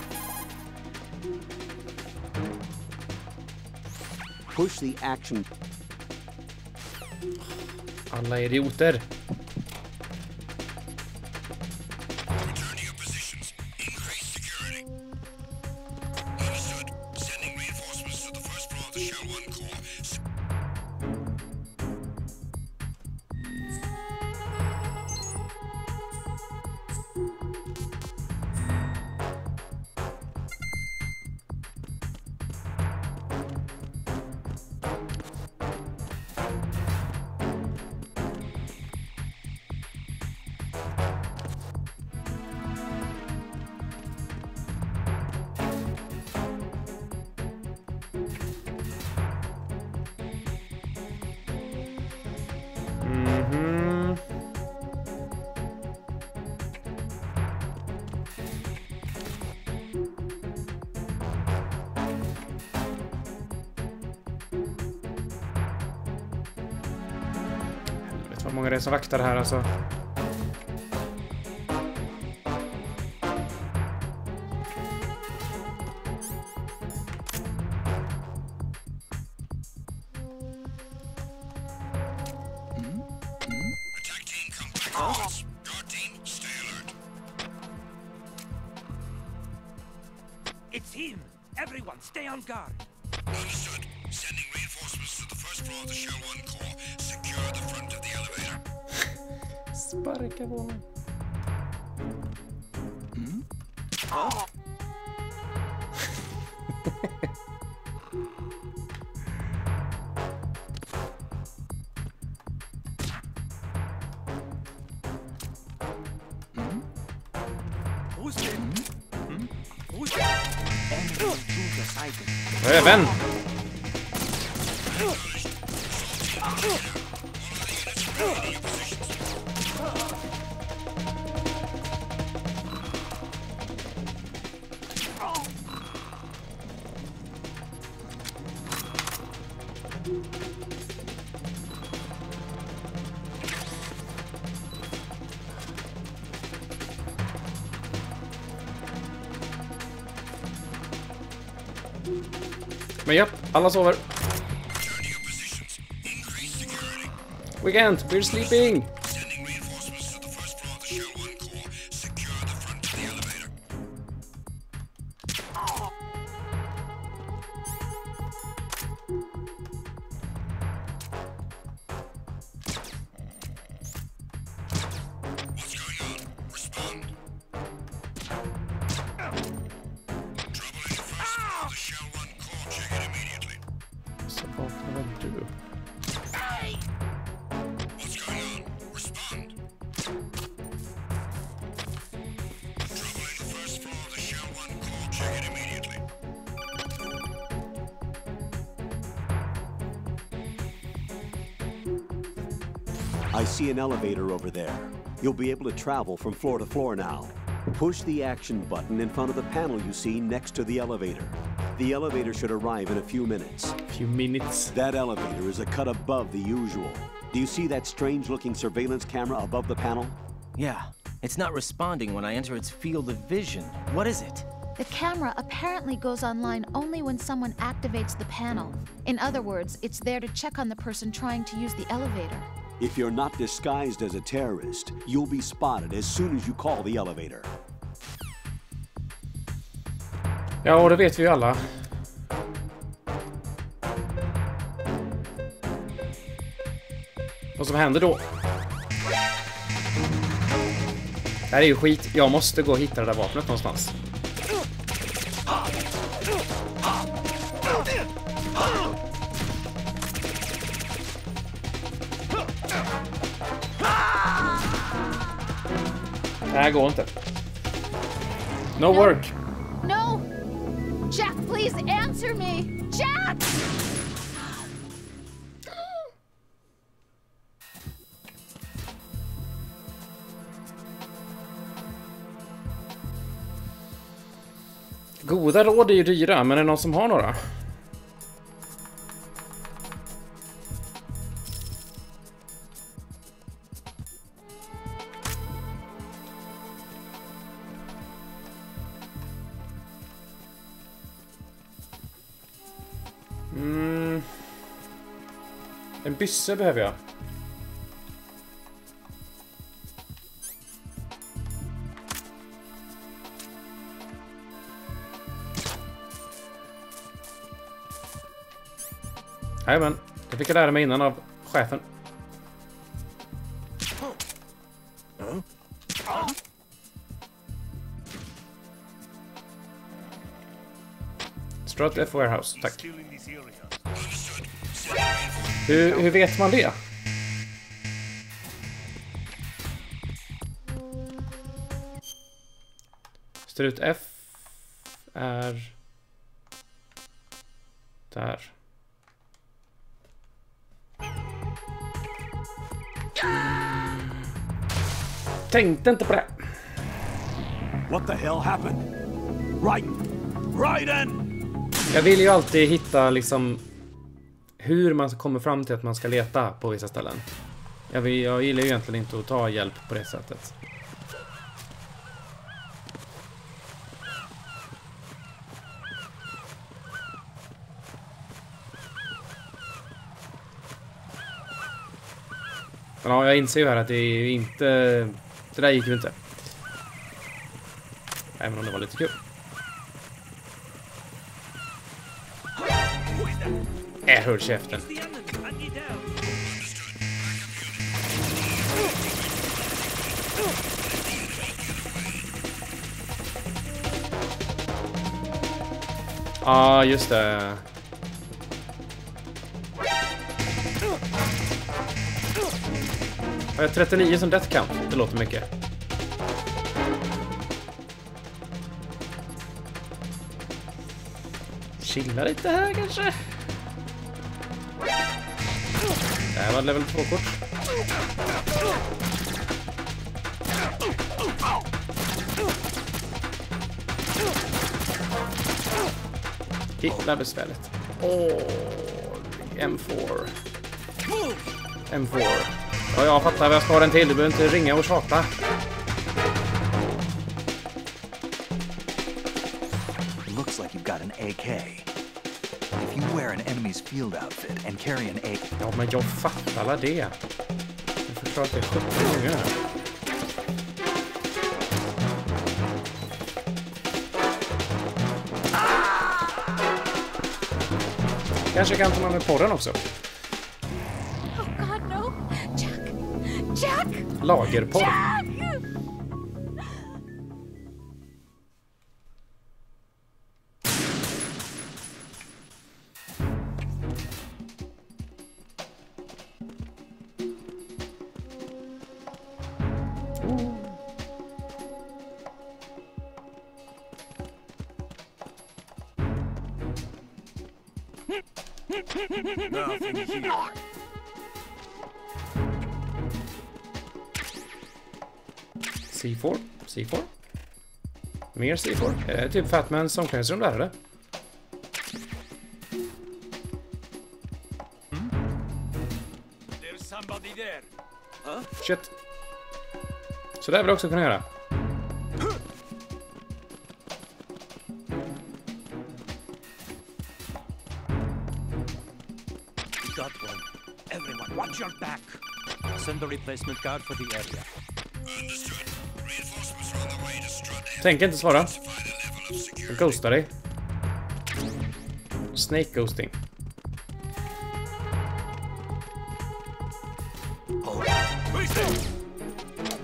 Push the action. Alla idioter. Return to your positions. Increase security. Understood. Sending reinforcements to the first floor of the Shell 1 core. många det är som vaktar här alltså. It's him! Everyone, stay on guard! Understood. Sending reinforcements to the first floor of the Shell 1 core. Secure the front of the elevator. Sparka på mig. Även. Men japp, alla sover. We can't, we're sleeping. I see an elevator over there. You'll be able to travel from floor to floor now. Push the action button in front of the panel you see next to the elevator. The elevator should arrive in a few minutes. That elevator is a cut above the usual. Do you see that strange-looking surveillance camera above the panel? Yeah. It's not responding when I enter its field of vision. What is it? The camera apparently goes online only when someone activates the panel. In other words, it's there to check on the person trying to use the elevator. If you're not disguised as a terrorist, you'll be spotted as soon as you call the elevator. Ja, det vet vi ju alla. Vad som händer då? Det här är ju skit. Jag måste gå och hitta det där vapnet någonstans. Det här går inte. No work. No! Jack, please answer me! Jack! Goda råd är ju dyra, men är det någon som har några? En bysse behöver jag. Jajamän, det fick jag lära mig innan av chefen. Strut F Warehouse, tack. Hur vet man det? Strut F är där. Tänkte inte på det. What the hell happened? Raiden! Jag vill ju alltid hitta liksom hur man kommer fram till att man ska leta på vissa ställen. Jag gillar ju egentligen inte att ta hjälp på det sättet. Men ja, jag inser ju här att det är inte... Det där gick ju inte. Även om det var lite kul. Hör käften. Ja, just det. Jag har 39 som death count. Det låter mycket. Chilla lite här kanske. Det här var level 2-kort. Himla besvärligt. M4. M4. Ja, jag fattar vad jag ska den till. Du behöver inte ringa och tjata. It looks like you've got an AK. If you wear an enemy's field outfit and carry an AK... Ja, men jag fattar alla det. Jag förstår att det är 17 gånger. Kanske kan ta med porren också. Oh God, no. Jack! Lagerporr. Jack! Nothing here. C4. C4. Mer C4. Typ Fatmans omklädningsrum där, eller? There's somebody there. Huh? Shit. Så där vill jag också kunna göra. Got one. Everyone, watch your back. Send the replacement guard for the area. Tänk inte svara. Jag ghostar dig. Snake ghosting.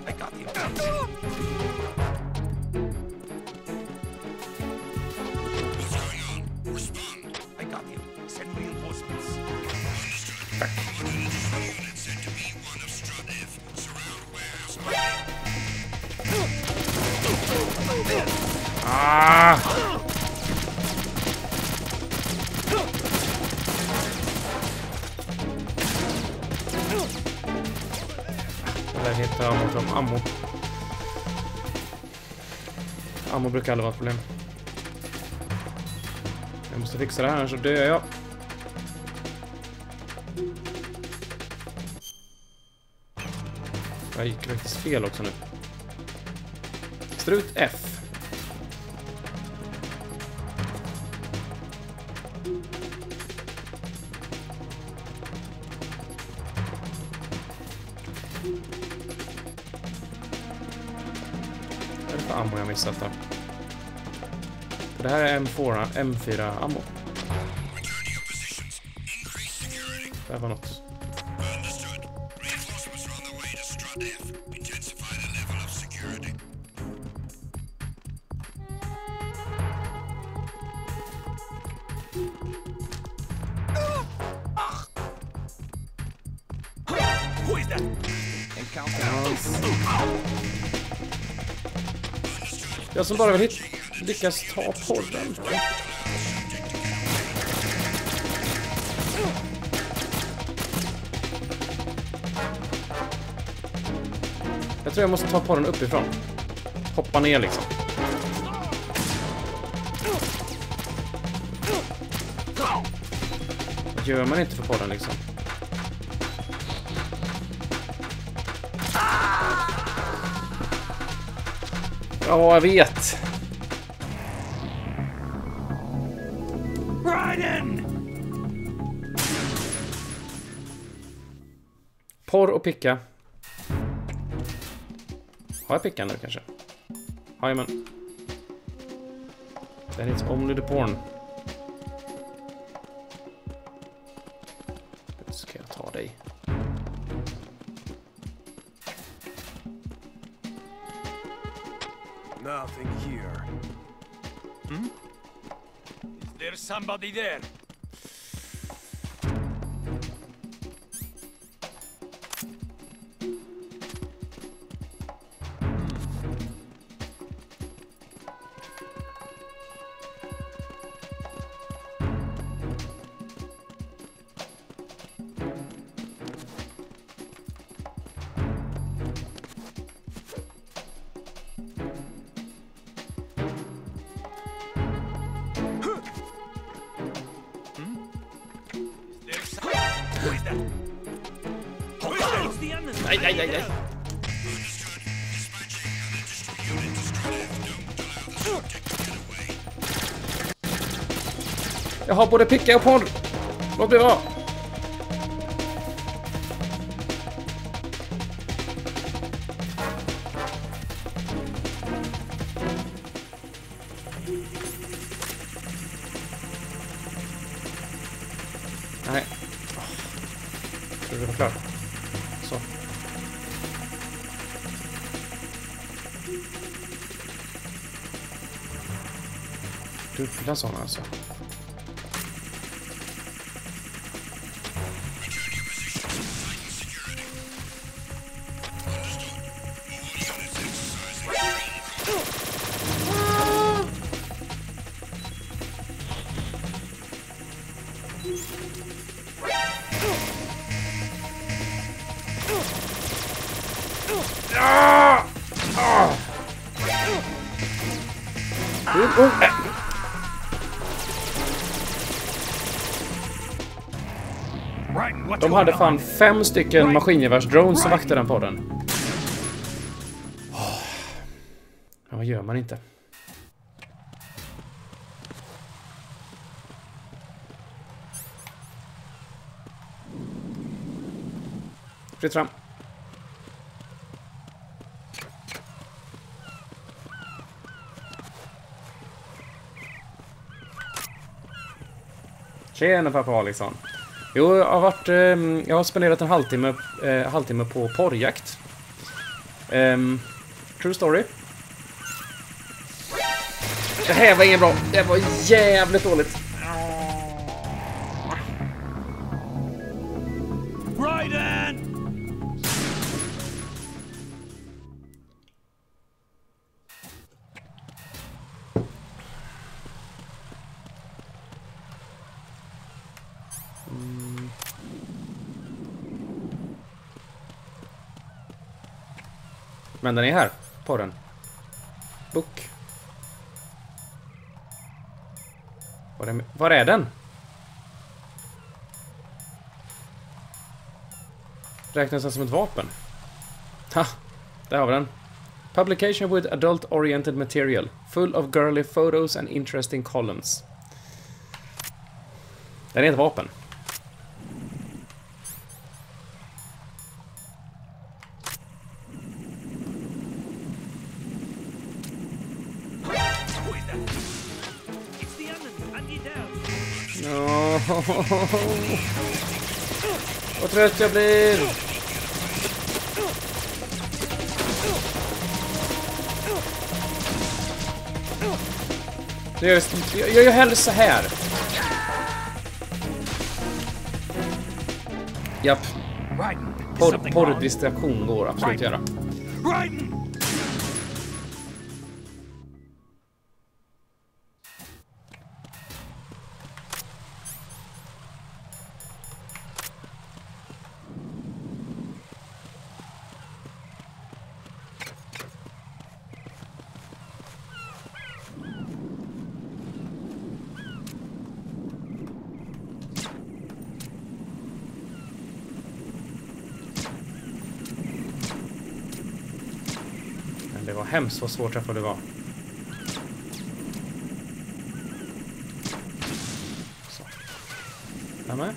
I got you. What's going on? Respond. I got you. Send reinforcements. Unit sent to B1 of Strut F. Surround warehouse. Ah! Där hittar ammo som ammo. Ammo brukar aldrig vara ett problem. Jag måste fixa det här, så dör jag. Jag gick faktiskt fel också nu. Strut F. Vad är det för ammo jag missat då? För det här är M4 ammo. Det här var något. Who is that? Jag som bara vill lyckas ta porren. Jag tror jag måste ta porren uppifrån. Hoppa ner liksom. Vad gör man inte för porren liksom? Ja, jag vet. Porr och picka. Har jag pickan nu kanske? Jajamän. Then it's only the porn. Nu ska jag ta dig. Nothing here. Hmm? Is there somebody there? Nej, nej, nej, nej. Jag har både picka och porr. Låt det vara. Nej. Ska vi vara klar? Så. Dubbla sådana alltså. De hade fan 5 stycken maskingevärsdrones som vaktade den på den. Men vad gör man inte? Fritt fram. Tjena pappa Alexson. Jo, jag har spenderat en halvtimme på porrjakt. True story. Det här var ingen bra. Det var jävligt dåligt. Men den är här, på den. Book. Var är den? Räknas den som ett vapen? Ha, där har vi den. Publication with adult-oriented material. Full of girly photos and interesting columns. Den är ett vapen. Vad trött jag blir. Jag gör hellre så här. Japp. Porrdistraktion går absolut att göra. hemskt vad svårträffad det var. Så. Där med.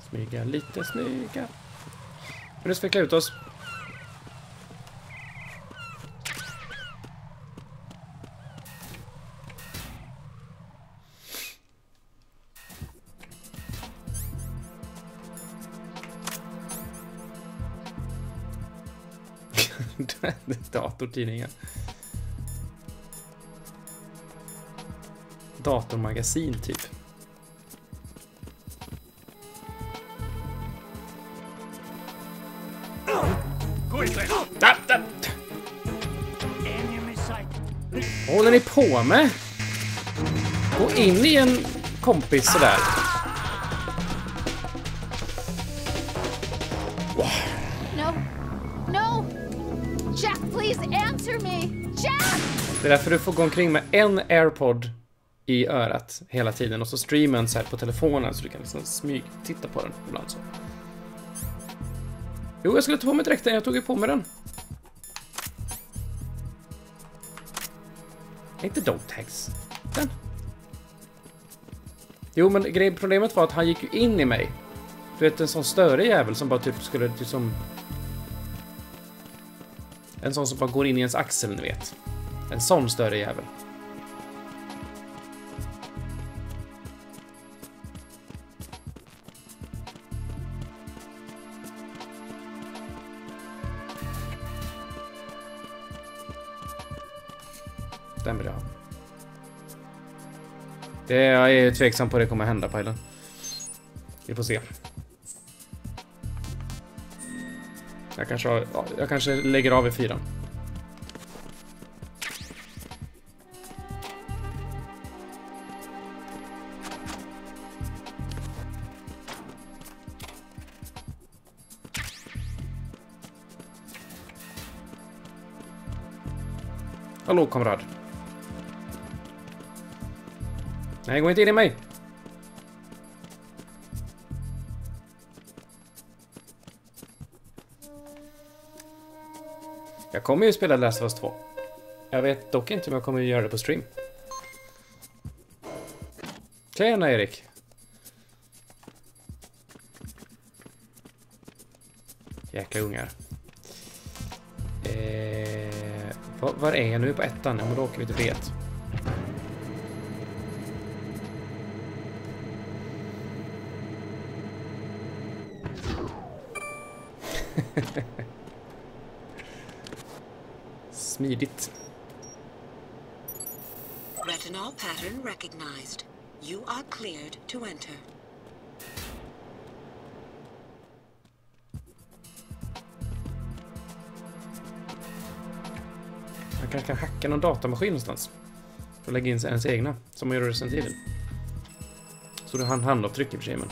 Smyga, lite smyga. Men nu ska vi klä ut oss. Datortidningen. Datormagasin typ. Vad håller ni på med? Gå in i en kompis sådär. No. No. Jack, please answer me. Jack! Det är därför du får gå omkring med en AirPod i örat hela tiden och så streamen så här på telefonen så du kan liksom titta på den ibland så. Jo, jag skulle ta på mig dräkten. Jag tog ju på mig den. Inte dog tags. Den. Jo, men problemet var att han gick ju in i mig. Du vet, en sån större jävel som bara typ skulle liksom... En sån som bara går in i ens axel, ni vet. En sån större jävel. Stämmer det? Jag är tveksam på det kommer hända, Pajlen. Vi får se. Jag kanske lägger av i 4. Hallå, kamrad. Nej, gå inte in i mig. Jag kommer ju spela Last of Us 2. Jag vet dock inte om jag kommer göra det på stream. Tjena, Erik. Jäkla ungar. Var är jag nu på 1? Ja, men då åker vi till B1. Smidigt. Retinol pattern recognized. You are cleared to enter. Man kanske kan hacka någon datamaskin någonstans. Och lägga in ens egna, som man gör i Resident Evil. Så det är handavtryck i och för sig, men...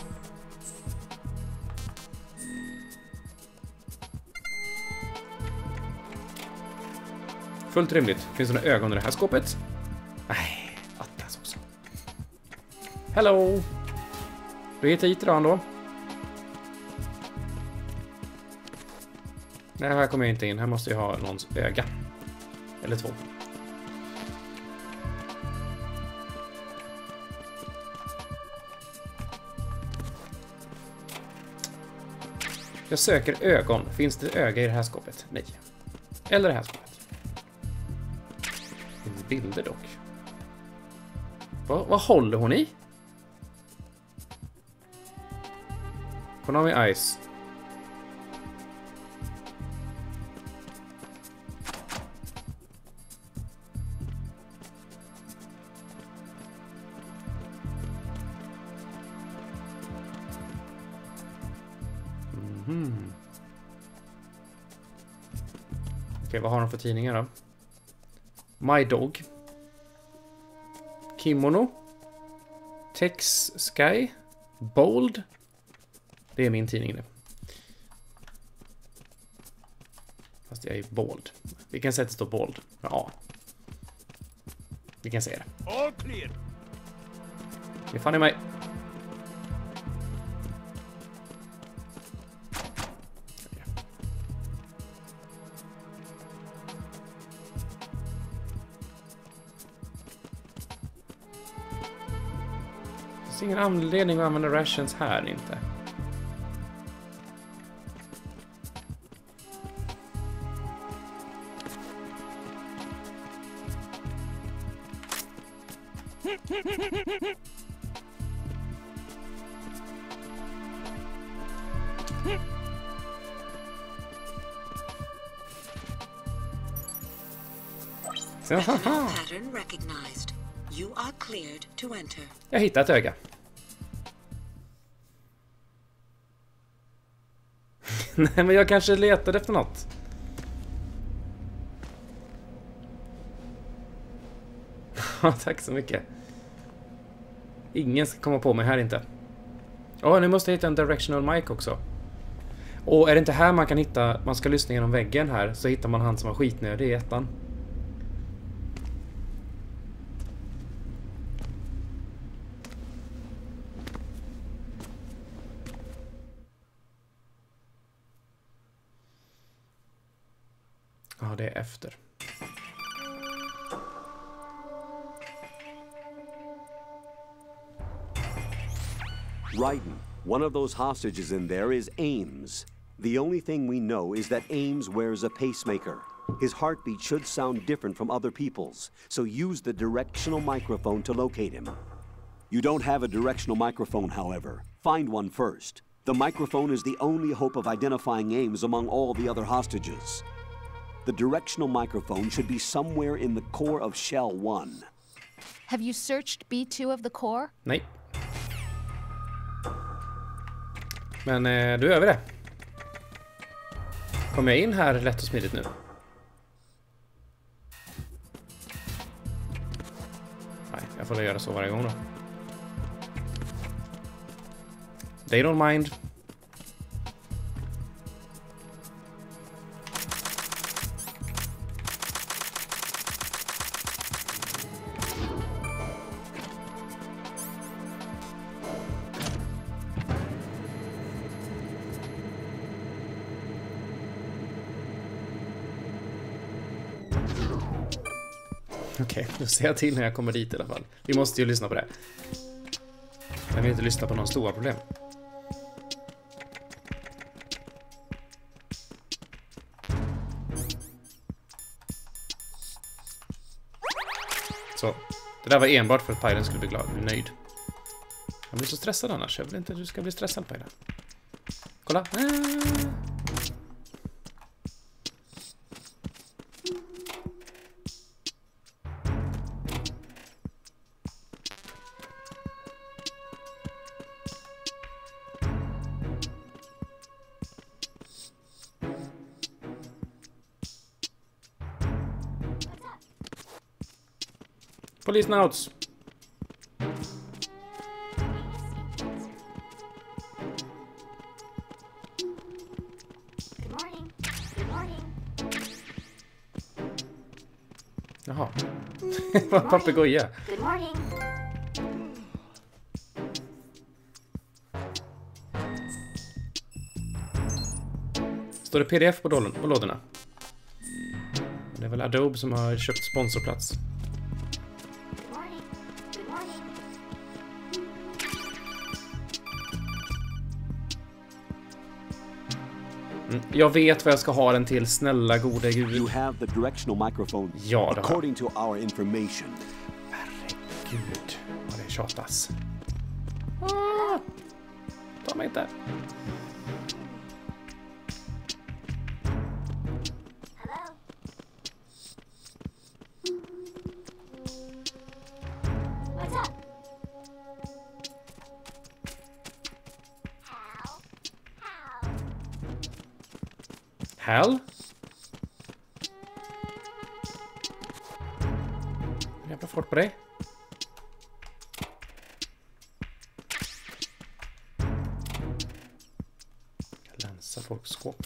Fullt rimligt. Finns det några ögon i det här skåpet? Nej, attas också. Hello! Du heter hit idag ändå. Nej, här kommer jag inte in. Här måste jag ha någons öga. Eller 2. Jag söker ögon. Finns det öga i det här skåpet? Nej. Eller det här skåpet. Det finns bilder dock. Vad håller hon i? Konami Ice. Okej, vad har de för tidningar då? My Dog. Kimono. Tex Sky. Bold. Det är min tidning nu. Fast jag är bold. Vi kan säga att det står bold. Ja. Vi kan säga det. All clear. Det fann i mig. Det finns ingen anledning att använda rations här inte. Pattern recognized. You are cleared to enter. Jag hittade ett öga. Nej, men jag kanske letade efter något. Tack så mycket. Ingen ska komma på mig här inte. Nu måste jag hitta en directional mic också. Och är det inte här man kan hitta, man ska lyssna genom väggen här, så hittar man han som var skitnödig i ettan. Ja, det är efter. Raiden, one of those hostages in there is Ames. The only thing we know is that Ames wears a pacemaker. His heartbeat should sound different from other people's, so use the directional microphone to locate him. You don't have a directional microphone, however. Find one first. The microphone is the only hope of identifying Ames among all the other hostages. The directional microphone should be somewhere in the core of Shell 1. Have you searched B2 of the core? Nej. Men då gör vi det. Kommer jag in här lätt och smidigt nu? Nej, jag får göra så varje gång då. They don't mind. Okej, nu ser jag till när jag kommer dit i alla fall. Vi måste ju lyssna på det. Jag vill inte lyssna på någon stora problem. Så, det där var enbart för att Pyren skulle bli glad och nöjd. Jag blir så stressad annars. Jag vill inte att du ska bli stressad, Pyren. Kolla. Police notes. Good morning. Good morning. Jaha. Vad papegoja. Good morning. Står det PDF på lådorna? Det är väl Adobe som har köpt sponsorplats. Jag vet vad jag ska ha den till, snälla gode gud. You have the directional microphone. Ja, det according to our information. Herregud, vad det tjatas. Ta mig inte. Hell? Jävla fart på dig. rensa folks skåp.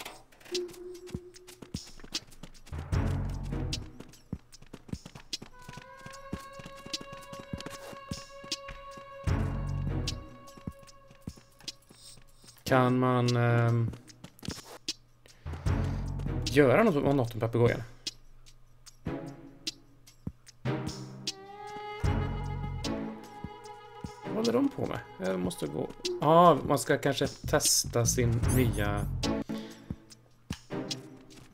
Kan man göra något om papegojan? Vad håller de på med? Jag måste gå... Ja, man ska kanske testa sin nya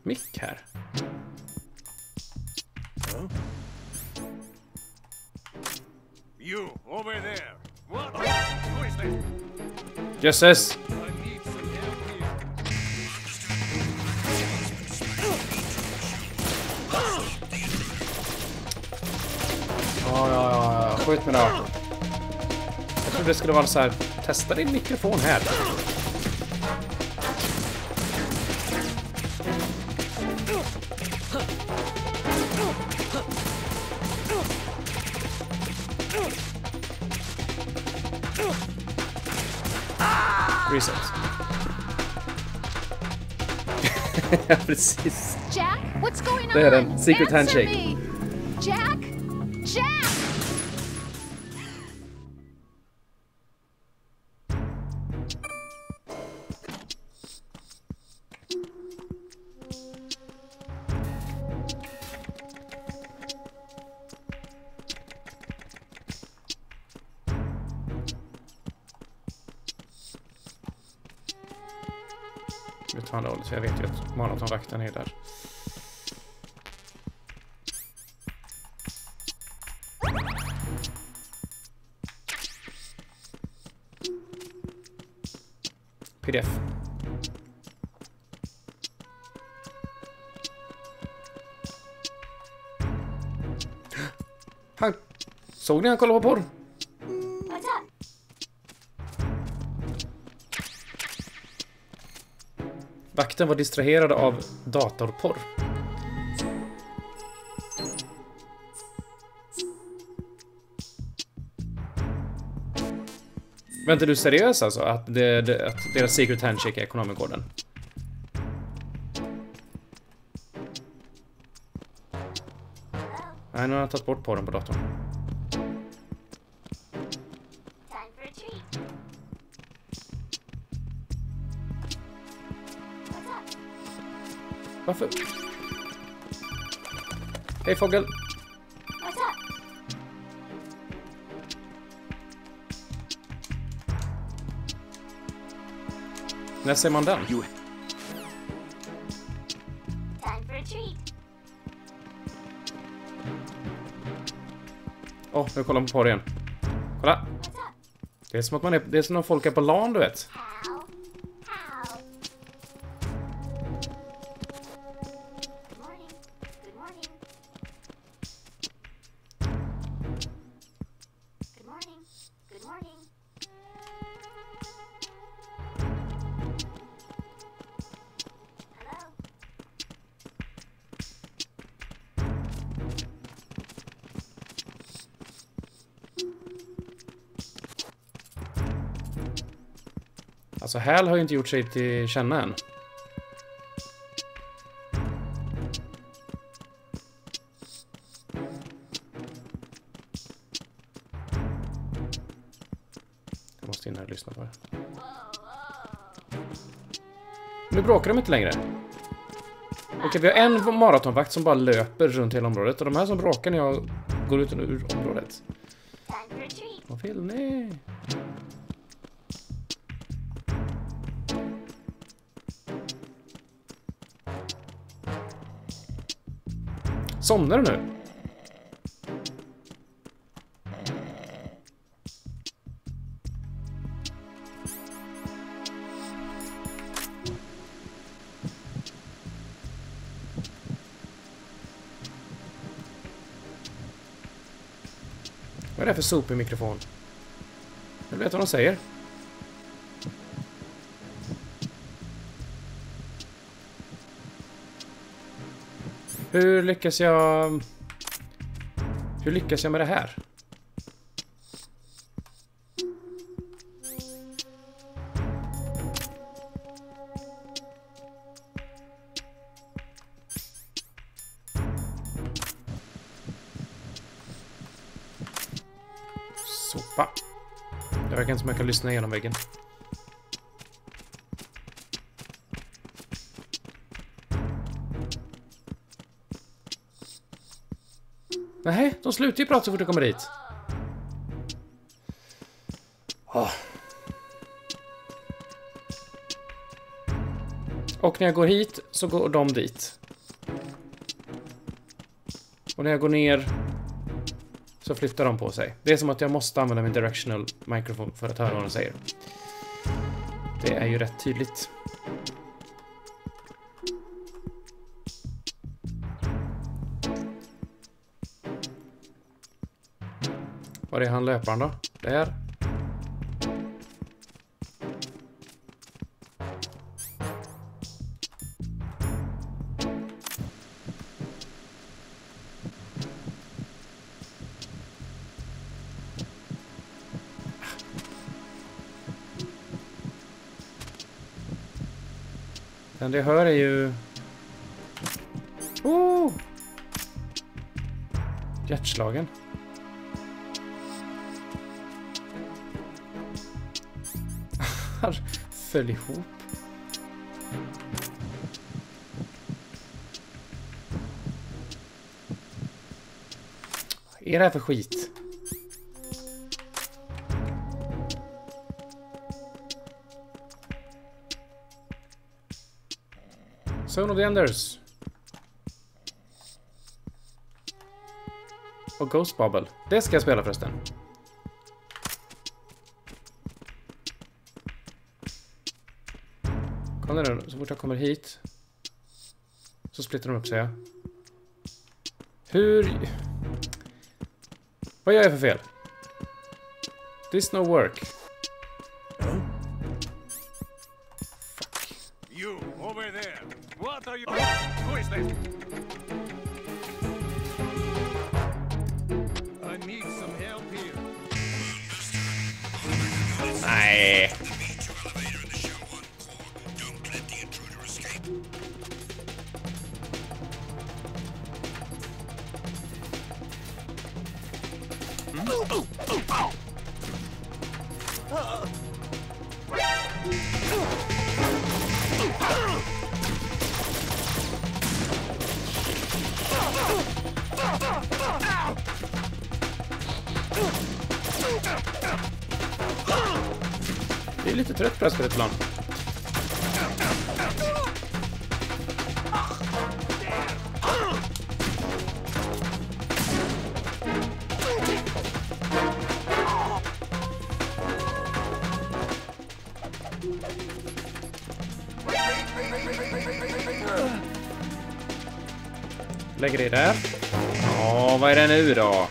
mick här. You, over there. What? Who is that? Jösses! Ja. Skjut mig då. Jag trodde det skulle vara så här. Testa din mikrofon här. Reset. Ja, precis. Jack, what's going on? Det är en secret Answer handshake. me. Jack? Jack! Vi tar andra hållet, så jag vet ju att maratonvakten är där. PDF. Han... Såg ni han kollade på porr? Vakten var distraherad av datorporr. Vänta, du seriös alltså? Att, att deras secret handshake är ekonomigården? Nej, nu har jag tagit bort porren på datorn. Varför? Hej fågel. När ser man den? Åh, nu kollar man på porr igen. Kolla. Det är som att man är... Det är som när folk är på LAN, du vet. Alltså Hal har ju inte gjort sig till känna än. Jag måste in här och lyssna på det. Nu bråkar de inte längre. Okej, vi har en maratonvakt som bara löper runt hela området. Och de här som bråkar när jag går ut ur området. Vad vill ni? Somnar du nu? Vad är det för sopig mikrofon? Jag vet vad de säger. Hur lyckas jag med det här? verkar inte som jag kan lyssna igenom väggen. Nej, de slutar ju prata så fort jag kommer dit. Och när jag går hit så går de dit. Och när jag går ner så flyttar de på sig. Det är som att jag måste använda min directional microphone för att höra vad de säger. Det är ju rätt tydligt. Var är han löparen då? Där. Den det hör är ju... Hjärtslagen. Han föll ihop. Vad är det här för skit? Zone of the Enders. Och Ghost Bubble. Det ska jag spela förresten. Kolla nu, så fort jag kommer hit så splittrar de upp sig. Hur... Vad gör jag för fel? This no work. You, over there. What are you... Who is that? I need some help here. Nej. Jag är lite trött på det här spelet ibland. Lägger det där. Ja, vad är det nu då? Ja,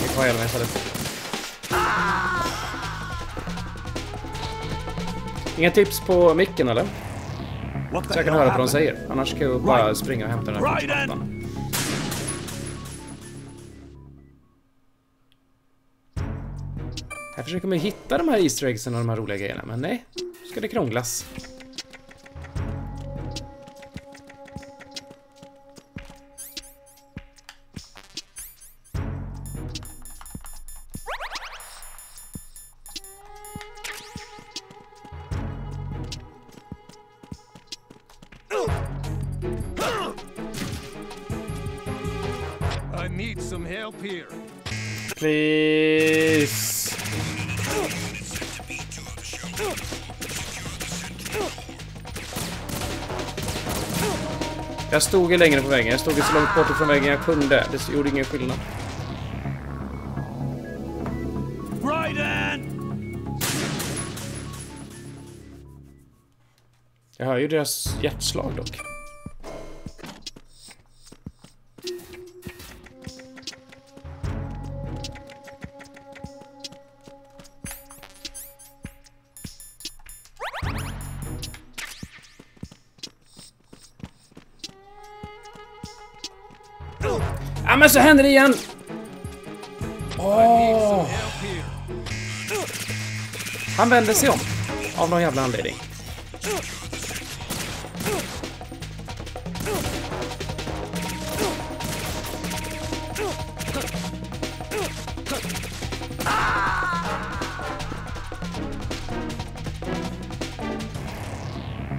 vi tar hela mig istället. Inga tips på micken eller? Så jag kan höra vad de säger. Annars ska jag bara springa och hämta den här fotbollen. Jag försöker hitta de här easter eggsen och de här roliga grejerna, men nej, ska det krånglas. I need some help here. Please. Jag stod ju längre på väggen. Jag stod så långt bort från väggen jag kunde. Det gjorde ingen skillnad. Jag hör ju deras hjärtslag dock. Ja, men så händer det igen! Åh! Han vänder sig om. Av någon jävla anledning.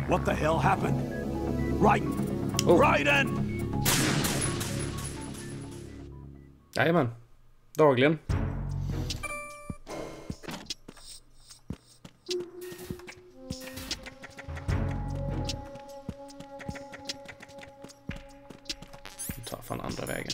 What the hell happened? Raiden! Oh. Raiden! Jajamän. Dagligen. Ta fan andra vägen.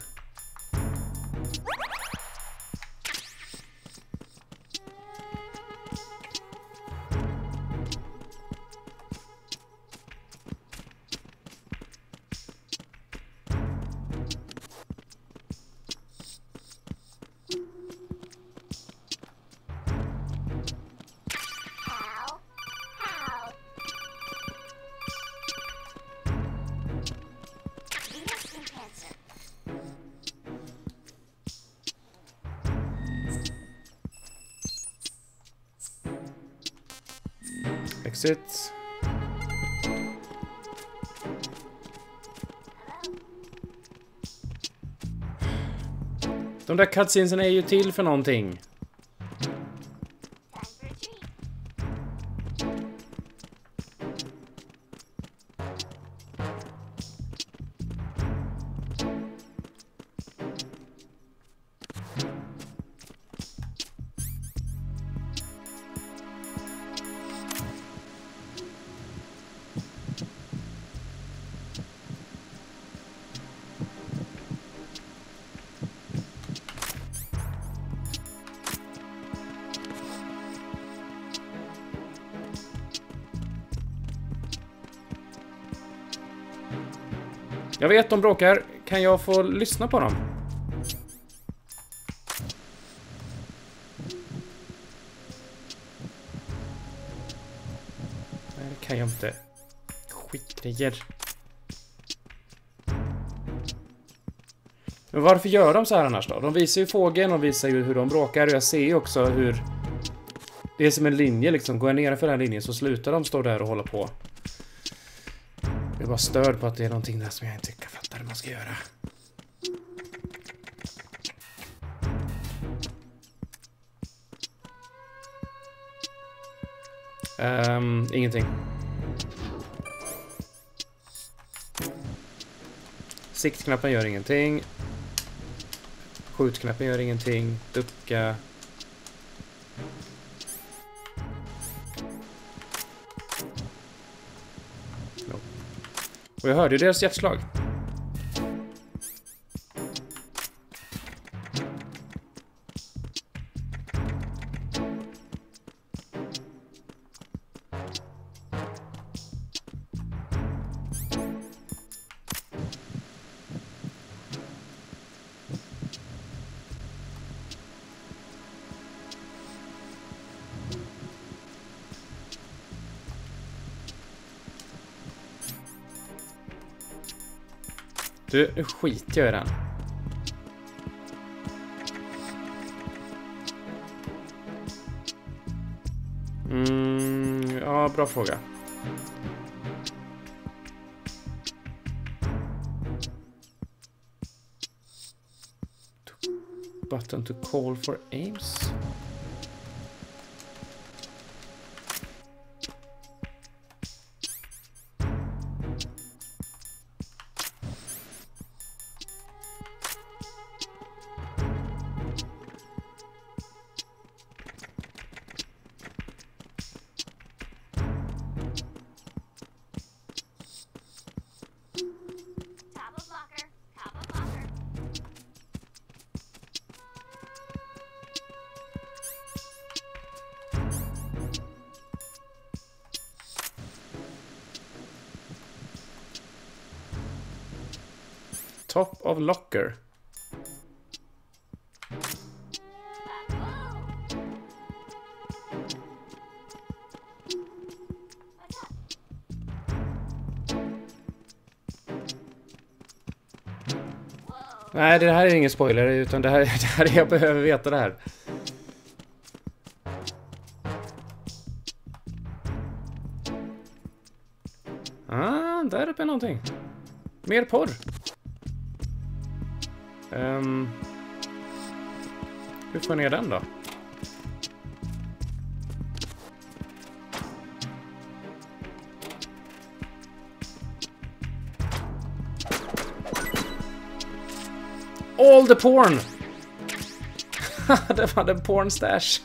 Exit. De där cutscenesen är ju till för någonting. Jag vet, de bråkar. Kan jag få lyssna på dem? Nej, det kan jag inte. Skitgrejer. Men varför gör de så här annars då? De visar ju fågeln och visar ju hur de bråkar. Och jag ser ju också hur... Det är som en linje liksom. Går jag ner för den här linjen så slutar de stå där och hålla på. Jag är bara störd på att det är någonting där som jag inte kan fatta hur man ska göra. Ingenting. Siktknappen gör ingenting. Skjutknappen gör ingenting. Ducka. Och jag hörde ju deras hjärtslag. Du, nu skiter jag i den. Ja, bra fråga. Button to call for aims. Top of locker. Nej, det här är ingen spoiler, utan det här är jag behöver veta det här. någonting? Mer porr. Hur får jag ner den då? All the porn! Det var en porn stash.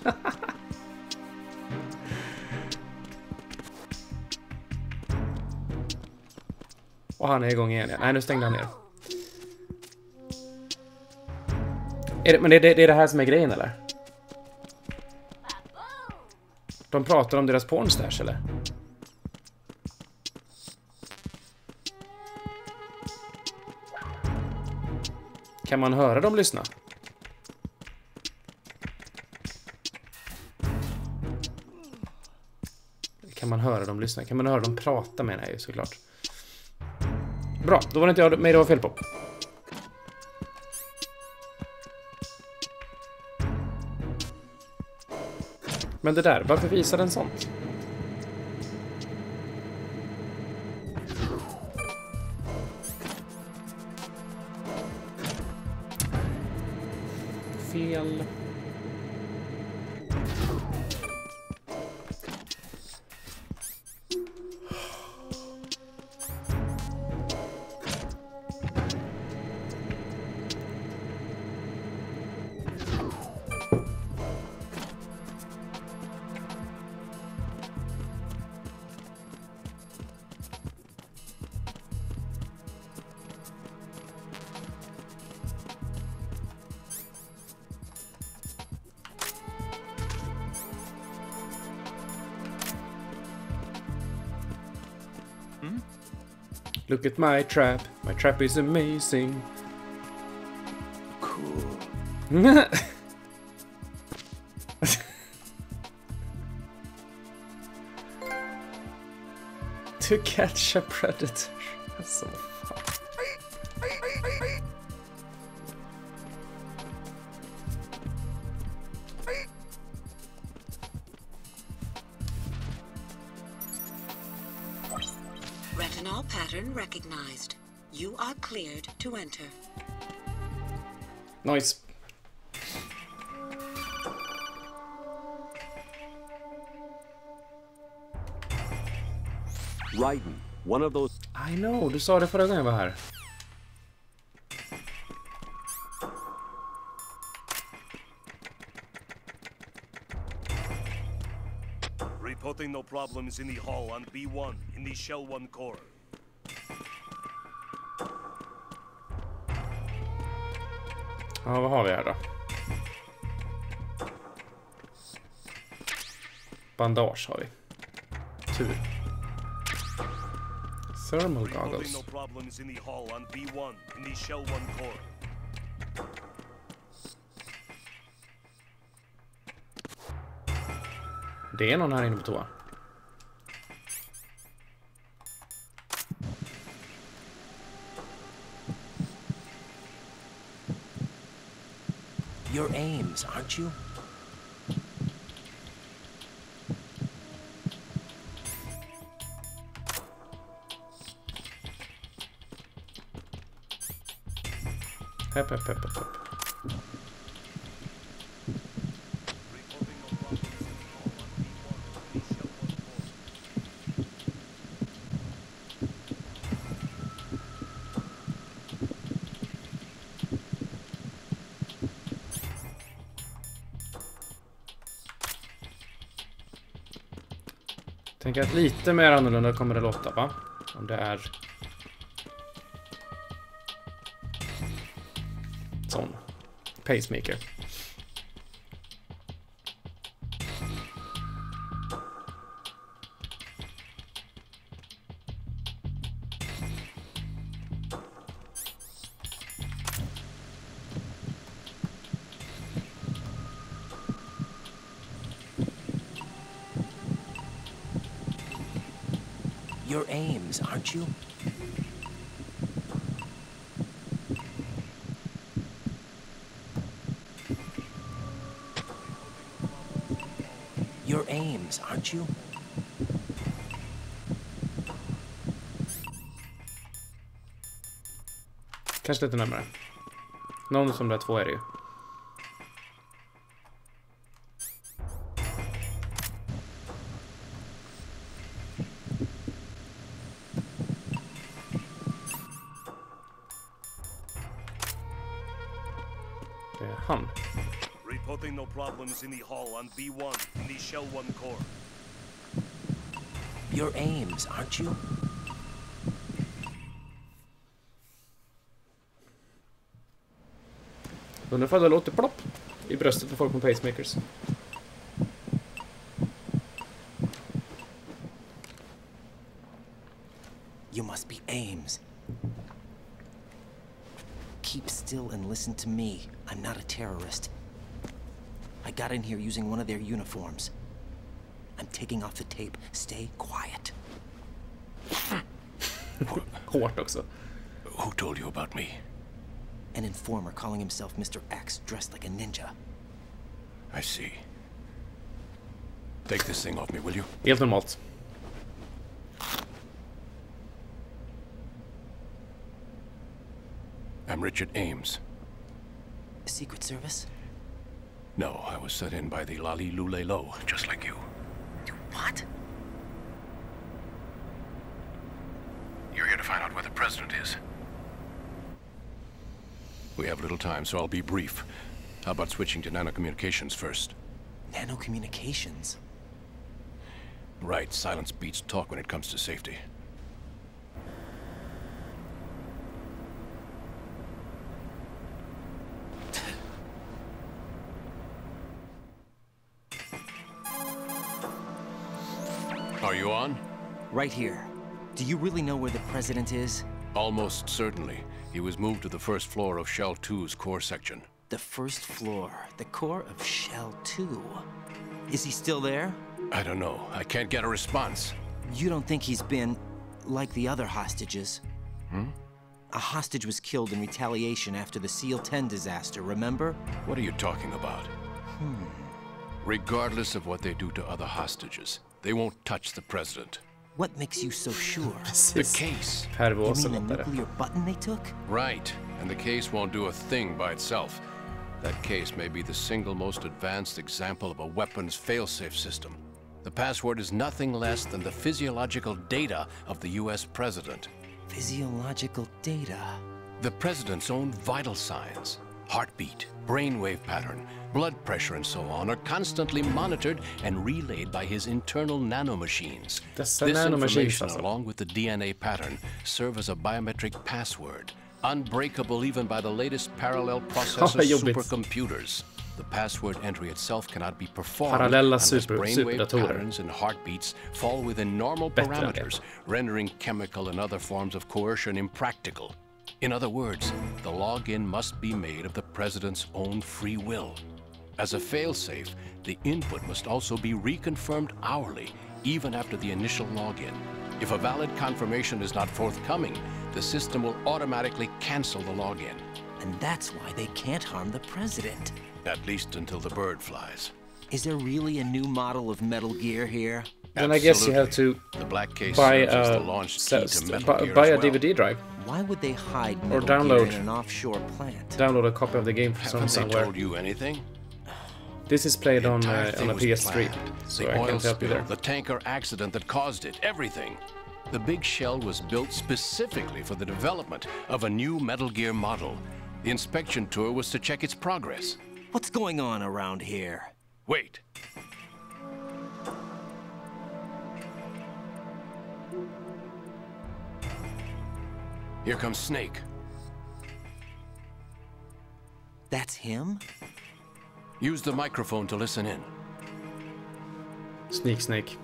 Och han är igång igen. Nej, nu stängde han ner. Men det är det här som är grejen, eller? De pratar om deras porn stash, eller? Kan man höra dem lyssna? Kan man höra dem lyssna? Kan man höra dem prata, menar jag ju såklart. Bra, då var det inte jag mig det var fel på. Men det där, varför visar den sånt? Fel. Look at my trap. My trap is amazing. Cool. To catch a predator. Så fan. Retinol pattern recognized. You are cleared to enter. Nice. Raiden, one of those... I know, du sa det förra gången jag var här. Reporting no problems in the hall on B1 in the Shell 1 core. Ja, vad har vi här då? Bandage har vi. Tur. Thermal goggles. No problems in the hall on B1 in the Shell 1 core. Det är någon här inne på toa. Your aims, aren't you? Hepp, hepp, hepp, hepp. Tänk att lite mer annorlunda kommer det låta, va? Om det är sån pacemaker. Your aims, aren't you? Your aims, aren't you? Kanske lite närmare. Någon som de där två är det ju. Det är han. Reporting no problems in the hall on B1 in the Shell 1 core. You're Ames, aren't you? Undrar ifall det låter plopp i bröstet på folk med pacemakers. You must be Ames. Keep still and listen to me. I'm not a terrorist. I got in here using one of their uniforms. I'm taking off the tape. Stay quiet. Hårt också. Who told you about me? An informer calling himself Mr. X, dressed like a ninja. I see. Take this thing off me, will you? Helt normalt. I'm Richard Ames. Secret Service? No, I was set in by the Lali Lule Lo, just like you. What? You're here to find out where the president is. We have little time, so I'll be brief. How about switching to nanocommunications first? Nanocommunications? Right, silence beats talk when it comes to safety. Are you on? Right here. Do you really know where the president is? Almost certainly. He was moved to the first floor of Shell 2's core section. The first floor, the core of Shell 2. Is he still there? I don't know. I can't get a response. You don't think he's been like the other hostages? Hmm? A hostage was killed in retaliation after the SEAL 10 disaster, remember? What are you talking about? Regardless of what they do to other hostages, they won't touch the president. What makes you so sure? The case. You mean the nuclear button they took? Right, and the case won't do a thing by itself. That case may be the single most advanced example of a weapons failsafe system. The password is nothing less than the physiological data of the US president. Physiological data? The president's own vital signs, heartbeat, brainwave pattern, blood pressure and so on are constantly monitored and relayed by his internal nanomachines. This information, along with the DNA pattern, serve as a biometric password, unbreakable even by the latest parallel processor supercomputers. The password entry itself cannot be performed unless brainwave patterns and heartbeats fall within normal parameters, rendering chemical and other forms of coercion impractical. In other words, the login must be made of the president's own free will. As a failsafe, the input must also be reconfirmed hourly, even after the initial login. If a valid confirmation is not forthcoming, the system will automatically cancel the login. And that's why they can't harm the president. At least until the bird flies. Is there really a new model of Metal Gear here? Then I guess you have to buy a DVD drive. Why would they hide or Metal Gear download in an offshore plant? Download a copy of the game from somewhere. Told you anything? This is played on a PS3, so I can't help you there. The tanker accident that caused it, everything. The big shell was built specifically for the development of a new Metal Gear model. The inspection tour was to check its progress. What's going on around here? Wait. Here comes Snake. That's him? Use the microphone to listen in. Snake.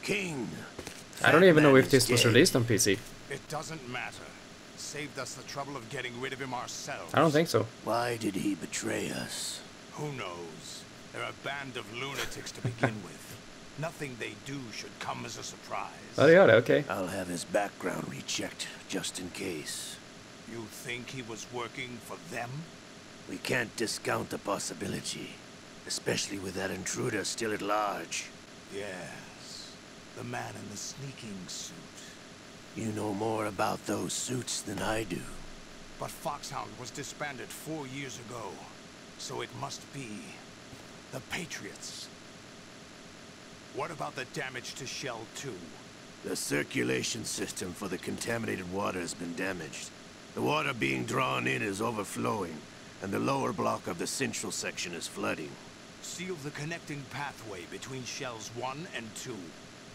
King. I don't even know if this was released on PC. It doesn't matter. Saved us the trouble of getting rid of him ourselves. I don't think so. Why did he betray us? Who knows? They're a band of lunatics to begin with. Nothing they do should come as a surprise. Oh, yeah, okay. I'll have his background rechecked, just in case. You think he was working for them? We can't discount the possibility, especially with that intruder still at large. Yes, the man in the sneaking suit. You know more about those suits than I do. But Foxhound was disbanded 4 years ago, so it must be the Patriots. What about the damage to Shell 2? The circulation system for the contaminated water has been damaged. The water being drawn in is overflowing, and the lower block of the central section is flooding. Seal the connecting pathway between Shells 1 and 2.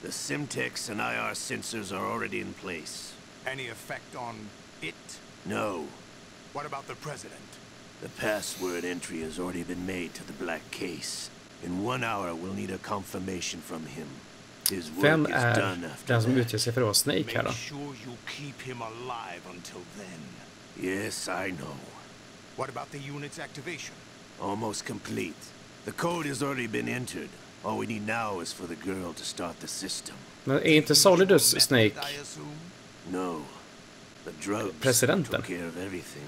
The Simtex and IR sensors are already in place. Any effect on it? No. What about the President? The password entry has already been made to the black case. In 1 hour we'll need a confirmation from him. His Vem work is är done after den som that. utger sig för att vara Snake här då? Make sure you keep him alive until then. Yes, I know. What about the unit's activation? Almost complete. The code has already been entered. All we need now is for the girl to start the system. Men är inte Solidus Snake No. The drugs presidenten? took care of everything.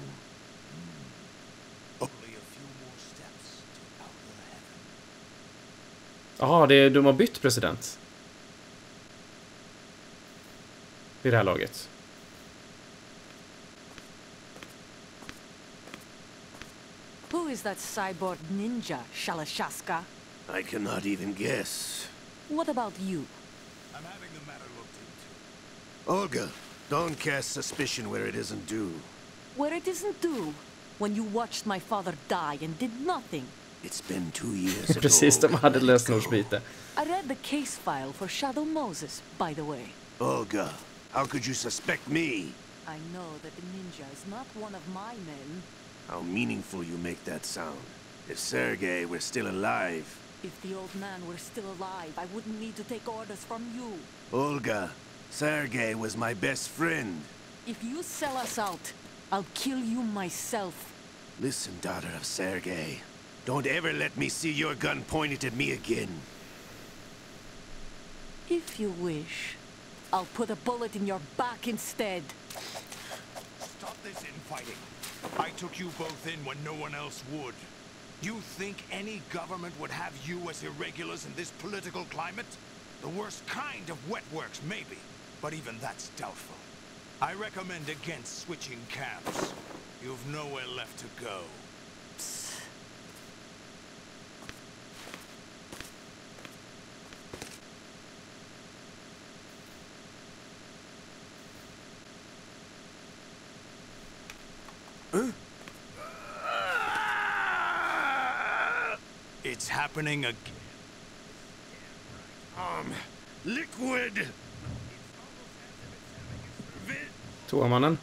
Jaha, de har bytt president. Vid det här laget. Who is that cyborg ninja, Shalashaska? I cannot even guess. What about you? I'm having the matter looked into. Olga, don't cast suspicion where it isn't due. Where it isn't due? When you watched my father die and did nothing. It's been 2 years ago. Precis, de hade lösenordsbyte. I read the case file for Shadow Moses, by the way. Olga, how could you suspect me? I know that the ninja is not one of my men. How meaningful you make that sound. If Sergei were still alive... If the old man were still alive, I wouldn't need to take orders from you. Olga, Sergei was my best friend. If you sell us out, I'll kill you myself. Listen, daughter of Sergei. Don't ever let me see your gun pointed at me again. If you wish, I'll put a bullet in your back instead. Stop this infighting. I took you both in when no one else would. You think any government would have you as irregulars in this political climate? The worst kind of wet works, maybe, but even that's doubtful. I recommend against switching camps. You've nowhere left to go. It's happening again. Liquid! Toamannen.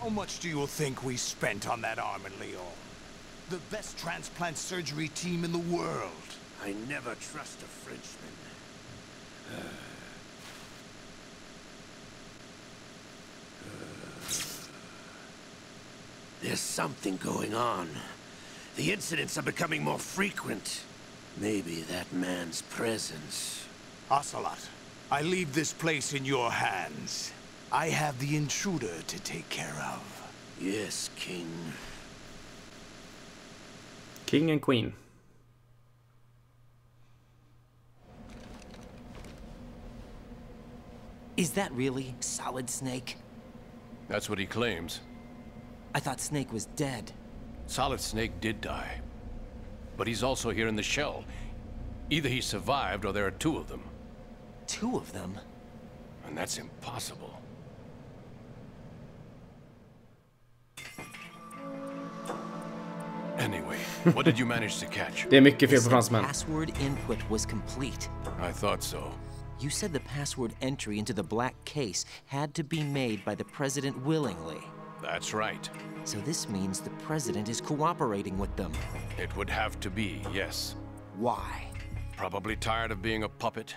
How much do you think we spent on that arm in Lyon? The best transplant surgery team in the world. I never trust a Frenchman. There's something going on. The incidents are becoming more frequent. Maybe that man's presence. Ocelot, I leave this place in your hands. I have the intruder to take care of. Yes, King. King and Queen. Is that really Solid Snake? That's what he claims. I thought Snake was dead. Solid Snake did die. But he's also here in the shell. Either he survived or there are two of them. Two of them? And that's impossible. Anyway, what did you manage to catch? Det är mycket fel på fransmän. Password input was complete. I thought so. You said the password entry into the black case had to be made by the president willingly. That's right. So this means the president is cooperating with them. It would have to be, yes. Why? Probably tired of being a puppet,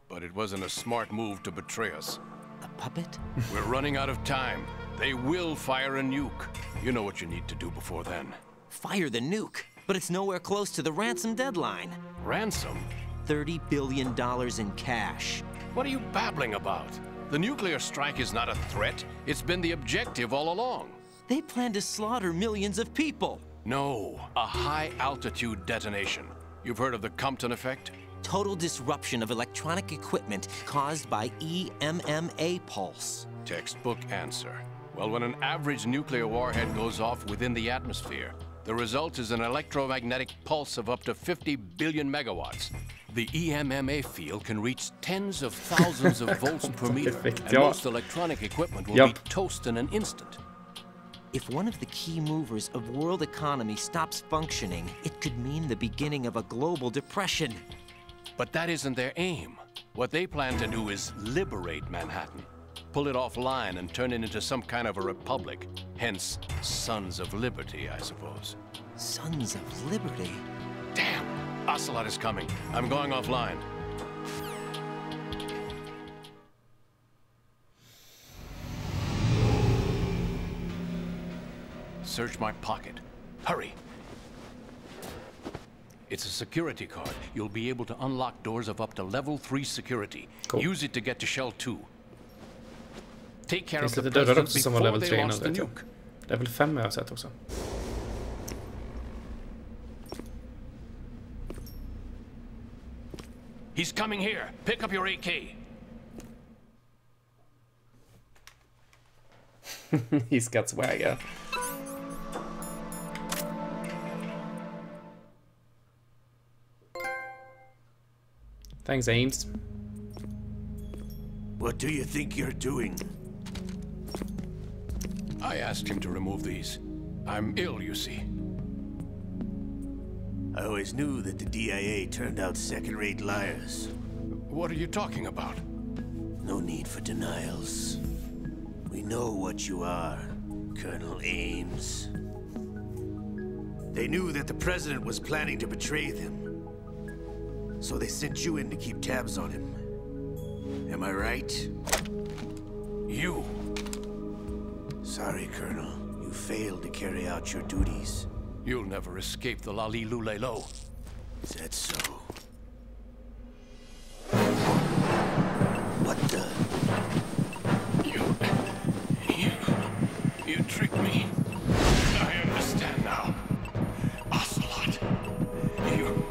but it wasn't a smart move to betray us. A puppet? We're running out of time. They will fire a nuke. You know what you need to do before then. Fire the nuke? But it's nowhere close to the ransom deadline. Ransom? $30 billion in cash. What are you babbling about? The nuclear strike is not a threat. It's been the objective all along. They plan to slaughter millions of people. No, a high-altitude detonation. You've heard of the Compton effect? Total disruption of electronic equipment caused by EMMA pulse. Textbook answer. Well, when an average nuclear warhead goes off within the atmosphere, the result is an electromagnetic pulse of up to 50 billion megawatts. The EMMA field can reach tens of thousands of volts per meter, and most electronic equipment will be toast in an instant. If one of the key movers of world economy stops functioning, it could mean the beginning of a global depression. But that isn't their aim. What they plan to do is liberate Manhattan. Pull it offline and turn it into some kind of a republic. Hence, Sons of Liberty, I suppose. Sons of Liberty? Damn! Ocelot is coming. I'm going offline. Search my pocket. Hurry! It's a security card. You'll be able to unlock doors of up to level 3 security. Cool. Use it to get to Shell 2. Take care of the president before they launch the nuke. Level 5 har jag sett också. He's coming here. Pick up your AK. He's got swagger. Thanks, Ames. What do you think you're doing? I asked him to remove these. I'm ill, you see. I always knew that the DIA turned out second-rate liars. What are you talking about? No need for denials. We know what you are, Colonel Ames. They knew that the president was planning to betray them. So they sent you in to keep tabs on him. Am I right? You. Sorry, Colonel. You failed to carry out your duties. You'll never escape the Lali-Lu-Lay-Lo. Is that so? What the? You tricked me. I understand now. Ocelot. You...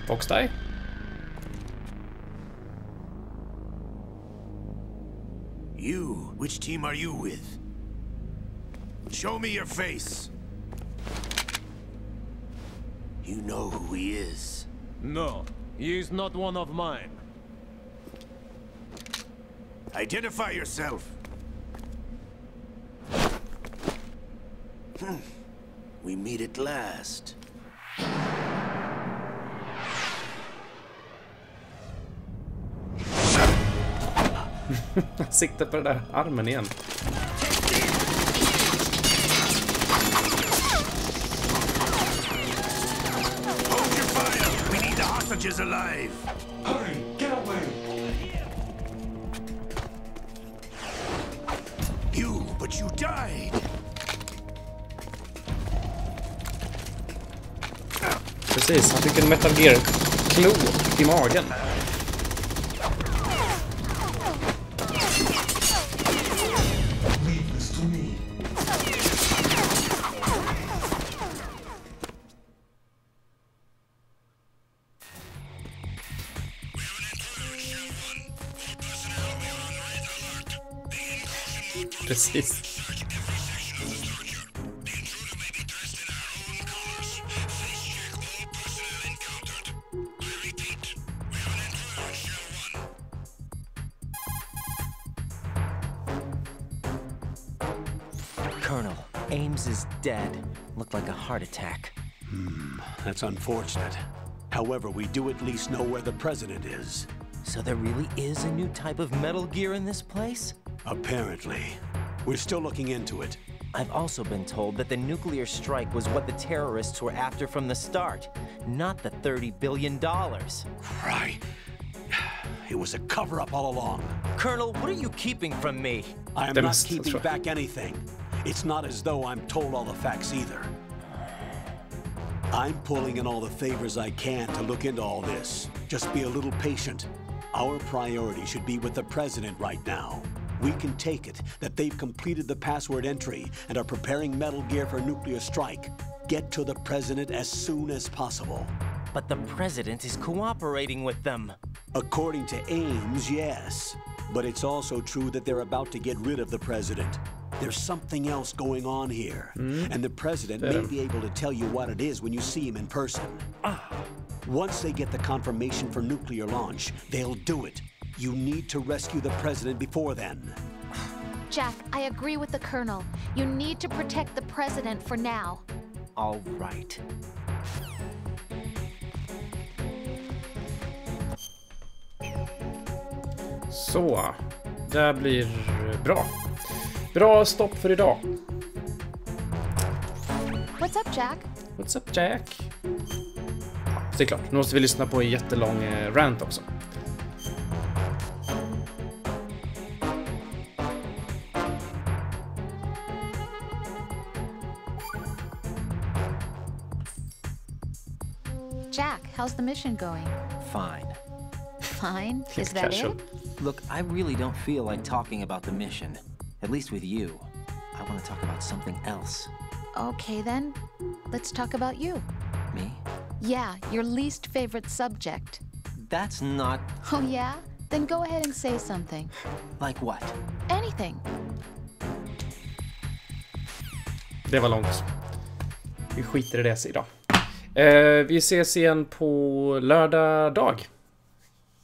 Fox die? You? Which team are you with? Show me your face. You know who he is. No, he is not one of mine. Identify yourself. We meet at last. Sikta på den där armen igen. Hold your fire! We need the hostages alive! Hurry! Get away! But you died! Precis, han fick en Metal Gear-klo i magen. Precis. Colonel, Ames is dead. Looked like a heart attack. That's unfortunate. However, we do at least know where the president is. So there really is a new type of Metal Gear in this place? Apparently. We're still looking into it. I've also been told that the nuclear strike was what the terrorists were after from the start, not the $30 billion. Right. It was a cover-up all along. Colonel, what are you keeping from me? I am not keeping back anything. It's not as though I'm told all the facts either. I'm pulling in all the favors I can to look into all this. Just be a little patient. Our priority should be with the president right now. We can take it that they've completed the password entry and are preparing Metal Gear for a nuclear strike. Get to the president as soon as possible. But the president is cooperating with them. According to Ames, yes. But it's also true that they're about to get rid of the president. There's something else going on here. And the president may be able to tell you what it is when you see him in person. Once they get the confirmation for nuclear launch, they'll do it. You need to rescue the president before then. Jack, I agree with the Colonel. You need to protect the president for now. All right. Så, det blir bra. Bra stopp för idag. What's up, Jack? What's up, Jack? Ja, det är klart. Nu måste vi lyssna på en jättelång rant också. Jack, how's the mission going? Fine. Fine? Is that it? Look, I really don't feel like talking about the mission. At least with you. I want to talk about something else. Okay, then. Let's talk about you. Me? Yeah, your least favorite subject. That's not... Oh, yeah? Then go ahead and say something. Like what? Anything. Det var långt. Vi skiter i det idag. Vi ses igen på lördag dag.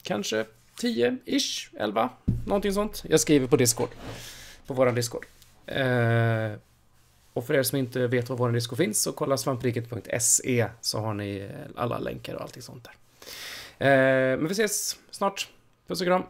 Kanske 10-ish, 11, någonting sånt. Jag skriver på Discord. På våran Discord. Och för er som inte vet var våran Discord finns, så kolla svampriket.se, så har ni alla länkar och allting sånt där. Men vi ses snart. Puss och kram.